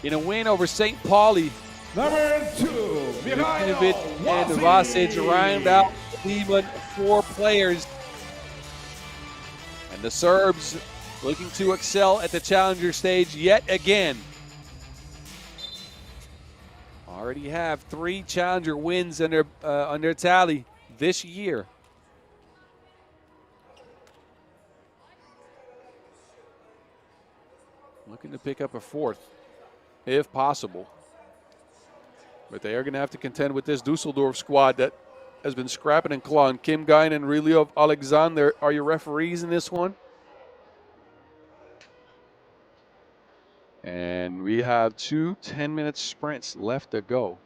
S1: in a win over St. Pauli.
S4: Number 2,
S1: Milutinovic and Vasic round out Liman, 4 players. And the Serbs looking to excel at the challenger stage yet again. Already have 3 challenger wins under tally this year. Looking to pick up a 4th, if possible. But they are going to have to contend with this Dusseldorf squad that has been scrapping and clawing. Kim Gein and Ryliov Alexander are your referees in this one. And we have 2 10-minute sprints left to go.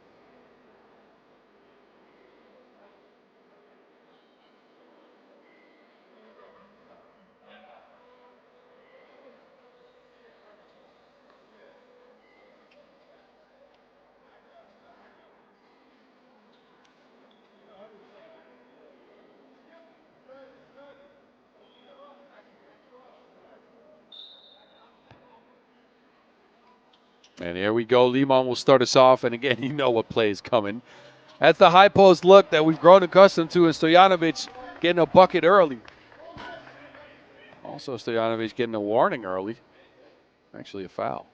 S1: And here we go. Liman will start us off. And again, you know what play is coming. That's the high post look that we've grown accustomed to. And Stojanovic getting a bucket early. Also, Stojanovic getting a warning early. Actually, a foul.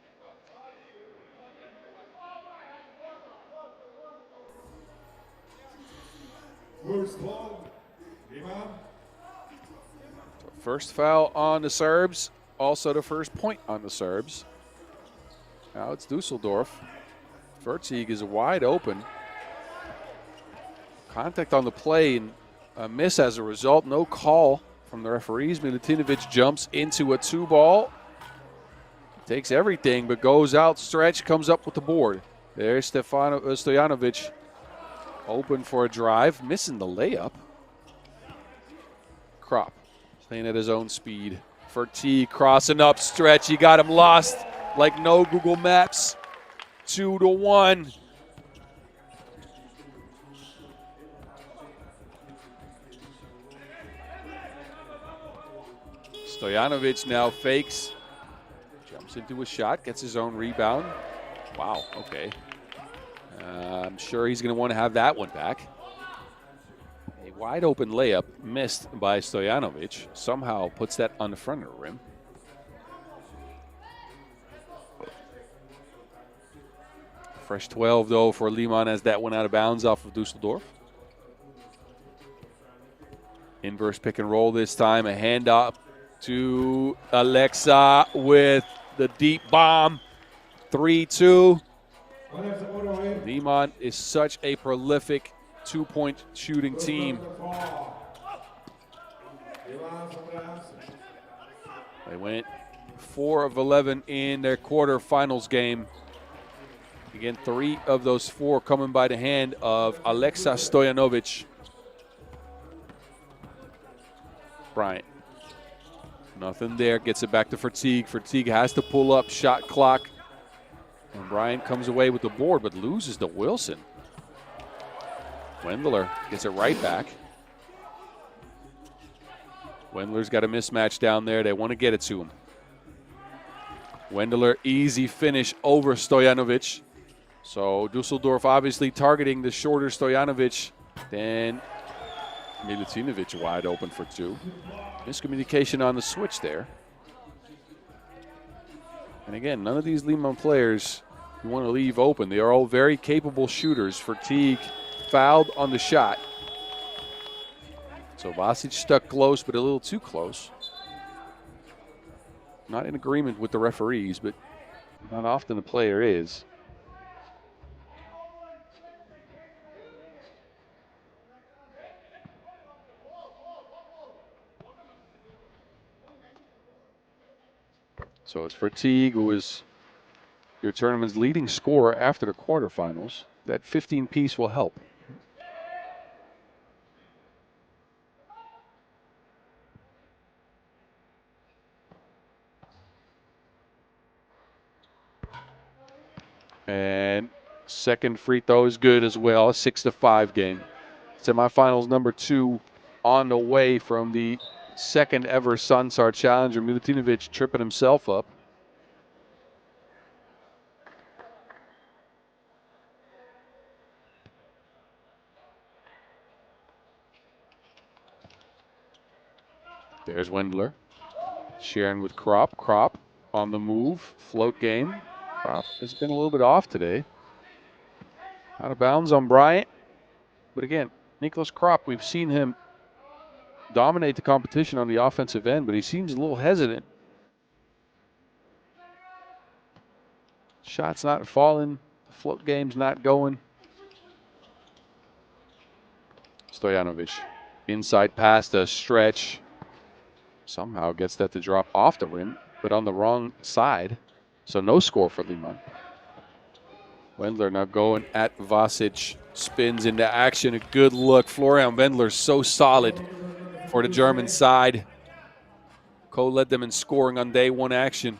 S1: First foul on the Serbs. Also the first point on the Serbs. Now it's Dusseldorf. Verteeg is wide open. Contact on the play and a miss as a result. No call from the referees. Milutinovic jumps into a 2-ball. Takes everything but goes out. Stretch comes up with the board. There's Stojanovic open for a drive. Missing the layup. Krop playing at his own speed. Verteeg crossing up. Stretch. He got him lost. Like no Google Maps. 2-1. Stojanovic now fakes. Jumps into a shot. Gets his own rebound. Wow, okay. I'm sure he's going to want to have that one back. A wide open layup missed by Stojanovic. Somehow puts that on the front of the rim. Fresh 12, though, for Liman as that went out of bounds off of Dusseldorf. Inverse pick and roll this time. A handoff to Alexa with the deep bomb. 3-2. Liman is such a prolific two-point shooting team. They went 4 of 11 in their quarterfinals game. Again, 3 of those 4 coming by the hand of Alexa Stojanovic. Bryant. Nothing there. Gets it back to Verteeg. Verteeg has to pull up shot clock. And Bryant comes away with the board but loses to Wilson. Wendler gets it right back. Wendler's got a mismatch down there. They want to get it to him. Wendler, easy finish over Stojanovic. So Dusseldorf obviously targeting the shorter Stojanovic. Then Milutinovic wide open for 2. Miscommunication on the switch there. And again, none of these Liman players you want to leave open. They are all very capable shooters. Verteeg fouled on the shot. So Vasic stuck close, but a little too close. Not in agreement with the referees, but not often the player is. So it's Teague, who is your tournament's leading scorer after the quarterfinals. That 15-piece will help. And second free throw is good as well. 6-5 game. Semifinals number 2 on the way from the second ever Sansar Challenger. Milutinovic tripping himself up. There's Wendler. Sharing with Krop. Krop on the move. Float game. Krop has been a little bit off today. Out of bounds on Bryant. But again, Nicholas Krop, we've seen him dominate the competition on the offensive end, but he seems a little hesitant. Shots not falling. The float game's not going. Stojanovic. Inside pass to stretch. Somehow gets that to drop off the rim, but on the wrong side. So no score for Liman. Wendler now going at Vasic. Spins into action. A good look. Florian Wendler so solid for the German side. Co-led them in scoring on day 1 action.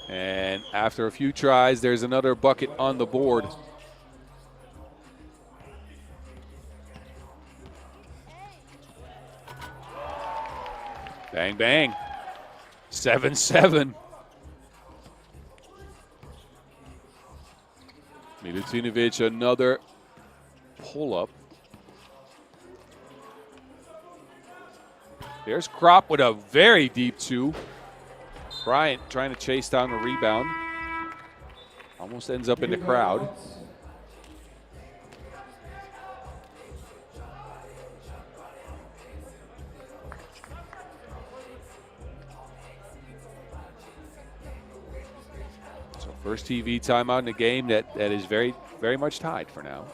S1: And after a few tries, there's another bucket on the board. Bang, bang. 7-7. Milutinovic, another pull-up. There's Krop with a very deep 2. Bryant trying to chase down the rebound. Almost ends up in the crowd. So first TV timeout in the game that is very, very much tied for now.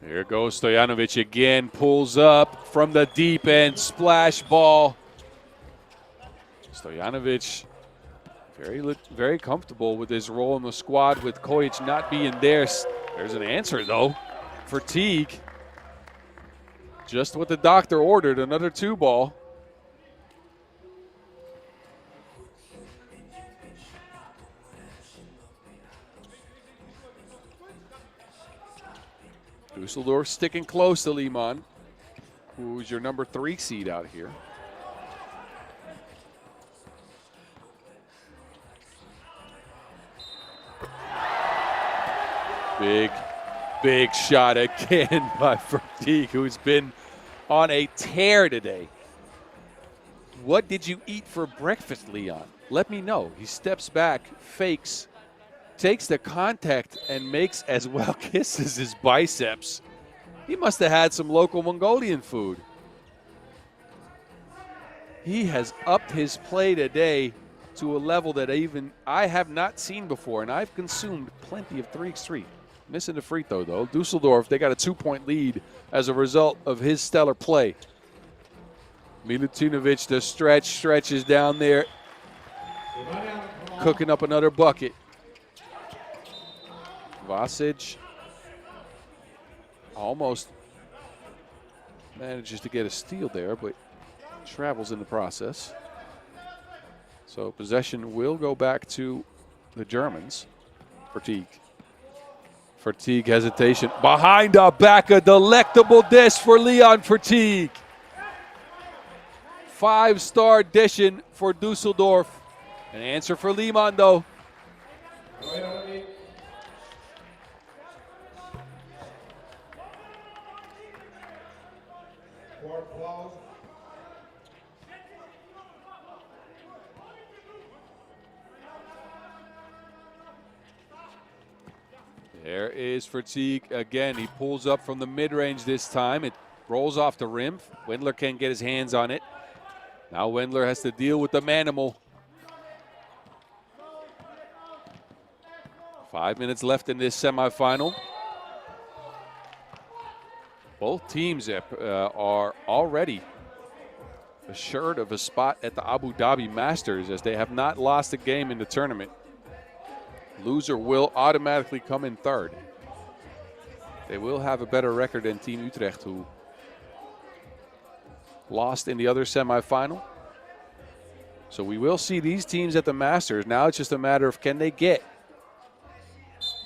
S1: Here goes Stojanovic again, pulls up from the deep end, splash ball. Stojanovic very comfortable with his role in the squad with Kojic not being there. There's an answer though for Teague. Just what the doctor ordered, another 2-ball. Dusseldorf sticking close to Liman, who's your number 3 seed out here. Big shot again by Teague, who's been on a tear today. What did you eat for breakfast, Leon? Let me know. He steps back, fakes, takes the contact, and makes as well kisses his biceps. He must have had some local Mongolian food. He has upped his play today to a level that even I have not seen before, and I've consumed plenty of 3x3. Missing the free throw, though. Dusseldorf, they got a 2-point lead as a result of his stellar play. Milutinovic, the stretches down there, cooking up another bucket. Vasic almost manages to get a steal there, but travels in the process. So possession will go back to the Germans for Teague. Fatigue hesitation. Behind the back, a delectable dish for Leon Fatigue. 5-star dishing for Dusseldorf. An answer for Liman, though. There is Fatigue again. He pulls up from the mid-range this time. It rolls off the rim. Wendler can't get his hands on it. Now Wendler has to deal with the manimal. 5 minutes left in this semifinal. Both teams are already assured of a spot at the Abu Dhabi Masters, as they have not lost a game in the tournament. Loser will automatically come in third. They will have a better record than Team Utrecht, who lost in the other semifinal. So we will see these teams at the Masters. Now it's just a matter of, can they get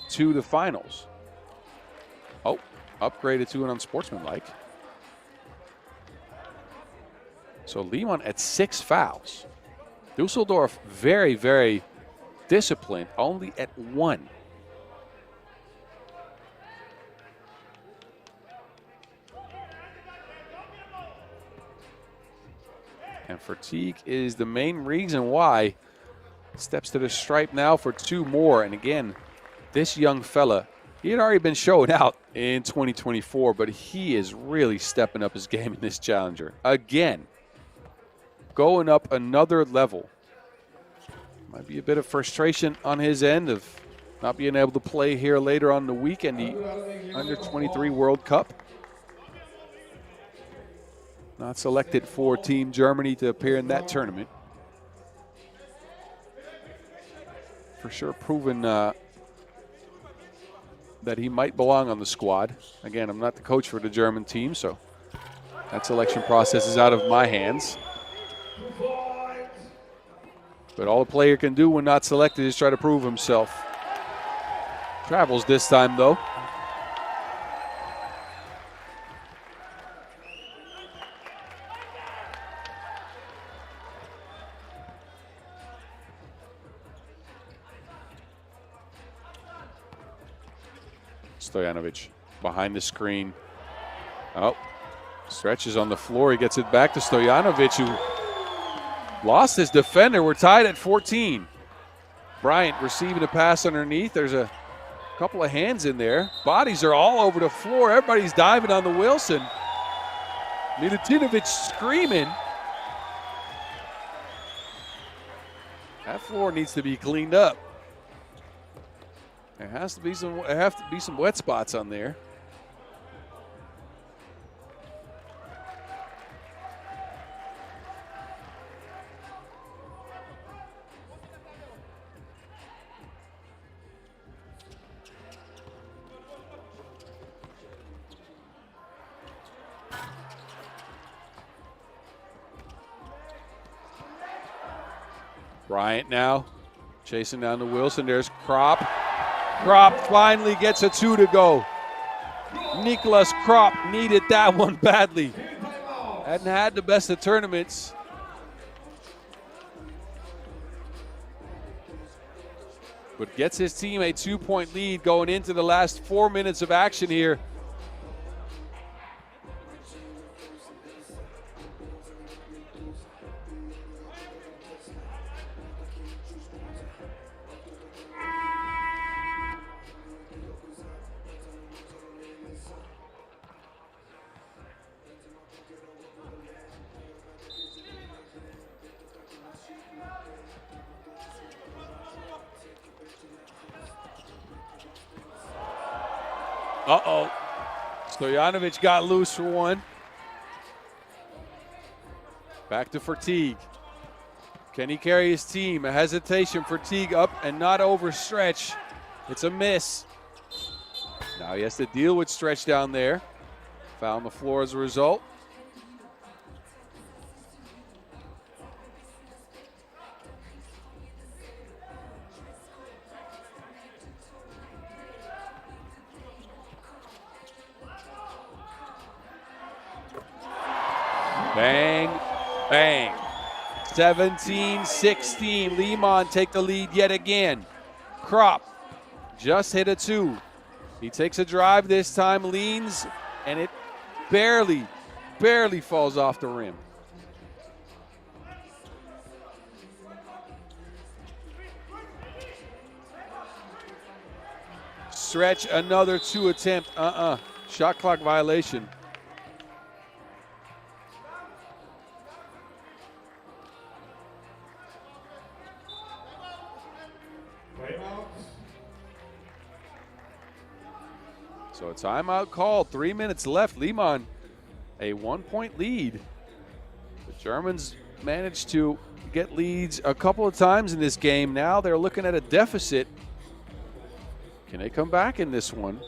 S1: to the finals? Oh, upgraded to an unsportsmanlike. So Liman at 6 fouls. Dusseldorf very, very disciplined, only at 1. And Fatigue is the main reason why. Steps to the stripe now for 2 more. And again, this young fella, he had already been showing out in 2024, but he is really stepping up his game in this challenger. Again, going up another level. Might be a bit of frustration on his end of not being able to play here later on in the week in the Under-23 World Cup. Not selected for Team Germany to appear in that tournament. For sure proven that he might belong on the squad. Again, I'm not the coach for the German team, so that selection process is out of my hands. But all a player can do when not selected is try to prove himself. Travels this time, though. Stojanovic behind the screen. Oh, stretches on the floor. He gets it back to Stojanovic, who lost his defender. We're tied at 14. Bryant receiving a pass underneath. There's a couple of hands in there. Bodies are all over the floor. Everybody's diving on the Wilson. Milutinovic screaming. That floor needs to be cleaned up. There have to be some wet spots on there. Bryant now chasing down to Wilson. There's Kropp. Kropp finally gets a 2 to go. Nicholas Kropp needed that one badly. Hadn't had the best of tournaments. But gets his team a 2-point lead going into the last 4 minutes of action here. Uh-oh. Stojanovic got loose for one. Back to Fatigue. Can he carry his team? A hesitation. Fatigue up and not overstretch. It's a miss. Now he has to deal with stretch down there. Foul on the floor as a result. Bang, bang. 17-16. Liman take the lead yet again. Krop just hit a 2. He takes a drive this time, leans, and it barely falls off the rim. Stretch, another 2 attempt. Shot clock violation. So a timeout called. 3 minutes left. Liman, a 1-point lead. The Germans managed to get leads a couple of times in this game. Now they're looking at a deficit. Can they come back in this one?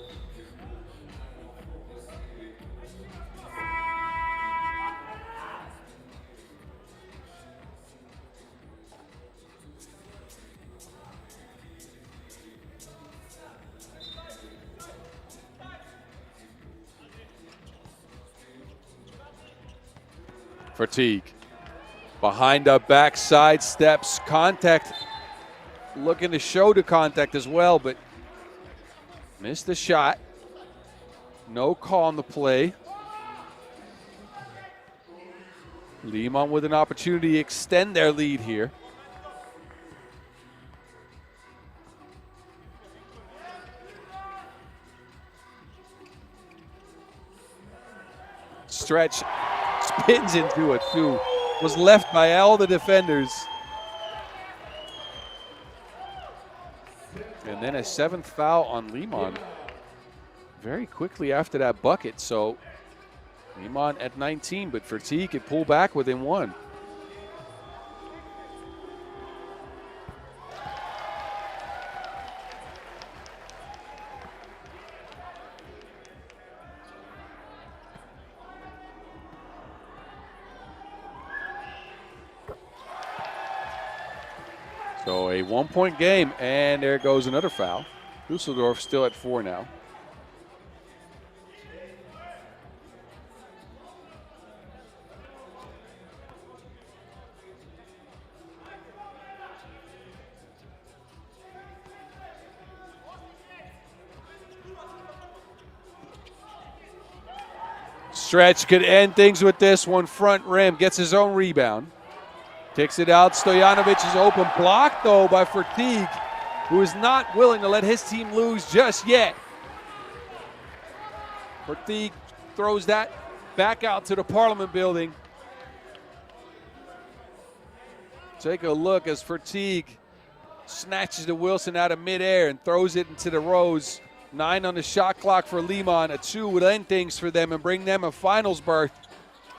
S1: Fatigue. Behind the back, side steps, contact. Looking to show the contact as well, but missed the shot. No call on the play. Liman with an opportunity to extend their lead here. Stretch spins into it too. Was left by all the defenders. And then a 7th foul on Liman very quickly after that bucket. So Liman at 19, but Fatigue could pull back within 1. So a 1-point game, and there goes another foul. Dusseldorf still at 4 now. Stretch could end things with this one. Front rim, gets his own rebound. Takes it out. Stojanovic is open. Blocked, though, by Fatigue, who is not willing to let his team lose just yet. Fatigue throws that back out to the Parliament building. Take a look as Fatigue snatches the Wilson out of midair and throws it into the rows. 9 on the shot clock for Liman. A 2 would end things for them and bring them a finals berth.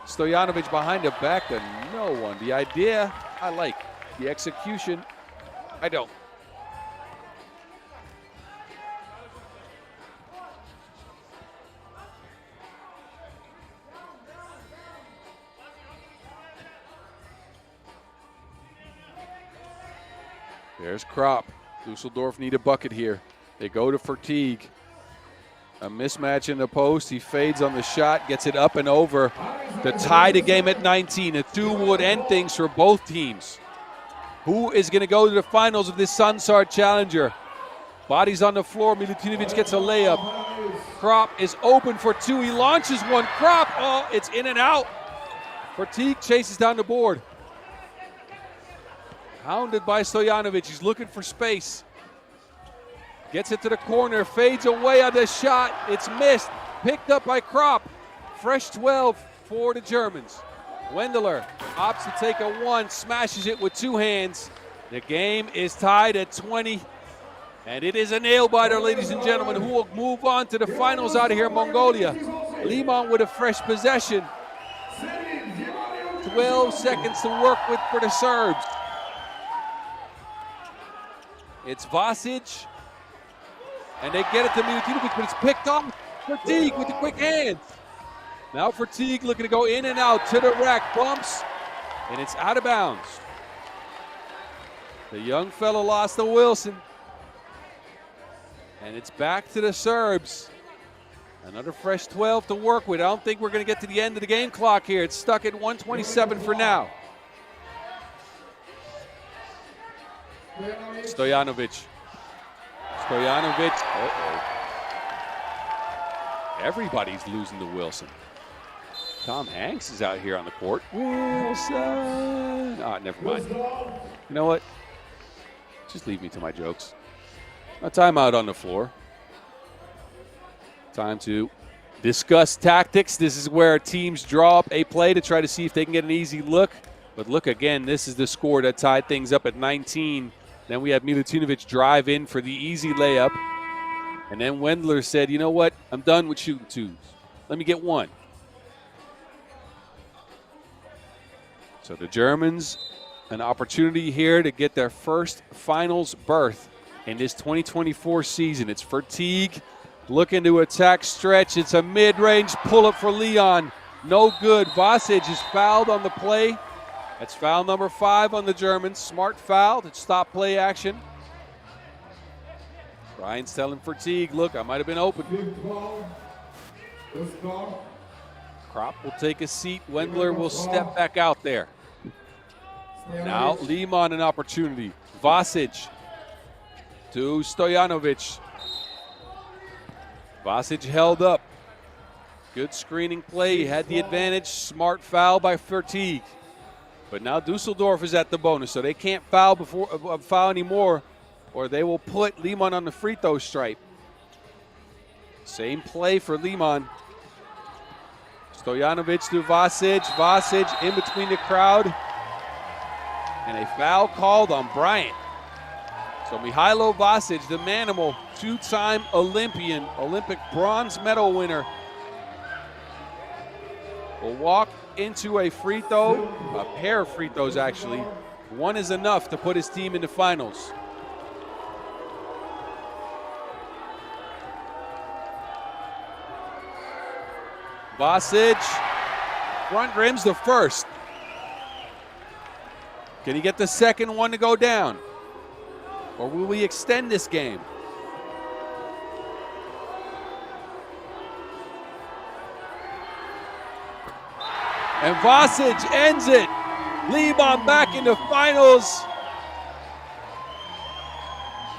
S1: Stojanovic behind the back to no one. The idea, I like. The execution, I don't. There's Krop. Dusseldorf need a bucket here. They go to Fatigue. A mismatch in the post. He fades on the shot, gets it up and over to tie the game at 19. A 2 would end things for both teams. Who is going to go to the finals of this Sansar Challenger? Bodies on the floor. Milutinovic gets a layup. Krop is open for 2. He launches one. Krop, oh, it's in and out. Fatigue chases down the board. Hounded by Stojanovic. He's looking for space. Gets it to the corner, fades away on the shot. It's missed. Picked up by Krop. Fresh 12 for the Germans. Wendler opts to take a 1, smashes it with 2 hands. The game is tied at 20. And it is a nail-biter, ladies and gentlemen, who will move on to the finals out of here in Mongolia. Liman with a fresh possession. 12 seconds to work with for the Serbs. It's Vasic. And they get it to Milutinovic, but it's picked up. Fatigue with the quick hands. Now Fatigue looking to go in and out to the rack. Bumps, and it's out of bounds. The young fellow lost to Wilson. And it's back to the Serbs Another fresh 12 to work with. I don't think we're going to get to the end of the game clock here. It's stuck at 127 for now. Stojanovic. Uh-oh. Everybody's losing to Wilson. Tom Hanks is out here on the court. Wilson. Ah, never mind. You know what? Just leave me to my jokes. A timeout on the floor. Time to discuss tactics. This is where teams draw up a play to try to see if they can get an easy look. But look again, this is the score that tied things up at 19. Then we had Milutinovic drive in for the easy layup. And then Wendler said, you know what? I'm done with shooting twos. Let me get one. So the Germans, an opportunity here to get their first finals berth in this 2024 season. It's Verteeg looking to attack stretch. It's a mid-range pull-up for Leon. No good. Vasic is fouled on the play. That's foul number 5 on the Germans. Smart foul to stop play action. Ryan's telling Verteeg, look, I might have been open. Krop will take a seat. Wendler will step back out there. Now Liman an opportunity. Vasic to Stojanovic. Vasic held up. Good screening play. He had the advantage. Smart foul by Verteeg. But now Dusseldorf is at the bonus, so they can't foul anymore, or they will put Liman on the free throw stripe. Same play for Liman. Stojanovic to Vasic. Vasic in between the crowd. And a foul called on Bryant. So Mihailo Vasic, the manimal, 2-time Olympian, Olympic bronze medal winner, will walk into a free throw, a pair of free throws actually. One is enough to put his team in the finals. Vasic, front rims the first. Can he get the second one to go down? Or will we extend this game? And Vasic ends it. Liman back in the finals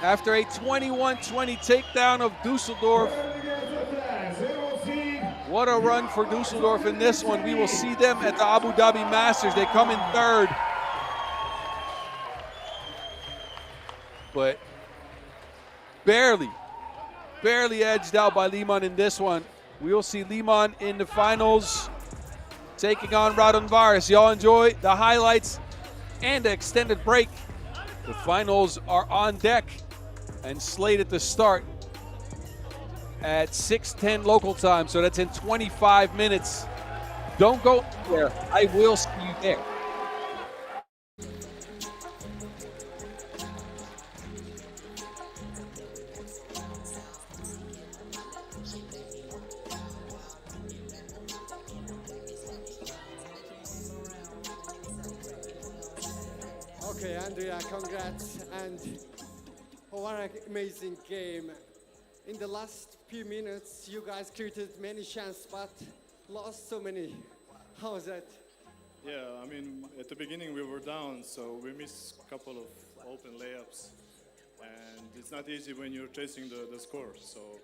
S1: after a 21-20 takedown of Dusseldorf. What a run for Dusseldorf in this one. We will see them at the Abu Dhabi Masters. They come in third. But barely edged out by Liman in this one. We will see Liman in the finals taking on Raudondvaris. Y'all enjoy the highlights and the extended break. The finals are on deck and slated to start at 6:10 local time, so that's in 25 minutes. Don't go there. I will see you there.
S2: Okay, Andrea, congrats, and what an amazing game. In the last few minutes, you guys created many chances, but lost so many. How was that?
S3: Yeah, I mean, at the beginning we were down, so we missed a couple of open layups. And it's not easy when you're chasing the score. So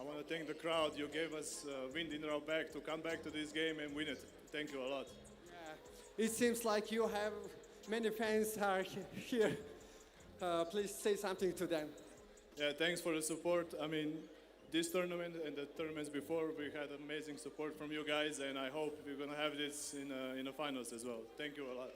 S3: I want to thank the crowd. You gave us wind in our back to come back to this game and win it. Thank you a lot.
S2: Yeah, it seems like you have many fans are here. Please say something to them.
S3: Yeah, thanks for the support. I mean, this tournament and the tournaments before, we had amazing support from you guys, and I hope we're going to have this in the finals as well. Thank you a lot.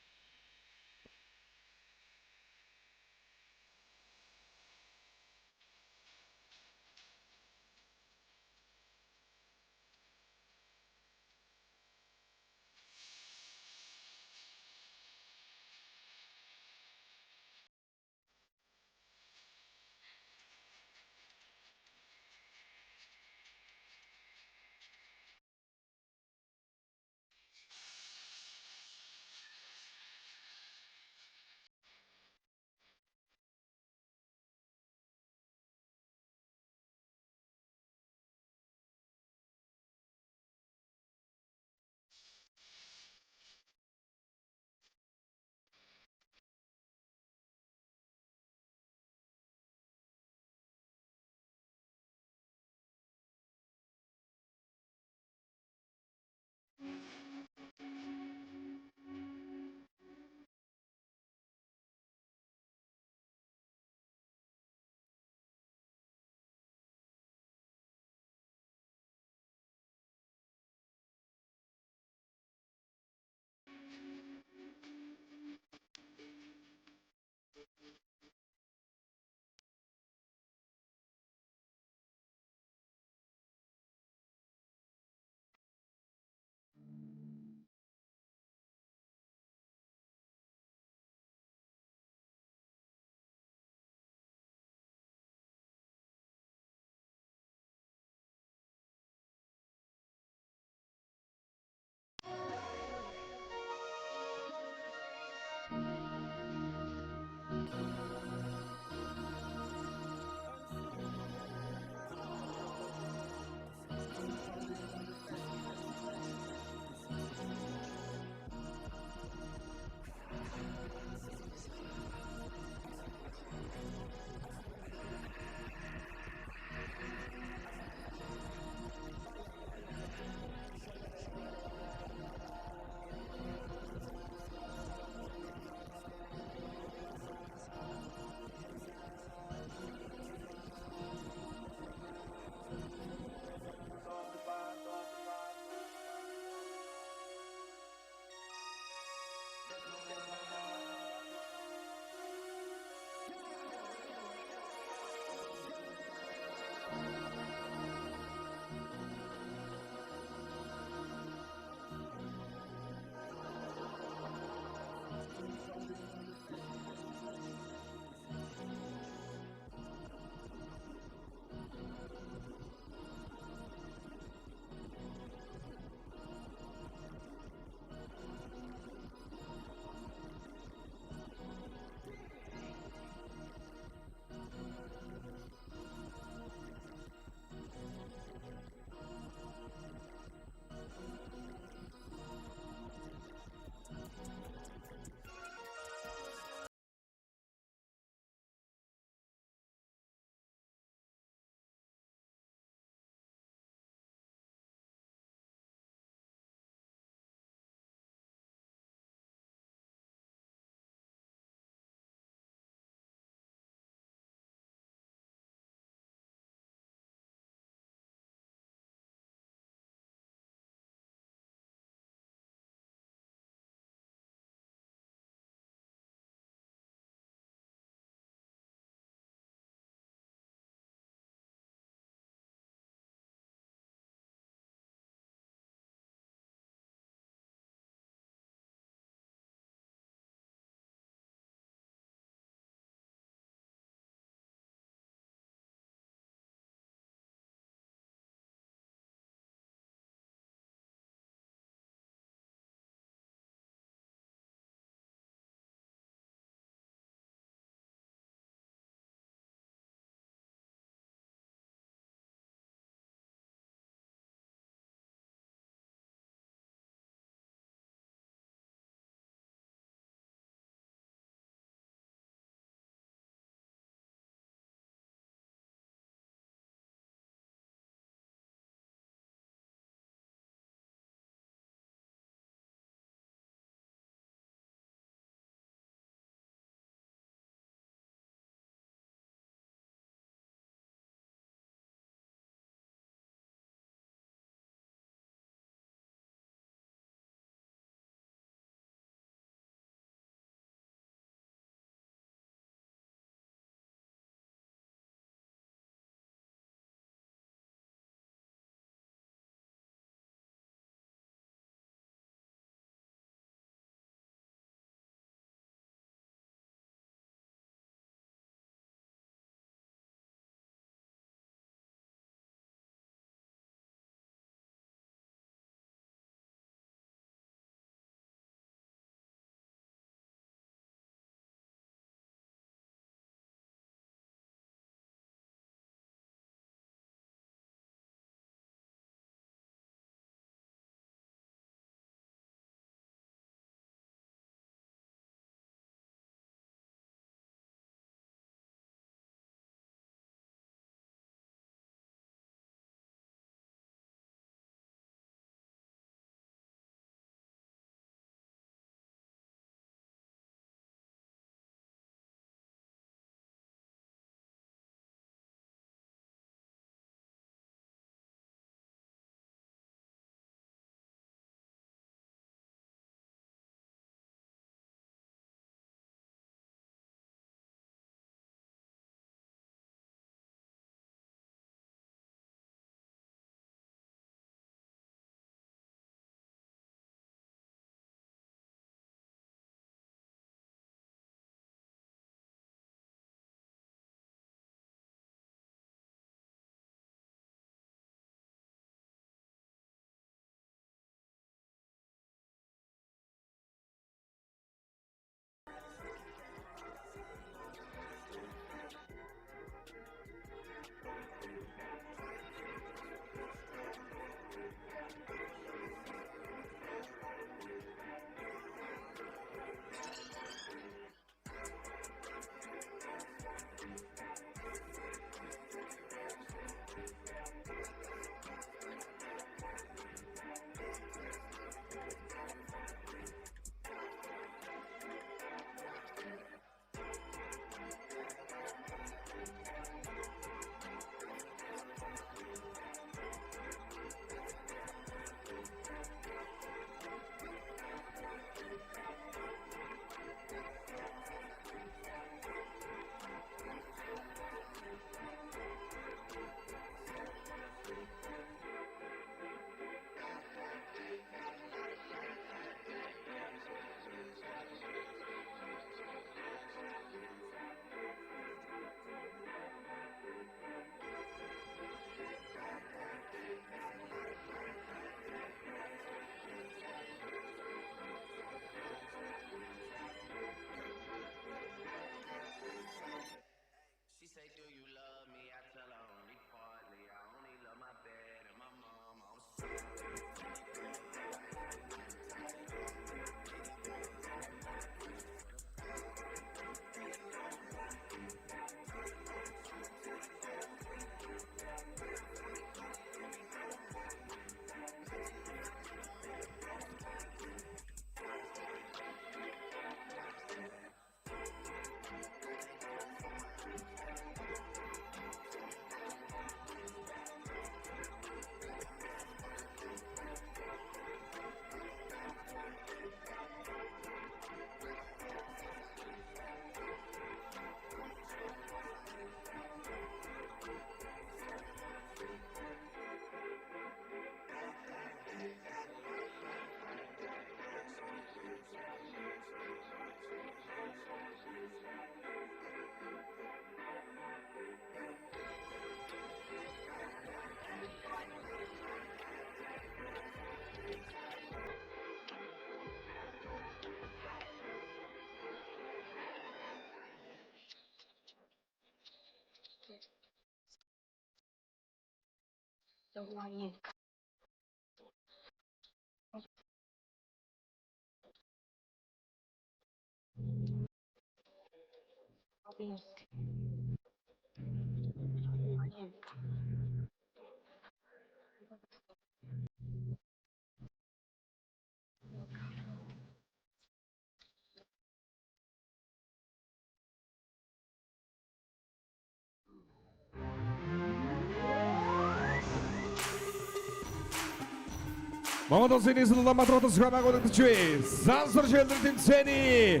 S4: Moment ons início do Ulaanbaatar to score agora do time. Sansar Challenger tim seni.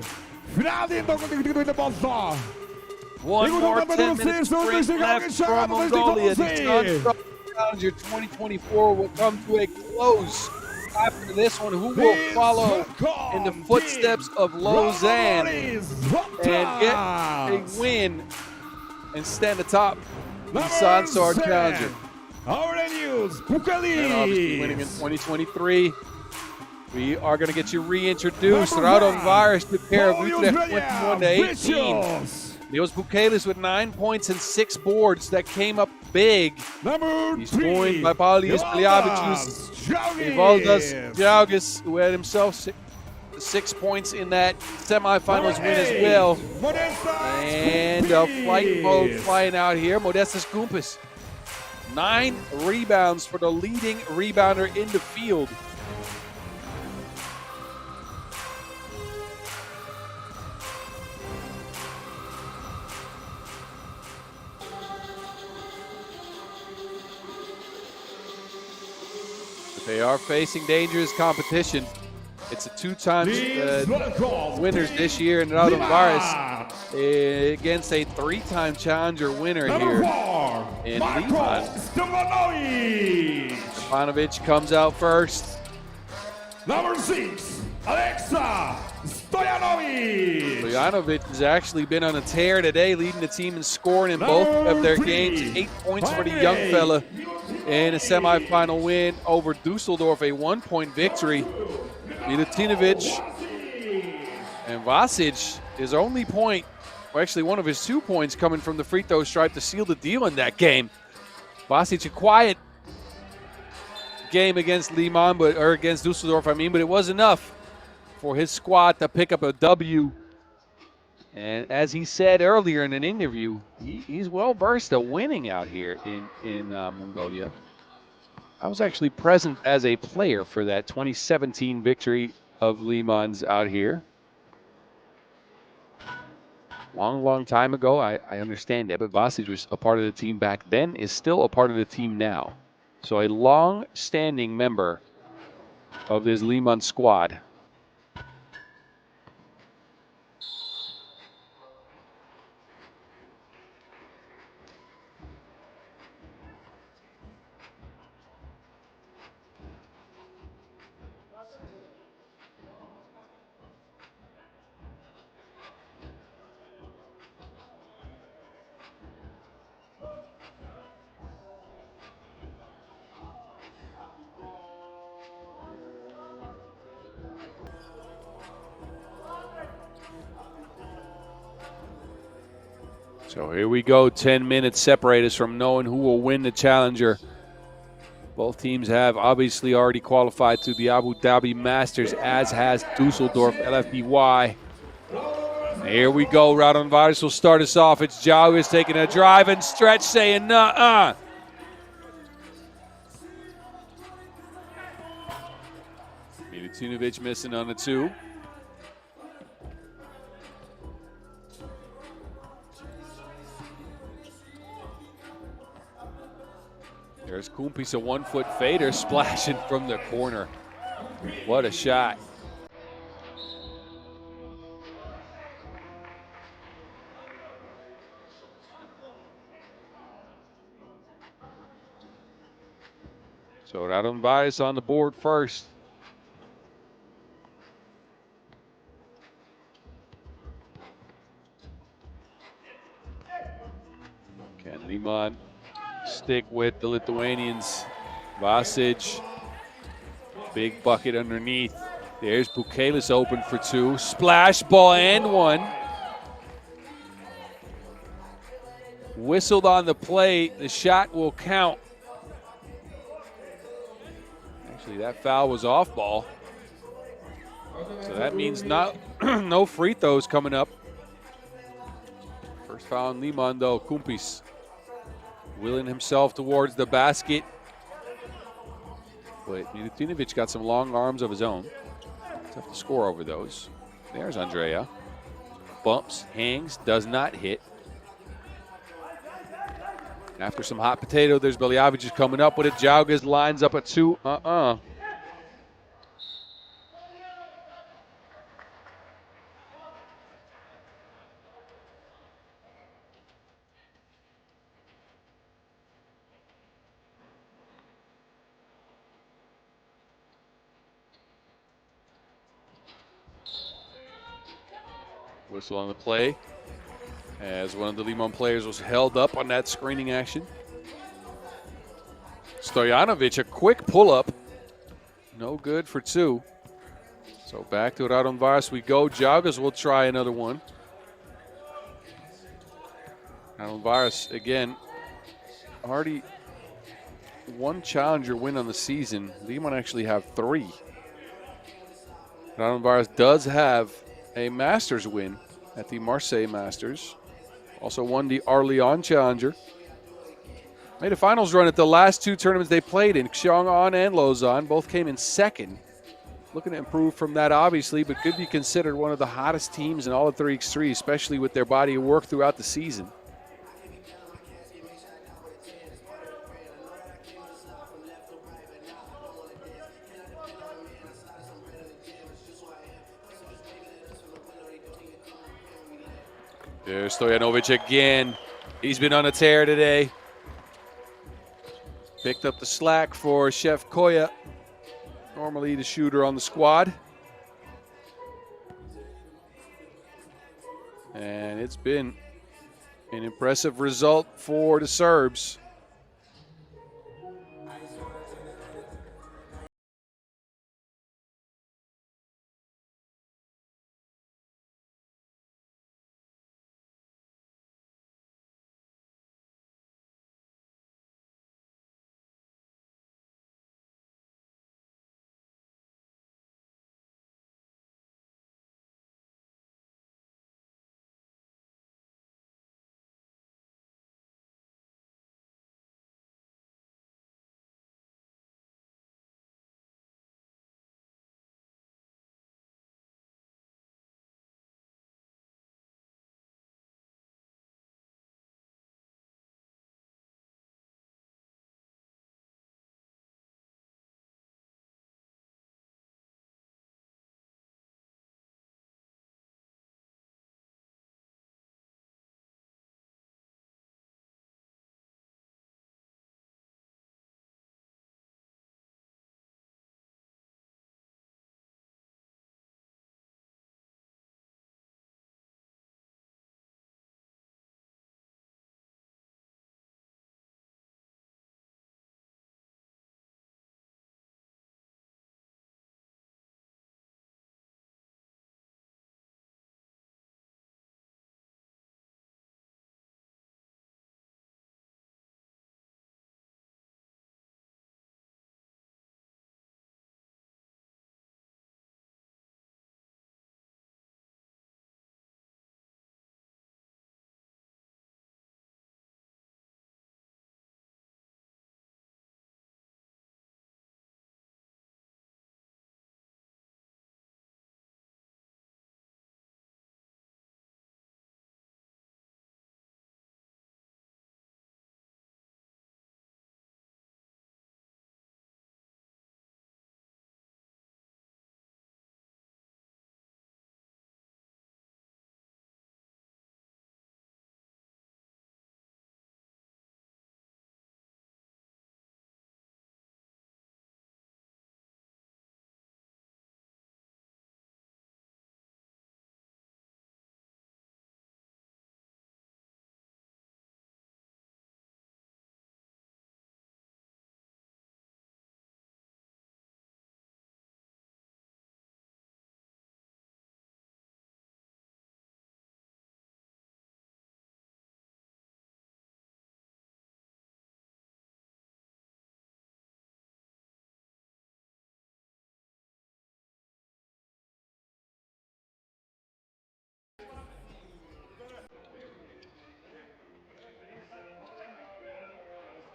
S4: Finalde dokumentik de bossa.
S1: One more 10 minutes sprint left from Mongolia. The Sansar Challenger 2024 will come to a close after this one. Who will follow in the footsteps of Lausanne and get a win and stand atop the Sansar Challenger?
S4: Our news, Pauli.
S1: And obviously winning in 2023. We are going to get you reintroduced. Raudondvaris took care of Utrecht 21-18. It was Bukelis with 9 points and 6 boards that came up big. He's joined by Pauli, Jaugas, who had himself 6 points in that semifinals win as well. And a flight mode flying out here. Modestas Kumpis. 9 rebounds for the leading rebounder in the field. They are facing dangerous competition. It's a 2-time winners this year in Raudondvaris against a 3-time challenger winner here in Liman. Stefanovic comes out first.
S4: Number 6, Alexa Stojanovic.
S1: Stojanovic has actually been on a tear today, leading the team in scoring in both of their games. 8 points for the young fella in a semifinal win over Dusseldorf, a 1-point victory. Milutinovic and Vasic, his only point, or actually one of his 2 points, coming from the free throw stripe to seal the deal in that game. Vasic, a quiet game against Liman, or against Dusseldorf, but it was enough for his squad to pick up a W. And as he said earlier in an interview, he's well versed at winning out here in Mongolia. I was actually present as a player for that 2017 victory of Liman's out here. Long time ago, I understand that, but Vasic was a part of the team back then, is still a part of the team now. So a long-standing member of this Liman squad. So here we go, 10 minutes separate us from knowing who will win the Challenger. Both teams have obviously already qualified to the Abu Dhabi Masters, as has Dusseldorf LFDY. Here we go, Raudondvaris will start us off. It's Jaugas taking a drive and stretch, saying nuh-uh. Milutinovic missing on the 2. There's Kumpis, a 1-foot fader splashing from the corner. What a shot. So Raudondvaris on the board first. Can Liman stick with the Lithuanians? Vasic, big bucket underneath. There's Bukelis open for 2. Splash ball and 1. Whistled on the play. The shot will count. Actually, that foul was off ball. So that means not no free throws coming up. First foul on Liman, though. Kumpis willing himself towards the basket. But Milutinovic got some long arms of his own. Tough to score over those. There's Andrea. Bumps, hangs, does not hit. After some hot potato, there's Beljavic coming up with it. Jaugas lines up at 2. Whistle on the play as one of the Liman players was held up on that screening action. Stojanovic, a quick pull-up. No good for 2. So back to Raudondvaris we go. Jaugas will try another one. Raudondvaris, again, already one challenger win on the season. Liman actually have 3. Raudondvaris does have a Masters win at the Marseille Masters. Also won the Arlyon Challenger. Made a finals run at the last 2 tournaments they played in, Xiong'an and Lausanne. Both came in second. Looking to improve from that, obviously, but could be considered one of the hottest teams in all of 3x3, especially with their body of work throughout the season. There's Stojanovic again. He's been on a tear today. Picked up the slack for Chef Koya, normally the shooter on the squad. And it's been an impressive result for the Serbs.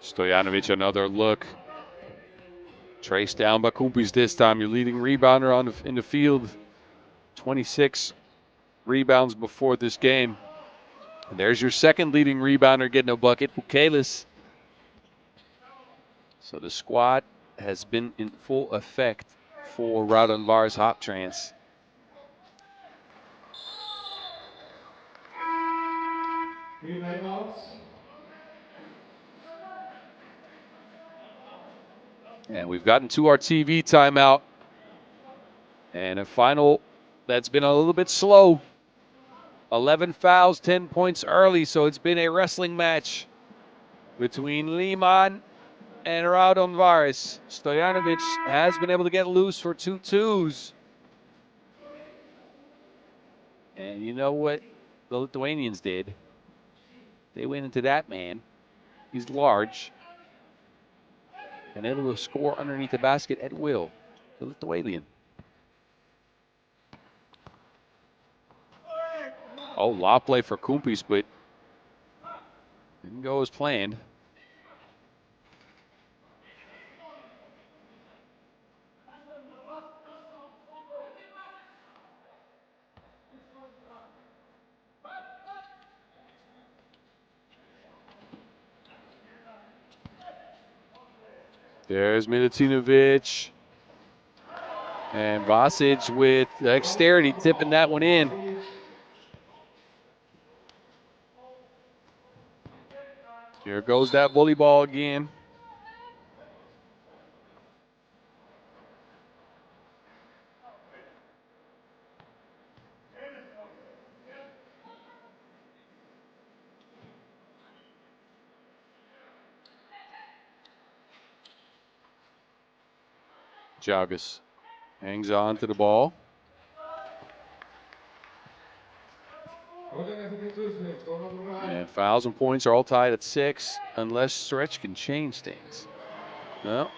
S1: Stojanovic, another look. Traced down by Kumpis this time. Your leading rebounder in the field. 26 rebounds before this game. And there's your second leading rebounder getting a bucket, Bukelis. So the squad has been in full effect for Raudondvaris Hoptrans. And we've gotten to our TV timeout. And a final that's been a little bit slow. 11 fouls, 10 points early, so it's been a wrestling match between Liman and Raudondvaris. Stojanovic has been able to get loose for 2 twos. And you know what the Lithuanians did? They went into that man. He's large. And able to score underneath the basket at will. The Lithuanian. Oh, lob play for Kumpis, but didn't go as planned. There's Milutinovic. And Vasic with dexterity tipping that one in. Here goes that volleyball again. Jaugas hangs on to the ball. And fouls and points are all tied at 6, unless Stretch can change things. Well,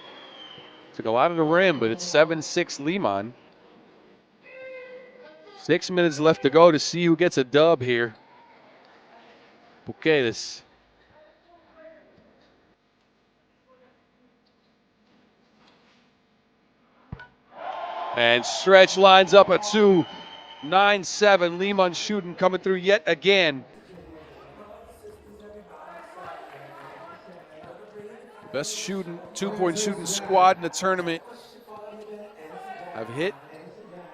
S1: took a lot of the rim, but it's 7-6 Liman. 6 minutes left to go to see who gets a dub here. Bukelis. And Stretch lines up a 2. 9-7. Liman shooting coming through yet again. Best shooting, 2-point shooting squad in the tournament. I've hit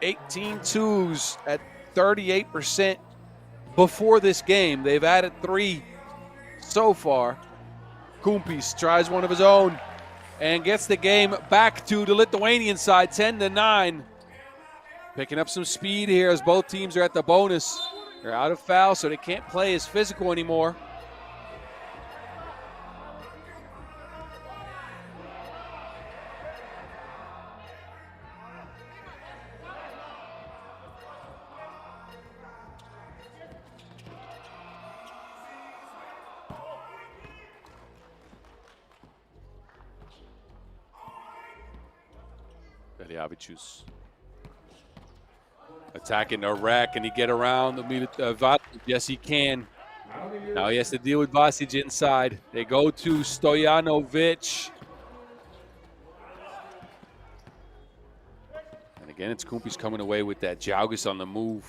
S1: 18 twos at 38% before this game. They've added 3 so far. Kumpis tries one of his own and gets the game back to the Lithuanian side, 10-9. Picking up some speed here as both teams are at the bonus. They're out of foul, so they can't play as physical anymore. Beliavicius attacking the rack. Can he get around the Vasic? Yes, he can. Now he has to deal with Vasic inside. They go to Stojanovic. And again, it's Kumpis coming away with that. Jaugas on the move.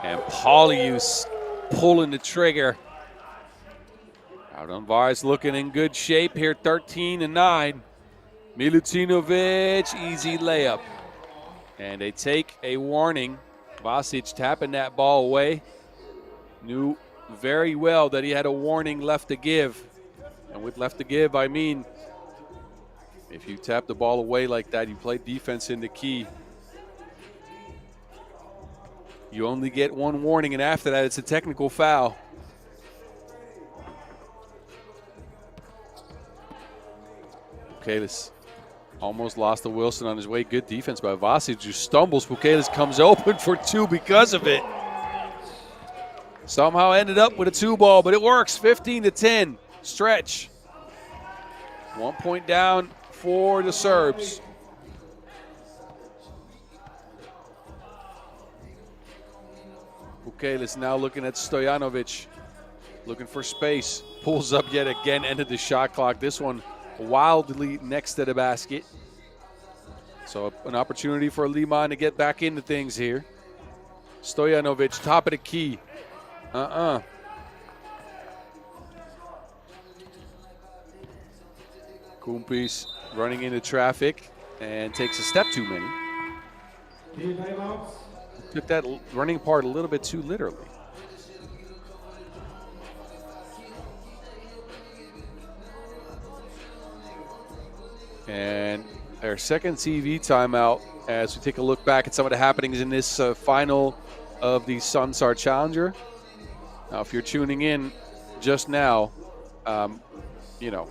S1: And Paulius pulling the trigger. Raudondvaris looking in good shape here, 13-9. Milutinovic, easy layup. And they take a warning. Vasic tapping that ball away. Knew very well that he had a warning left to give. And with left to give, I mean, if you tap the ball away like that, you play defense in the key. You only get 1 warning, and after that, it's a technical foul. Bukelis almost lost to Wilson on his way. Good defense by Vasic, who stumbles. Bukelis comes open for 2 because of it. Somehow ended up with a 2 ball, but it works. 15-10. Stretch. 1 point down for the Serbs. Bukelis now looking at Stojanovic. looking for space. Pulls up yet again, ended the shot clock. This one wildly next to the basket. So an opportunity for Liman to get back into things here. Stojanovic, top of the key. Kumpis running into traffic and takes a step too many. Took that running part a little bit too literally. And our second TV timeout as we take a look back at some of the happenings in this final of the Sansar Challenger. Now, if you're tuning in just now, you know,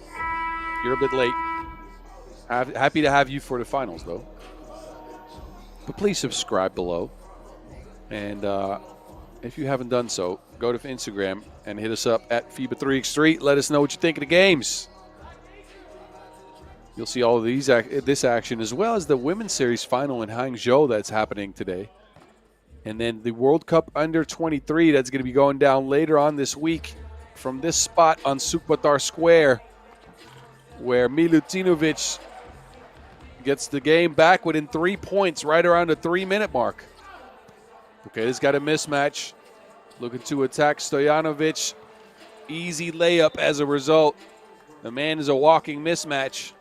S1: you're a bit late. Happy to have you for the finals, though. But please subscribe below. And if you haven't done so, go to Instagram and hit us up at FIBA 3x3. Let us know what you think of the games. You'll see all of this action, as well as the Women's Series final in Hangzhou that's happening today. And then the World Cup Under-23 that's going to be going down later on this week from this spot on Ulaanbaatar Square, where Milutinovic gets the game back within 3 points right around the 3-minute mark. Okay, this got a mismatch. Looking to attack Stojanovic. Easy layup as a result. The man is a walking mismatch.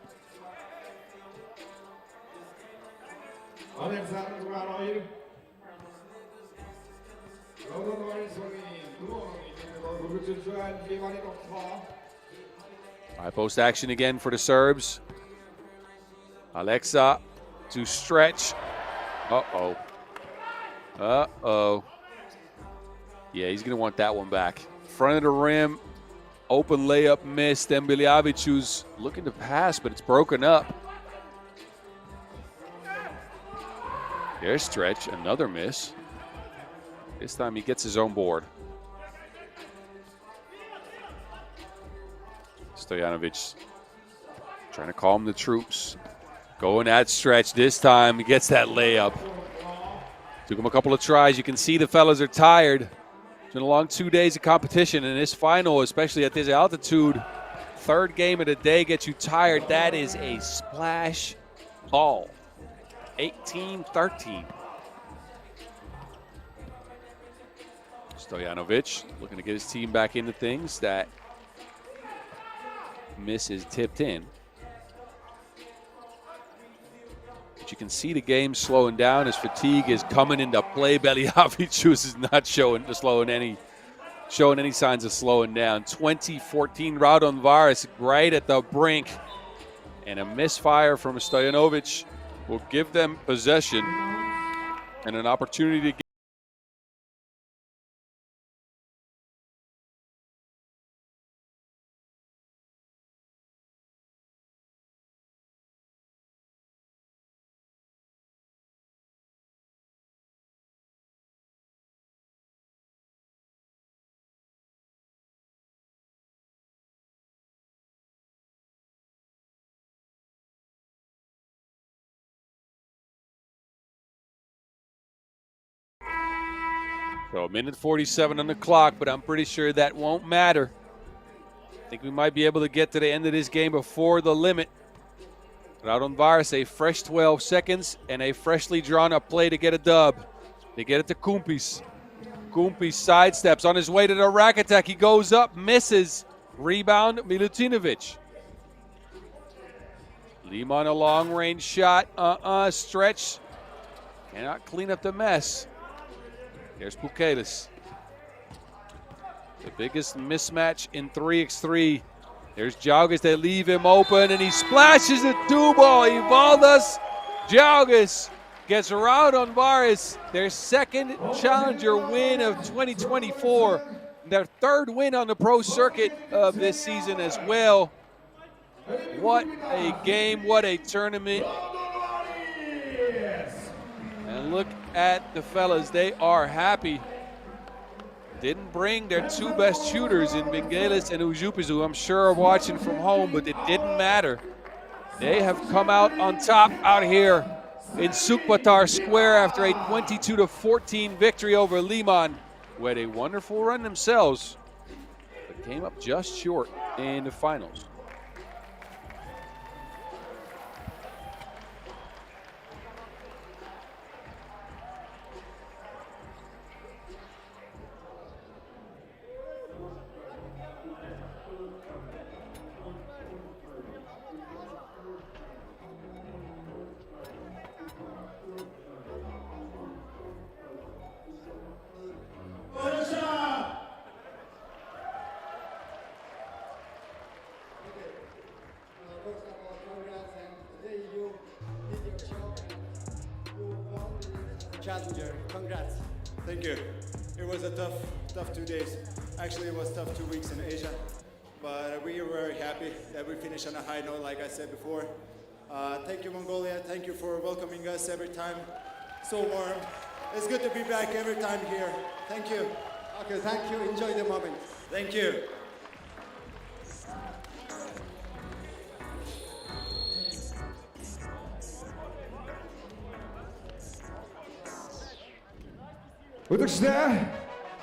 S1: High post action again for the Serbs. Alexa to stretch. Uh-oh. Uh-oh. Yeah, he's going to want that one back. Front of the rim. Open layup miss. Then Biljavic's looking to pass, but it's broken up. There's stretch. Another miss. This time he gets his own board. Stojanovic trying to calm the troops. Going at stretch. This time he gets that layup. Took him a couple of tries. You can see the fellas are tired. It's been a long 2 days of competition, and this final, especially at this altitude, third game of the day gets you tired. That is a splash ball. 18-13. Stojanovic looking to get his team back into things. That miss is tipped in. But you can see the game slowing down. His fatigue is coming into play. Biljavicic is not showing any signs of slowing down. 20-14 Raudondvaris right at the brink. And a misfire from Stojanovic will give them possession and an opportunity to get. So 1:47 on the clock, but I'm pretty sure that won't matter. I think we might be able to get to the end of this game before the limit. Raudondvaris, a fresh 12 seconds and a freshly drawn up play to get a dub. They get it to Kumpis. Kumpis sidesteps on his way to the rack attack. He goes up, misses. Rebound, Milutinovic. Liman, a long-range shot. Stretch. Cannot clean up the mess. There's Pukelis. The biggest mismatch in 3x3. There's Jaugas. They leave him open, and he splashes the two ball. Ivaldas Jaugas gets Raudondvaris their second challenger win of 2024. Their third win on the pro circuit of this season as well. What a game, what a tournament. And look at the fellas, they are happy. Didn't bring their two best shooters in Vingelis and Ujupiz, who I'm sure are watching from home, but it didn't matter. They have come out on top out here in Ulaanbaatar Square after a 22-14 victory over Liman, who had a wonderful run themselves. came up just short in the finals.
S2: Challenger, congrats.
S7: Thank you. It was a tough 2 days. Actually, it was tough 2 weeks in Asia, but we were very happy that we finished on a high note, like I said before. Thank you, Mongolia. Thank you for welcoming us every time. So warm. It's good to be back every time here. Thank you.
S2: Okay, thank you. Enjoy the moment.
S7: Thank you.
S4: Utrecht'te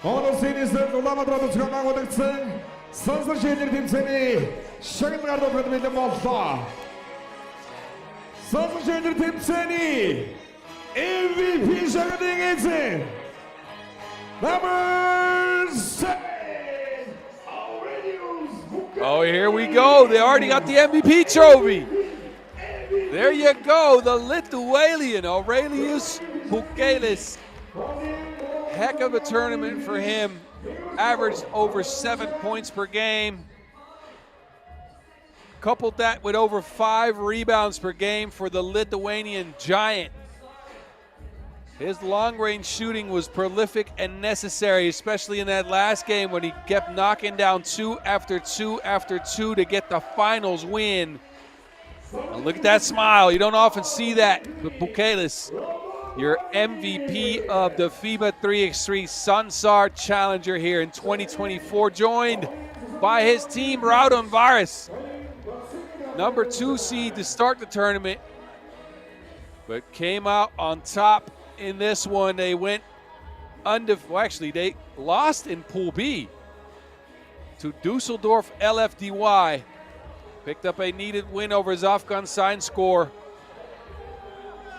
S4: onun serisinde Ulaanbaatar'da çıkan Utrecht'in Sansar Challenger timseli Challenger Raudondvaris Malta. Sansar Challenger timseli MVP Challenger number 7.
S1: Oh, here we go. They already got the MVP trophy. There you go. The Lithuanian Aurelius Pukelis. Heck of a tournament for him. Averaged over 7 points per game. Coupled that with over 5 rebounds per game for the Lithuanian giant. His long-range shooting was prolific and necessary, especially in that last game when he kept knocking down 2 after 2 after 2 to get the finals win. And look at that smile. You don't often see that with Pukelis, your MVP of the FIBA 3x3 Sansar Challenger here in 2024, joined by his team, Raudondvaris. Number 2 seed to start the tournament, but came out on top in this one. They went they lost in Pool B to Dusseldorf LFDY. Picked up a needed win over his Afghan sign score.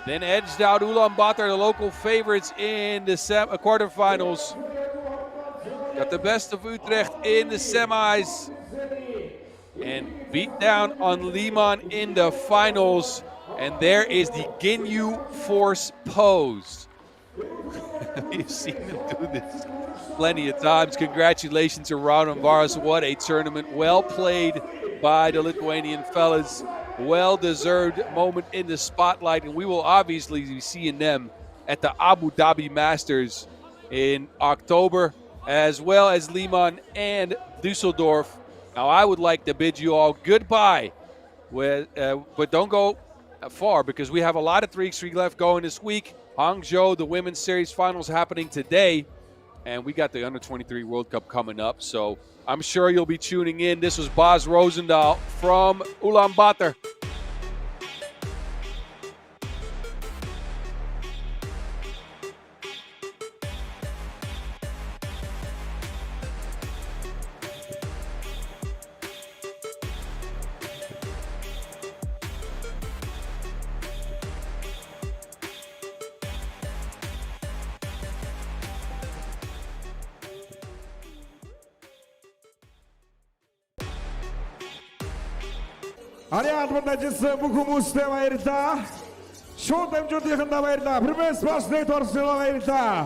S1: Then edged out Ulaanbaatar, the local favorites, in the quarterfinals. Got the best of Utrecht in the semis. And beat down on Liman in the finals. And there is the Ginyu Force pose. You've seen him do this plenty of times. Congratulations to Raudondvaris. What a tournament. Well played by the Lithuanian fellas. Well-deserved moment in the spotlight, and we will obviously be seeing them at the Abu Dhabi Masters in October, as well as Liman and Dusseldorf. Now, I would like to bid you all goodbye, but don't go far, because we have a lot of 3x3 left going this week. Hangzhou, the Women's Series Finals happening today, and we got the Under-23 World Cup coming up, so I'm sure you'll be tuning in. This was Bas Roosendaal from Ulaanbaatar.
S4: Aliado najisi bukumuzda vayrda. Showtime jodi yakında vayrda. Primes pas ne torsiyon vayrda.